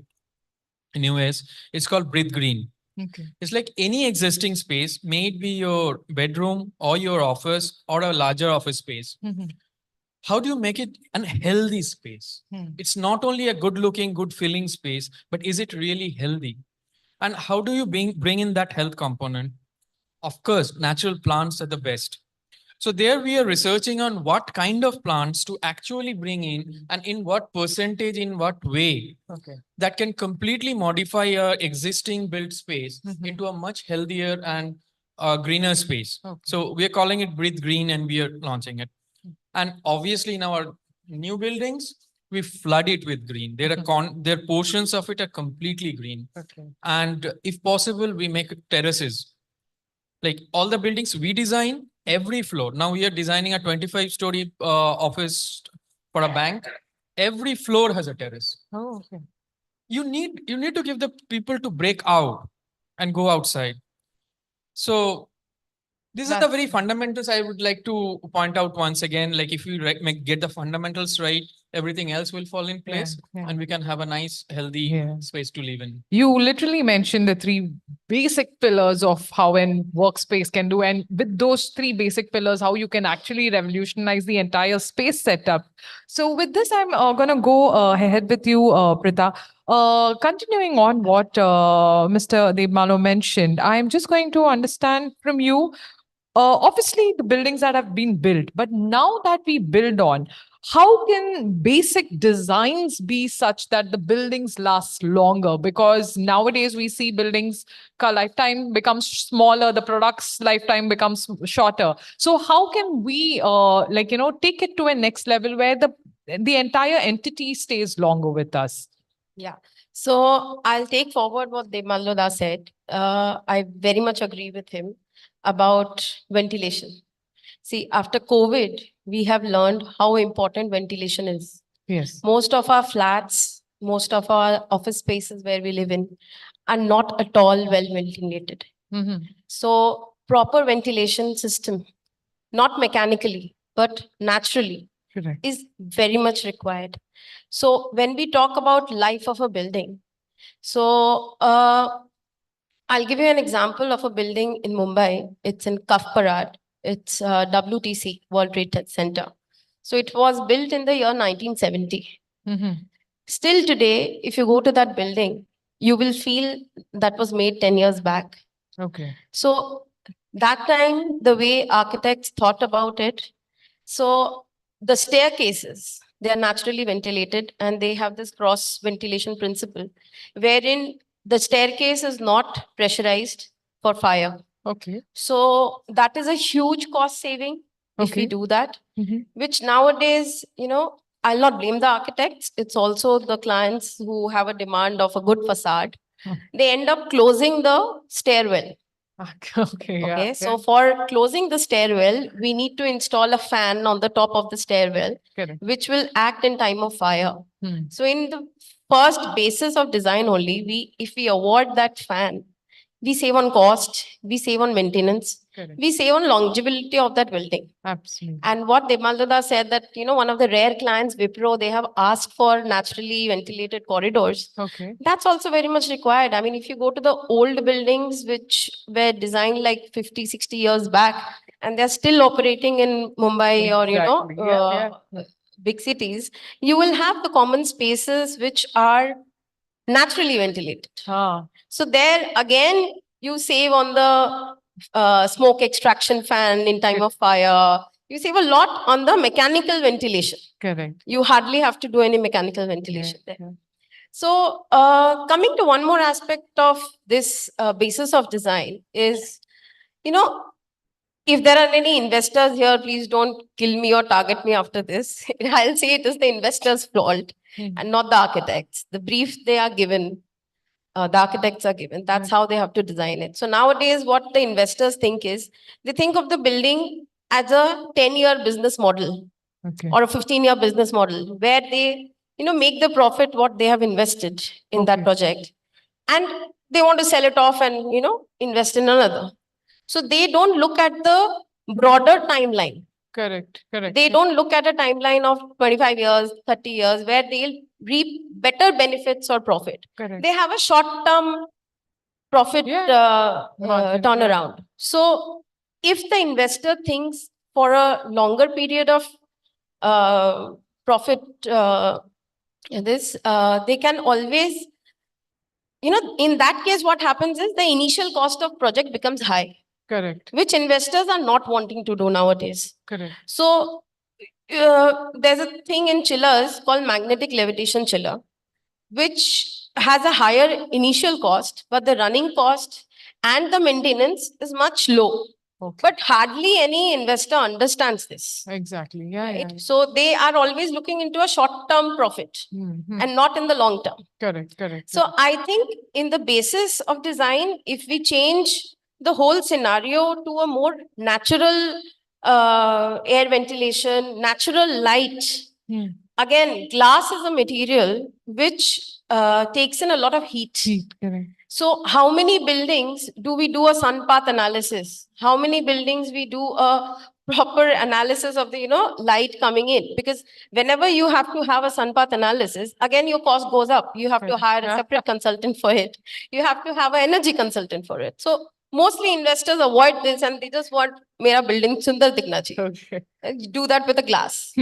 in US. It's called Breathe Green. Okay. It's like any existing space, may it be your bedroom or your office or a larger office space. How do you make it a healthy space? It's not only a good looking, good feeling space, but is it really healthy? And how do you bring in that health component? Of course, natural plants are the best. So there we are researching on what kind of plants to actually bring in and in what percentage, in what way that can completely modify a existing built space into a much healthier and greener space. So we are calling it Breathe Green and we are launching it. And obviously in our new buildings, we flood it with green. There are portions of it are completely green. And if possible, we make terraces. Like all the buildings we design, every floor. Now we are designing a 25-story office for a bank. Every floor has a terrace. Oh, okay. You need to give the people to break out and go outside. So these are the very fundamentals I would like to point out once again. Like if you get the fundamentals right, everything else will fall in place and we can have a nice, healthy space to live in. You literally mentioned the three basic pillars of how an workspace can do. And with those three basic pillars, how you can actually revolutionize the entire space setup. So with this, I'm going to go ahead with you, Prita. Continuing on what Mr. Devmalo mentioned, I'm just going to understand from you. Obviously, the buildings that have been built, but now that we build on, how can basic designs be such that the buildings last longer? Because nowadays we see buildings lifetime becomes smaller, the product's lifetime becomes shorter. So how can we take it to a next level where the the entire entity stays longer with us. Yeah. So I'll take forward what Demalloda said. I very much agree with him about ventilation. See, after COVID, we have learned how important ventilation is. Yes. Most of our flats, most of our office spaces where we live in are not at all well ventilated. Mhm. So proper ventilation system, not mechanically, but naturally, Correct. is very much required. So when we talk about life of a building, so I'll give you an example of a building in Mumbai. It's in Kafparad. It's WTC, World Trade Center. So it was built in the year 1970. Mhm. Still today, if you go to that building, you will feel that was made 10 years back. Okay. So that time, the way architects thought about it, so the staircases, they are naturally ventilated and they have this cross ventilation principle, wherein the staircase is not pressurized for fire. Okay. So that is a huge cost saving if we Okay. do that, Mhm. which nowadays, I'll not blame the architects. It's also the clients who have a demand of a good facade. Hmm. They end up closing the stairwell. Okay. Yeah. Okay, so for closing the stairwell, we need to install a fan on the top of the stairwell, Correct. which will act in time of fire. Hmm. So in the first basis of design only, if we award that fan, we save on cost, we save on maintenance, Correct. we save on longevity of that building. Absolutely. And what Demaldoda said that, one of the rare clients, Wipro, they have asked for naturally ventilated corridors. Okay. That's also very much required. I mean, if you go to the old buildings, which were designed like 50, 60 years back, and they're still operating in Mumbai or, Exactly. Yeah. big cities, you will have the common spaces which are naturally ventilated. Ah. So there again, you save on the smoke extraction fan in time of fire. You save a lot on the mechanical ventilation. Correct. You hardly have to do any mechanical ventilation there. Yeah. So coming to one more aspect of this basis of design is, if there are any investors here, please don't kill me or target me after this. I'll say it is the investor's fault and not the architects. The brief they are given, the architects are given. That's how they have to design it. So nowadays, what the investors think is, they think of the building as a 10-year business model Okay. or a 15-year business model where they, make the profit what they have invested in that project. And they want to sell it off and, invest in another. So they don't look at the broader timeline. Correct. Correct. They don't look at a timeline of 25 years, 30 years, where they'll reap better benefits or profit. Correct. They have a short-term profit Margin, turnaround. So if the investor thinks for a longer period of profit, they can always, in that case, what happens is the initial cost of project becomes high, Correct. which investors are not wanting to do nowadays. Correct. So there's a thing in chillers called magnetic levitation chiller, which has a higher initial cost, but the running cost and the maintenance is much low. Okay. But hardly any investor understands this. Exactly. Yeah. Right? Yeah. So they are always looking into a short-term profit Mhm. and not in the long term. Correct. Correct. So I think in the basis of design, if we change the whole scenario to a more natural air ventilation, natural light. Hmm. Again, glass is a material which takes in a lot of heat. Correct. So how many buildings do we do a sun path analysis? How many buildings we do a proper analysis of the, light coming in? Because whenever you have to have a sun path analysis, again, your cost goes up. You have to hire a separate consultant for it. You have to have an energy consultant for it. So mostly investors avoid this and they just want mera building sundar dikhna chahiye. Okay. Do that with a glass.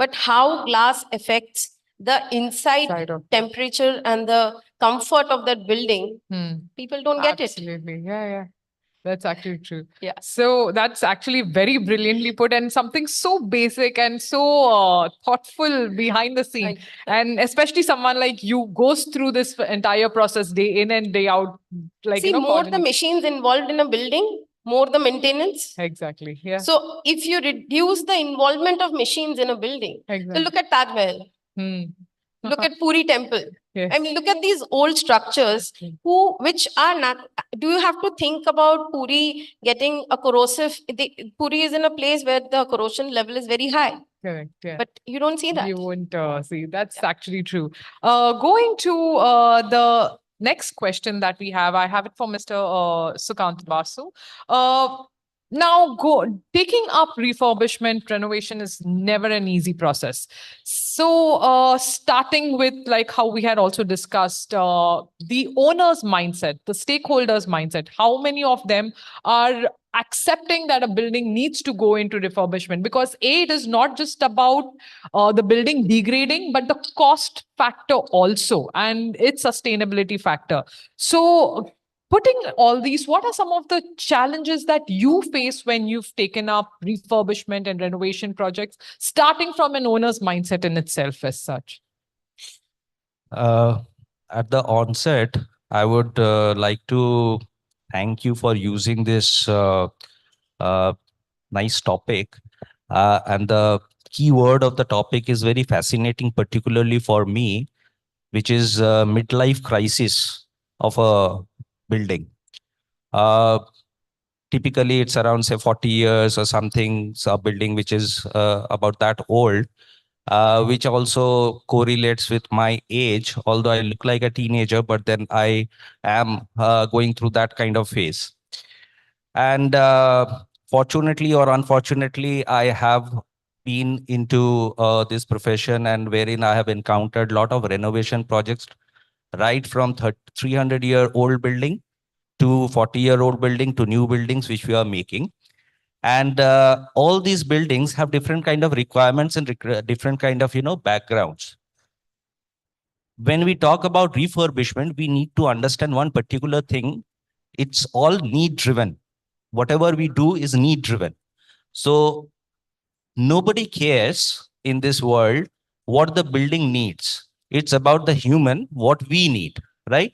But how glass affects the inside temperature and the comfort of that building, people don't get it. Absolutely. Yeah. Yeah. That's actually true. Yeah. So that's actually very brilliantly put and something so basic and so thoughtful behind the scene. And especially someone like you goes through this entire process day in and day out. Like, See, more the coordinate. machines involved in a building, more the maintenance. Exactly. Yeah. So if you reduce the involvement of machines in a building, so Exactly. look at Taj Mahal, Hmm. look at Puri Temple. Yes. I mean, look at these old structures which are not. Do you have to think about Puri getting a corrosive? Puri is in a place where the corrosion level is very high. Correct. Yeah. But you don't see that. You won't see. That's actually true. Going to the next question that we have, I have it for Mr. Sukant Basu. Now, taking up refurbishment, renovation is never an easy process. So, starting with like how we had also discussed, the owner's mindset, the stakeholders' mindset, how many of them are accepting that a building needs to go into refurbishment? Because it is not just about the building degrading, but the cost factor also and its sustainability factor. So, putting all these, what are some of the challenges that you face when you've taken up refurbishment and renovation projects, starting from an owner's mindset in itself as such? At the onset, I would like to thank you for using this nice topic. And the key word of the topic is very fascinating, particularly for me, which is midlife crisis of a building. Typically, it's around, say, 40 years or something, so a building which is about that old, which also correlates with my age, although I look like a teenager, but then I am going through that kind of phase. And fortunately or unfortunately, I have been into this profession, and wherein I have encountered a lot of renovation projects, right from 300-year-old building to 40-year-old building to new buildings which we are making. And all these buildings have different kind of requirements and different kind of, backgrounds. When we talk about refurbishment, we need to understand one particular thing. It's all need driven. Whatever we do is need driven. So nobody cares in this world what the building needs. It's about the human, what we need, right?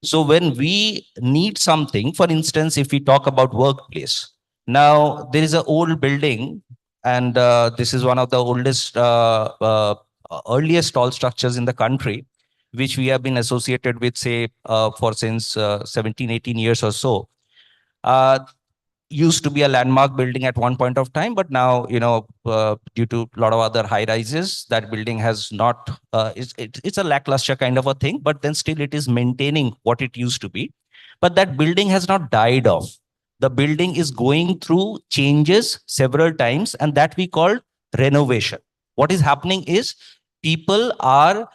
So when we need something, for instance, if we talk about workplace, now there is an old building, and this is one of the oldest, earliest tall structures in the country, which we have been associated with, say, for since 17, 18 years or so. Used to be a landmark building at one point of time, but now, due to a lot of other high rises, that building has not, it's a lackluster kind of a thing, but then still it is maintaining what it used to be. But that building has not died off. The building is going through changes several times, and that we call renovation. What is happening is people are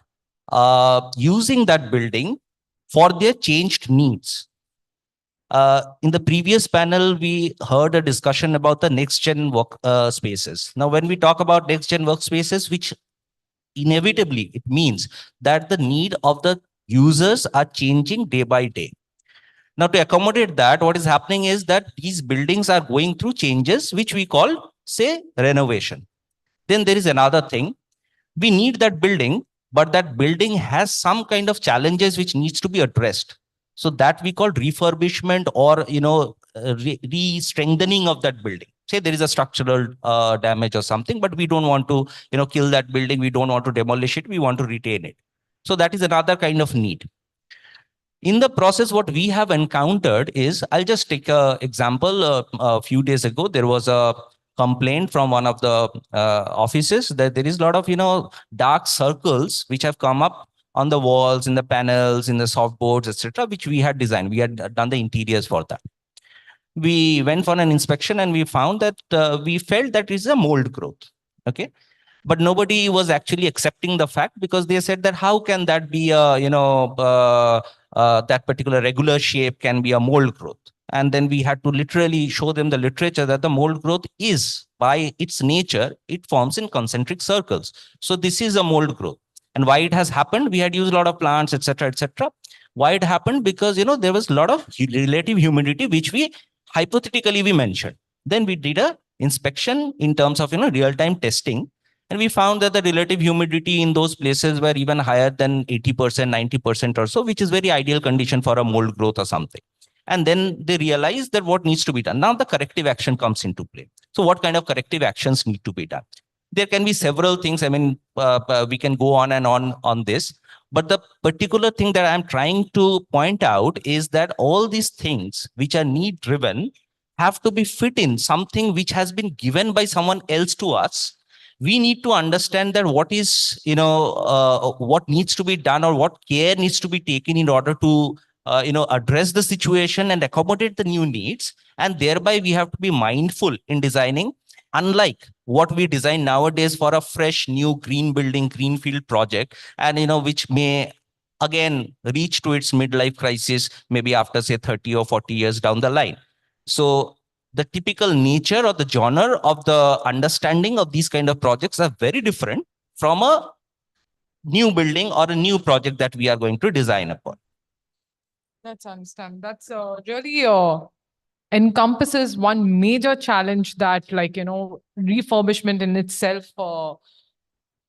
using that building for their changed needs. In the previous panel, we heard a discussion about the next-gen work spaces. Now, when we talk about next-gen workspaces, which inevitably it means that the need of the users are changing day by day. Now, to accommodate that, what is happening is that these buildings are going through changes, which we call, say, renovation. Then there is another thing. We need that building, but that building has some kind of challenges which needs to be addressed. So that we call refurbishment or, re-strengthening of that building. Say there is a structural damage or something, but we don't want to, kill that building. We don't want to demolish it. We want to retain it. So that is another kind of need. In the process, what we have encountered is, I'll just take an example. A few days ago, there was a complaint from one of the offices that there is a lot of, dark circles which have come up on the walls, in the panels, in the soft boards, etc., which we had designed. We had done the interiors for that. We went for an inspection and we found that we felt that is a mold growth. Okay. But nobody was actually accepting the fact, because they said that how can that be a, that particular regular shape can be a mold growth. And then we had to literally show them the literature that the mold growth is, by its nature, it forms in concentric circles. So this is a mold growth. And why it has happened? We had used a lot of plants, etc., etc. Why it happened? Because, there was a lot of relative humidity, which we hypothetically we mentioned. Then we did a inspection in terms of, real-time testing. And we found that the relative humidity in those places were even higher than 80%, 90% or so, which is very ideal condition for a mold growth or something. And then they realize that what needs to be done. Now the corrective action comes into play. So what kind of corrective actions need to be done? There can be several things. I mean, we can go on and on this. But the particular thing that I'm trying to point out is that all these things which are need driven have to be fit in something which has been given by someone else to us. We need to understand that what is, what needs to be done or what care needs to be taken in order to, address the situation and accommodate the new needs. And thereby we have to be mindful in designing, unlike what we design nowadays for a fresh new green building, greenfield project, and, which may again reach to its midlife crisis, maybe after say 30 or 40 years down the line. So the typical nature or the genre of the understanding of these kind of projects are very different from a new building or a new project that we are going to design upon. Let's understand. That's really encompasses one major challenge that, refurbishment in itself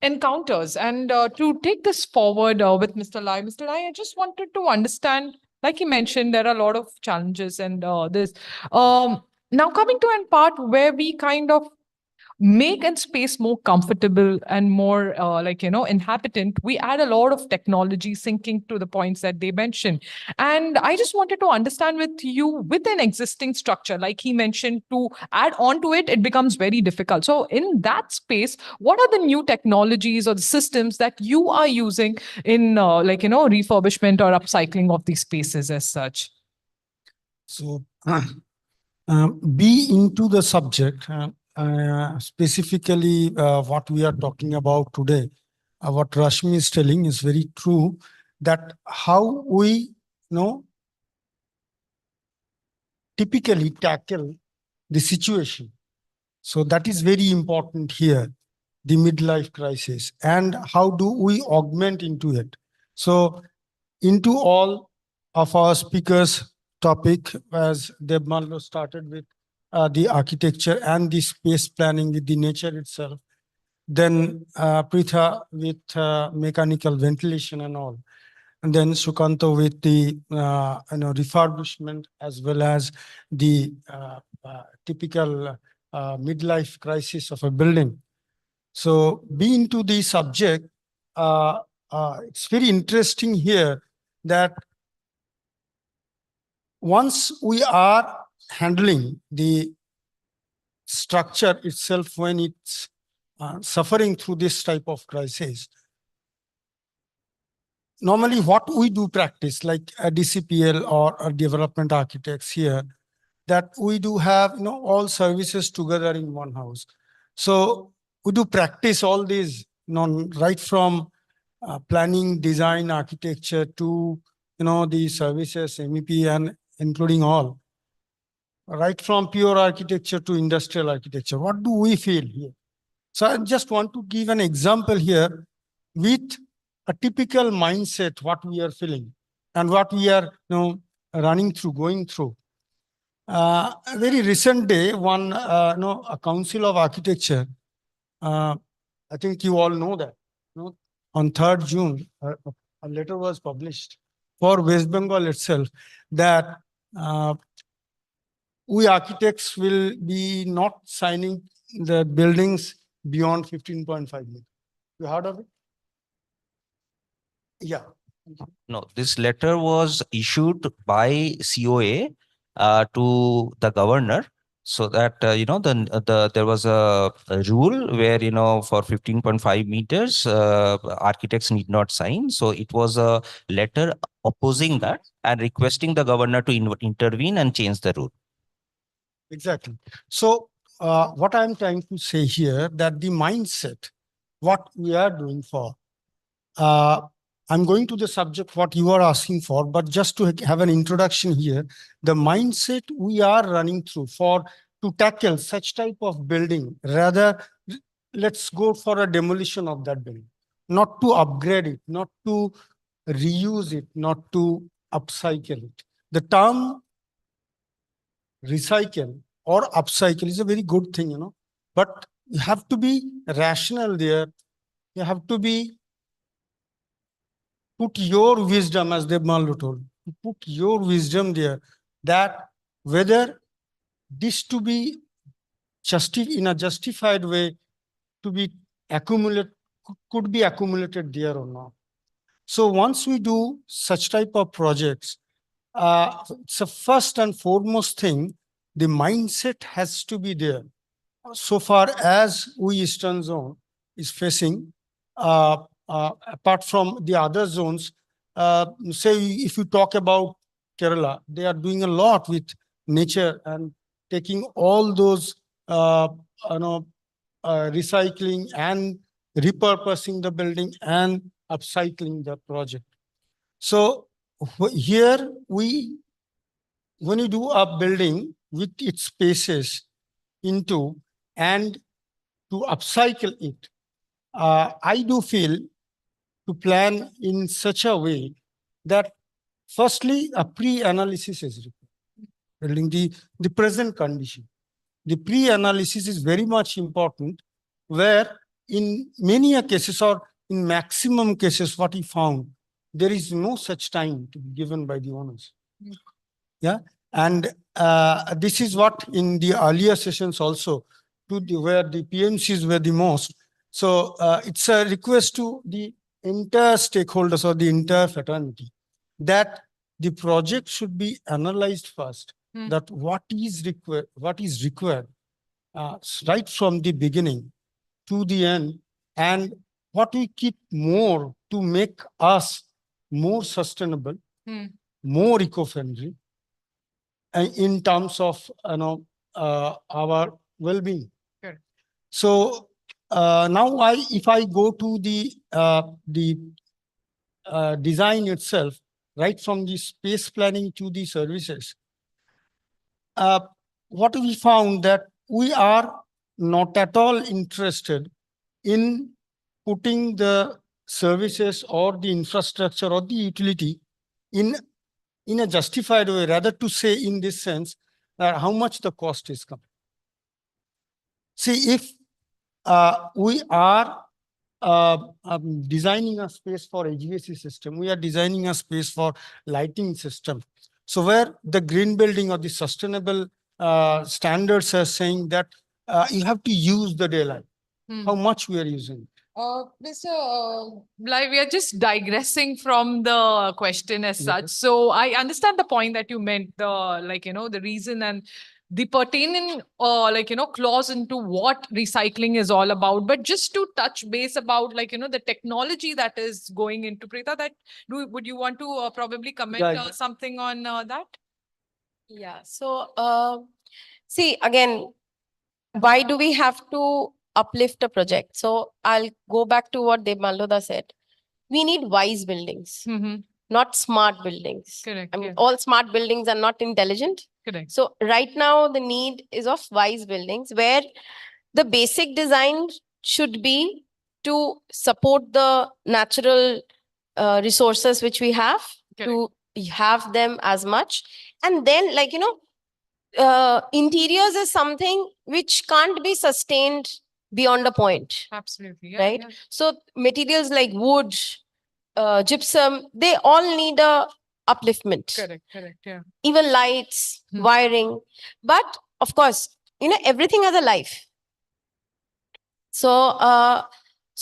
encounters. And to take this forward with Mr. Lai, I just wanted to understand, like he mentioned, there are a lot of challenges and this. Now coming to an part where we kind of make and space more comfortable and more inhabitant, we add a lot of technology syncing to the points that they mentioned. And I just wanted to understand with you, with an existing structure, like he mentioned, to add on to it, it becomes very difficult. So in that space, what are the new technologies or the systems that you are using in refurbishment or upcycling of these spaces as such? So be into the subject, specifically what we are talking about today. What Rashmi is telling is very true, that how we typically tackle the situation. So that is very important here, the midlife crisis, and how do we augment into it. So into all of our speakers' topic, as Deb Mallo started with the architecture and the space planning with the nature itself, then Pritha with mechanical ventilation and all, and then Sukanto with the refurbishment as well as the typical midlife crisis of a building. So be into the subject. It's very interesting here that once we are handling the structure itself when it's suffering through this type of crisis, normally what we do practice, like a DCPL or a development architects here, that we do have all services together in one house. So we do practice all these, right from planning, design, architecture to the services, MEP, and including all, right from pure architecture to industrial architecture. What do we feel here? So I just want to give an example here with a typical mindset, what we are feeling and what we are running through, going through. A very recent day, a council of architecture, I think you all know that, on 3rd June, a letter was published for West Bengal itself that we architects will be not signing the buildings beyond 15.5 meters. You heard of it? Yeah. No, this letter was issued by COA to the governor, so that there was a rule where for 15.5 meters architects need not sign. So it was a letter opposing that and requesting the governor to intervene and change the rule. Exactly. So what I'm trying to say here, that the mindset, what we are doing for, I'm going to the subject what you are asking for, but just to have an introduction here, the mindset we are running through to tackle such type of building, rather let's go for a demolition of that building, not to upgrade it, not to reuse it, not to upcycle it. The term recycle or upcycle is a very good thing, but you have to be rational there. You have to be put your wisdom, as Deb Mallo told, put your wisdom there. that whether this to be in a justified way to be could be accumulated there or not. So once we do such type of projects, it's a first and foremost thing, the mindset has to be there. So far as we Eastern Zone is facing, apart from the other zones, say if you talk about Kerala, they are doing a lot with nature and taking all those, you know, recycling and repurposing the building and upcycling the project. So here when you do a building with its spaces into and to upcycle it, I do feel to plan in such a way that firstly a pre-analysis is required, building the present condition. The pre-analysis is very much important, where in many cases or in maximum cases what we found, there is no such time to be given by the owners. Yeah. And this is what in the earlier sessions also, where the PMCs were the most. So it's a request to the entire stakeholders or the entire fraternity that the project should be analyzed first, that what is required right from the beginning to the end, and what we keep more to make us more sustainable, more eco-friendly, in terms of our well-being. Correct. So now if I go to the design itself, right from the space planning to the services, what we found that we are not at all interested in putting the services or the infrastructure or the utility in a justified way, rather to say in this sense that how much the cost is coming. See, if we are designing a space for HVAC system, we are designing a space for lighting system. So where the green building or the sustainable standards are saying that you have to use the daylight, how much we are using. Mr. Blai, we are just digressing from the question as such. So I understand the point that you meant, the reason and the pertaining, clause into what recycling is all about. But just to touch base about, the technology that is going into Preeta, would you want to probably comment something on that? Yeah. So, see, again, why do we have to uplift a project? So I'll go back to what Deb Malhoda said. We need wise buildings, not smart buildings. Correct. I mean, all smart buildings are not intelligent. Correct. So right now the need is of wise buildings, where the basic design should be to support the natural resources which we have, to have them as much. And then, interiors is something which can't be sustained beyond a point. Absolutely. Yeah, right? yeah. So materials like wood, gypsum, they all need a upliftment. Correct. Yeah. Even lights, wiring. But of course, everything has a life. So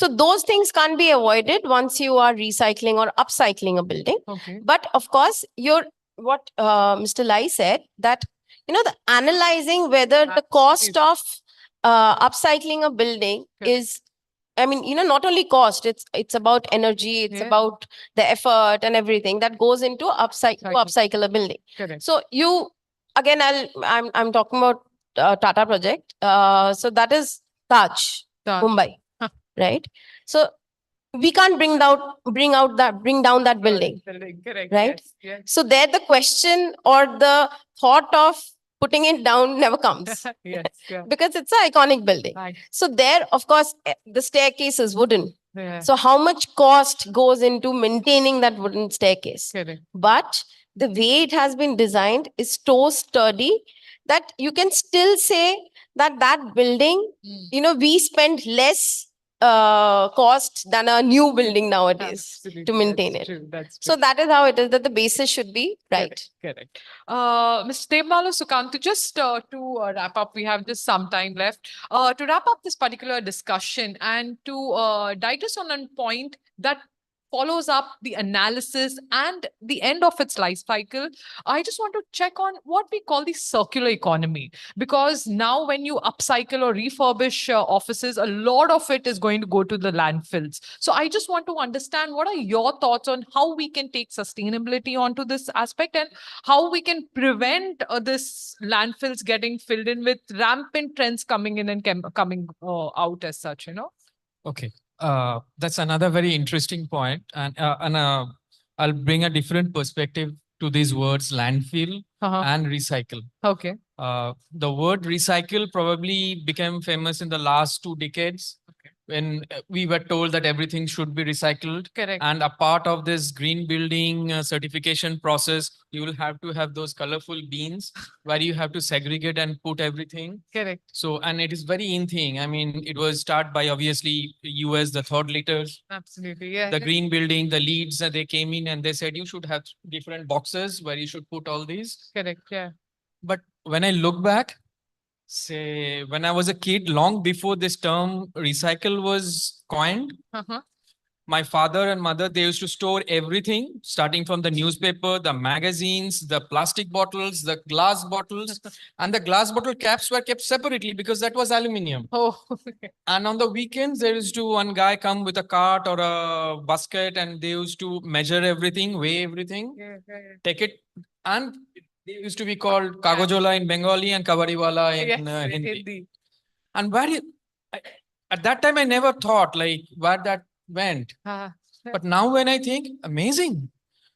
those things can't be avoided once you are recycling or upcycling a building. Okay. But of course, what Mr. Lai said, that the analyzing whether the cost of upcycling a building is, I mean, not only cost, it's about energy, it's about the effort and everything that goes into upcycle a building. Correct. So again, I'm talking about Tata project. So that is Taj, Mumbai, right? So we can't bring down that building. Correct. Right? Yes. So there the question or the thought of putting it down never comes. Yes. Yeah. Because it's an iconic building. Right. So there, of course, the staircase is wooden. Yeah. So how much cost goes into maintaining that wooden staircase? Correct. But the way it has been designed is so sturdy that you can still say that building, we spend less cost than a new building nowadays Absolutely, to maintain that's it. true, that's So true. that is how it is, that the basis should be right. Correct. Mr. Devmala Sukantu, just to wrap up, we have just some time left. To wrap up this particular discussion and to digest on a point that follows up the analysis and the end of its life cycle, I just want to check on what we call the circular economy. Because now when you upcycle or refurbish offices, a lot of it is going to go to the landfills. So I just want to understand what are your thoughts on how we can take sustainability onto this aspect and how we can prevent this landfills getting filled in with rampant trends coming in and coming out as such, you know? Okay, that's another very interesting point, and I'll bring a different perspective to these words: landfill and recycle. Okay. The word recycle probably became famous in the last 2 decades when we were told that everything should be recycled. Correct. And a part of this green building certification process, you will have to have those colorful bins where you have to segregate and put everything. Correct. So, and it is very in thing. I mean, it was started by obviously US, the thought leaders, Absolutely, yeah. the green building, the leads, they came in and they said you should have different boxes where you should put all these. Correct, yeah. But when I look back, say when I was a kid, long before this term recycle was coined, my father and mother, they used to store everything, starting from the newspaper, the magazines, the plastic bottles, the glass bottles, and the glass bottle caps were kept separately because that was aluminium. Oh, and on the weekends, there used to one guy come with a cart or a basket, and they used to measure everything, weigh everything, take it, and they used to be called kagojola in Bengali and kabariwala in Hindi. And at that time, I never thought like where that went. But now when I think, amazing.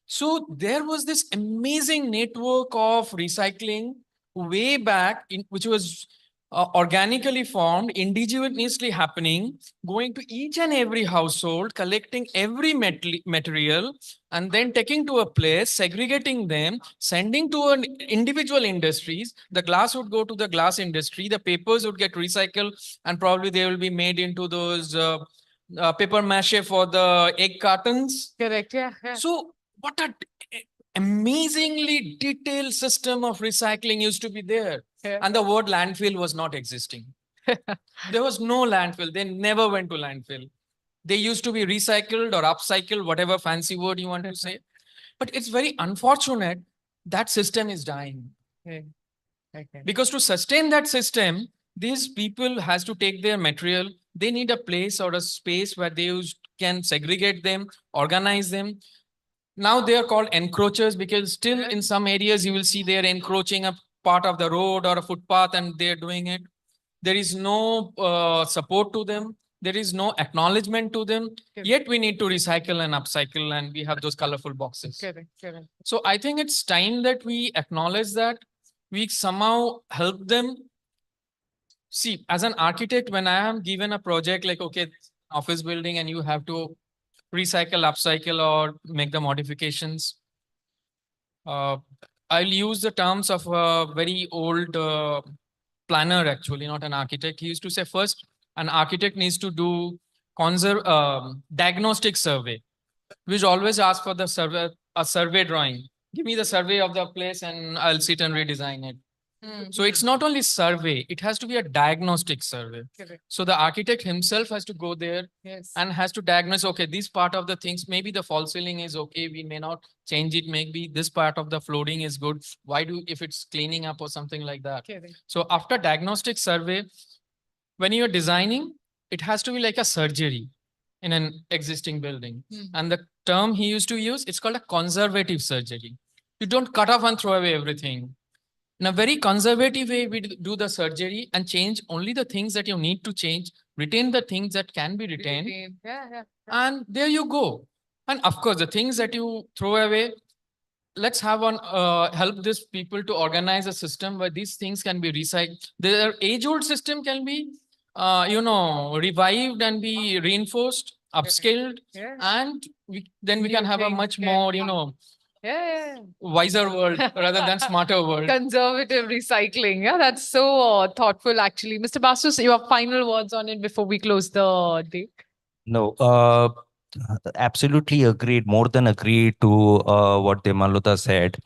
So there was this amazing network of recycling way back, which was organically formed, indigenously happening, going to each and every household, collecting every material, and then taking to a place, segregating them, sending to an individual industries. The glass would go to the glass industry, the papers would get recycled, and probably they will be made into those paper mache for the egg cartons. Correct, yeah. So what a amazingly detailed system of recycling used to be there. And the word landfill was not existing. There was no landfill. They never went to landfill. They used to be recycled or upcycled, whatever fancy word you want to say. But it's very unfortunate that system is dying. Because to sustain that system, these people has to take their material. They need a place or a space where they can segregate them, organize them. Now they are called encroachers because still in some areas you will see they are encroaching a part of the road or a footpath and they're doing it. There is no support to them. There is no acknowledgement to them. Yet we need to recycle and upcycle and we have those colorful boxes. Correct. So I think it's time that we acknowledge that we somehow help them. See, as an architect, when I am given a project like, okay, office building and you have to recycle, upcycle, or make the modifications. I'll use the terms of a very old planner, actually, not an architect. He used to say first, an architect needs to do diagnostic survey, which always ask for the survey, a survey drawing. Give me the survey of the place and I'll sit and redesign it. So it's not only survey, it has to be a diagnostic survey. Correct. So the architect himself has to go there and has to diagnose, okay, this part of the things, maybe the false ceiling is okay, we may not change it, maybe this part of the flooring is good. If it's cleaning up or something like that. Correct. So after diagnostic survey, when you're designing, it has to be like a surgery in an existing building. And the term he used to use, it's called a conservative surgery. You don't cut off and throw away everything. In a very conservative way, we do the surgery and change only the things that you need to change, retain the things that can be retained. And there you go. And of course, the things that you throw away, let's have help these people to organize a system where these things can be recycled. Their age-old system can be, revived and be reinforced, upscaled, and then we can have a much more, Yeah. wiser world rather than smarter world. Conservative recycling. Yeah, that's so thoughtful, actually. Mr. Basu, your final words on it before we close the day. No, absolutely agreed, more than agreed to what Demaluta said.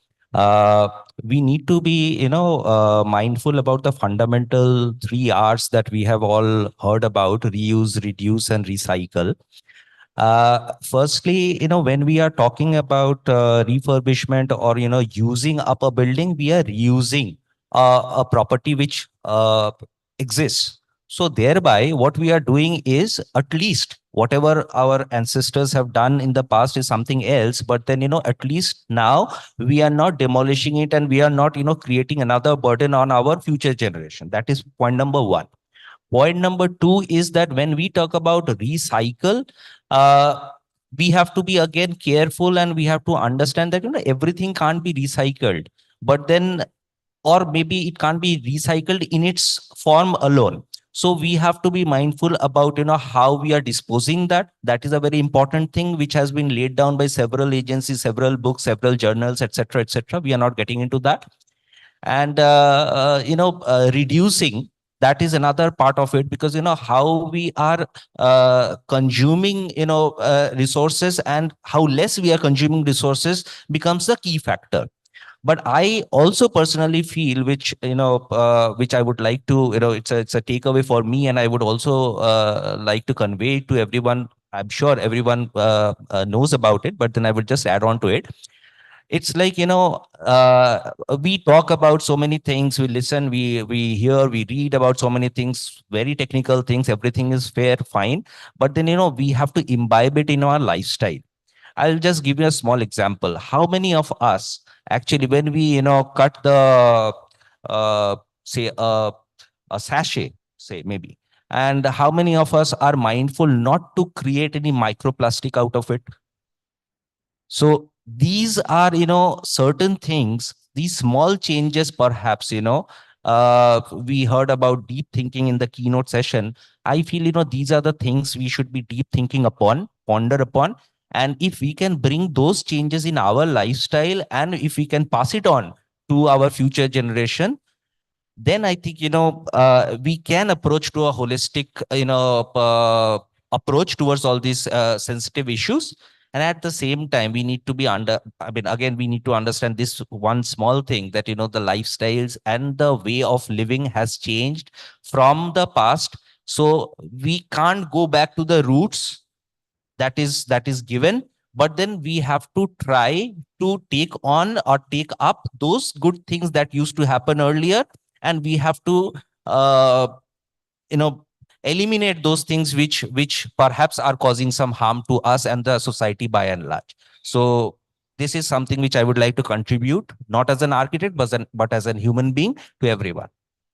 We need to be, mindful about the fundamental 3 Rs that we have all heard about: reuse, reduce, and recycle. Firstly, when we are talking about refurbishment or, using up a building, we are reusing a property which exists. So thereby, what we are doing is at least whatever our ancestors have done in the past is something else. But then, at least now we are not demolishing it and we are not, creating another burden on our future generation. That is point number one. Point number two is that when we talk about recycle, we have to be again careful and we have to understand that everything can't be recycled. But then, or maybe it can't be recycled in its form alone. So we have to be mindful about how we are disposing that. That is a very important thing which has been laid down by several agencies, several books, several journals, etc., etc. We are not getting into that. And reducing, that is another part of it, because how we are consuming resources and how less we are consuming resources becomes the key factor. But I also personally feel, which I would like to, it's a takeaway for me, and I would also like to convey to everyone. I'm sure everyone knows about it, but then I would just add on to it. It's like, we talk about so many things, we listen, we hear, we read about so many things, very technical things, everything is fair, fine. But then, we have to imbibe it in our lifestyle. I'll just give you a small example. How many of us actually, when we, cut the, say, a sachet, say maybe, and how many of us are mindful not to create any microplastic out of it? So these are, certain things, these small changes, perhaps, we heard about deep thinking in the keynote session. I feel, these are the things we should be deep thinking upon, ponder upon. And if we can bring those changes in our lifestyle and if we can pass it on to our future generation, then I think, we can approach to a holistic, approach towards all these sensitive issues. And at the same time, we need to be again, we need to understand this one small thing, that, the lifestyles and the way of living has changed from the past. So we can't go back to the roots that is given, but then we have to try to take on or take up those good things that used to happen earlier, and we have to uh, eliminate those things which perhaps are causing some harm to us and the society by and large. So this is something which I would like to contribute, not as an architect, but as a human being, to everyone.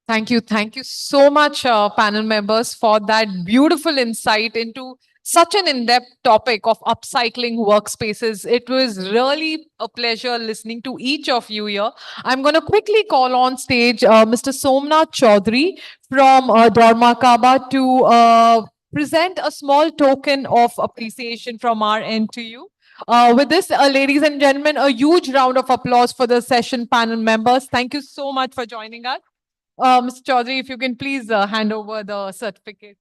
Thank you. Thank you so much, panel members, for that beautiful insight into such an in-depth topic of upcycling workspaces. It was really a pleasure listening to each of you here. I'm going to quickly call on stage Mr. Somnath Chaudhary from Dharma Kaba to present a small token of appreciation from our end to you. With this, ladies and gentlemen, a huge round of applause for the session panel members. Thank you so much for joining us. Mr. Chaudhary, if you can please hand over the certificate.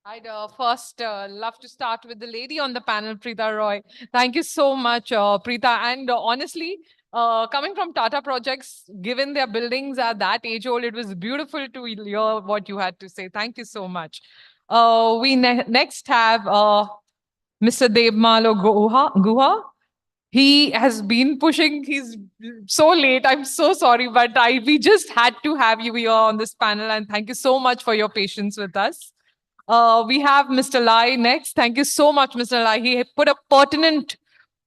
I'd first love to start with the lady on the panel, Preeta Roy. Thank you so much, Preeta. And honestly, coming from Tata Projects, given their buildings are that age old, it was beautiful to hear what you had to say. Thank you so much. We next have Mr. Devmalo Guha. He has been pushing. He's so late. I'm so sorry, but we just had to have you here on this panel. And thank you so much for your patience with us. We have Mr. Lai next. Thank you so much, Mr. Lai. He put a pertinent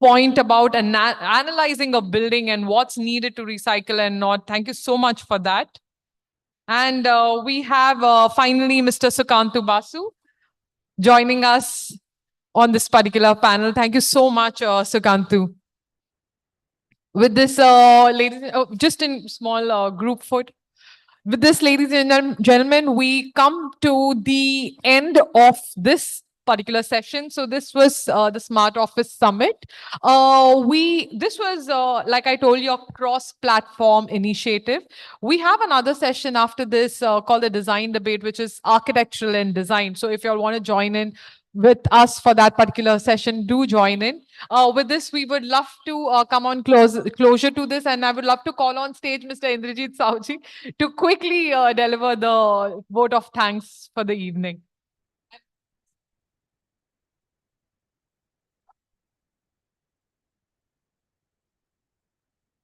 point about analyzing a building and what's needed to recycle and not. Thank you so much for that. And we have finally Mr. Sukantu Basu joining us on this particular panel. Thank you so much, Sukantu. With this, ladies, just in small group photo. With this, ladies and gentlemen, we come to the end of this particular session. So this was the Smart Office Summit. This was like I told you, a cross-platform initiative. We have another session after this called the Design Debate, which is architectural and design. So if you all want to join in with us for that particular session, do join in. With this, we would love to come on closure to this, and I would love to call on stage Mr. Indrajit Sauji to quickly deliver the vote of thanks for the evening.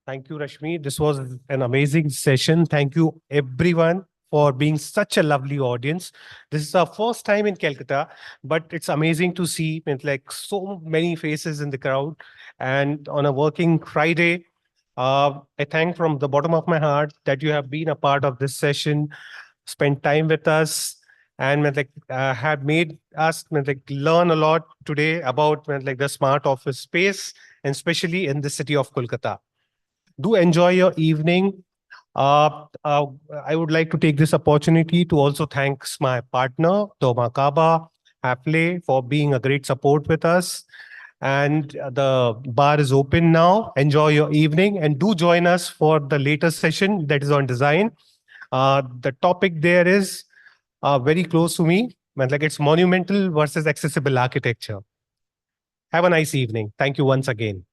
Thank you, Rashmi. This was an amazing session. Thank you, everyone, for being such a lovely audience. This is our first time in Calcutta, but it's amazing to see like so many faces in the crowd. And on a working Friday, I thank from the bottom of my heart that you have been a part of this session, spent time with us, and have made us learn a lot today about like the smart office space, and especially in the city of Kolkata. Do enjoy your evening. I would like to take this opportunity to also thank my partner, Toma Kaba, Hapley, for being a great support with us. And the bar is open now. Enjoy your evening and do join us for the later session that is on design. The topic there is very close to me, like it's monumental versus accessible architecture. Have a nice evening. Thank you once again.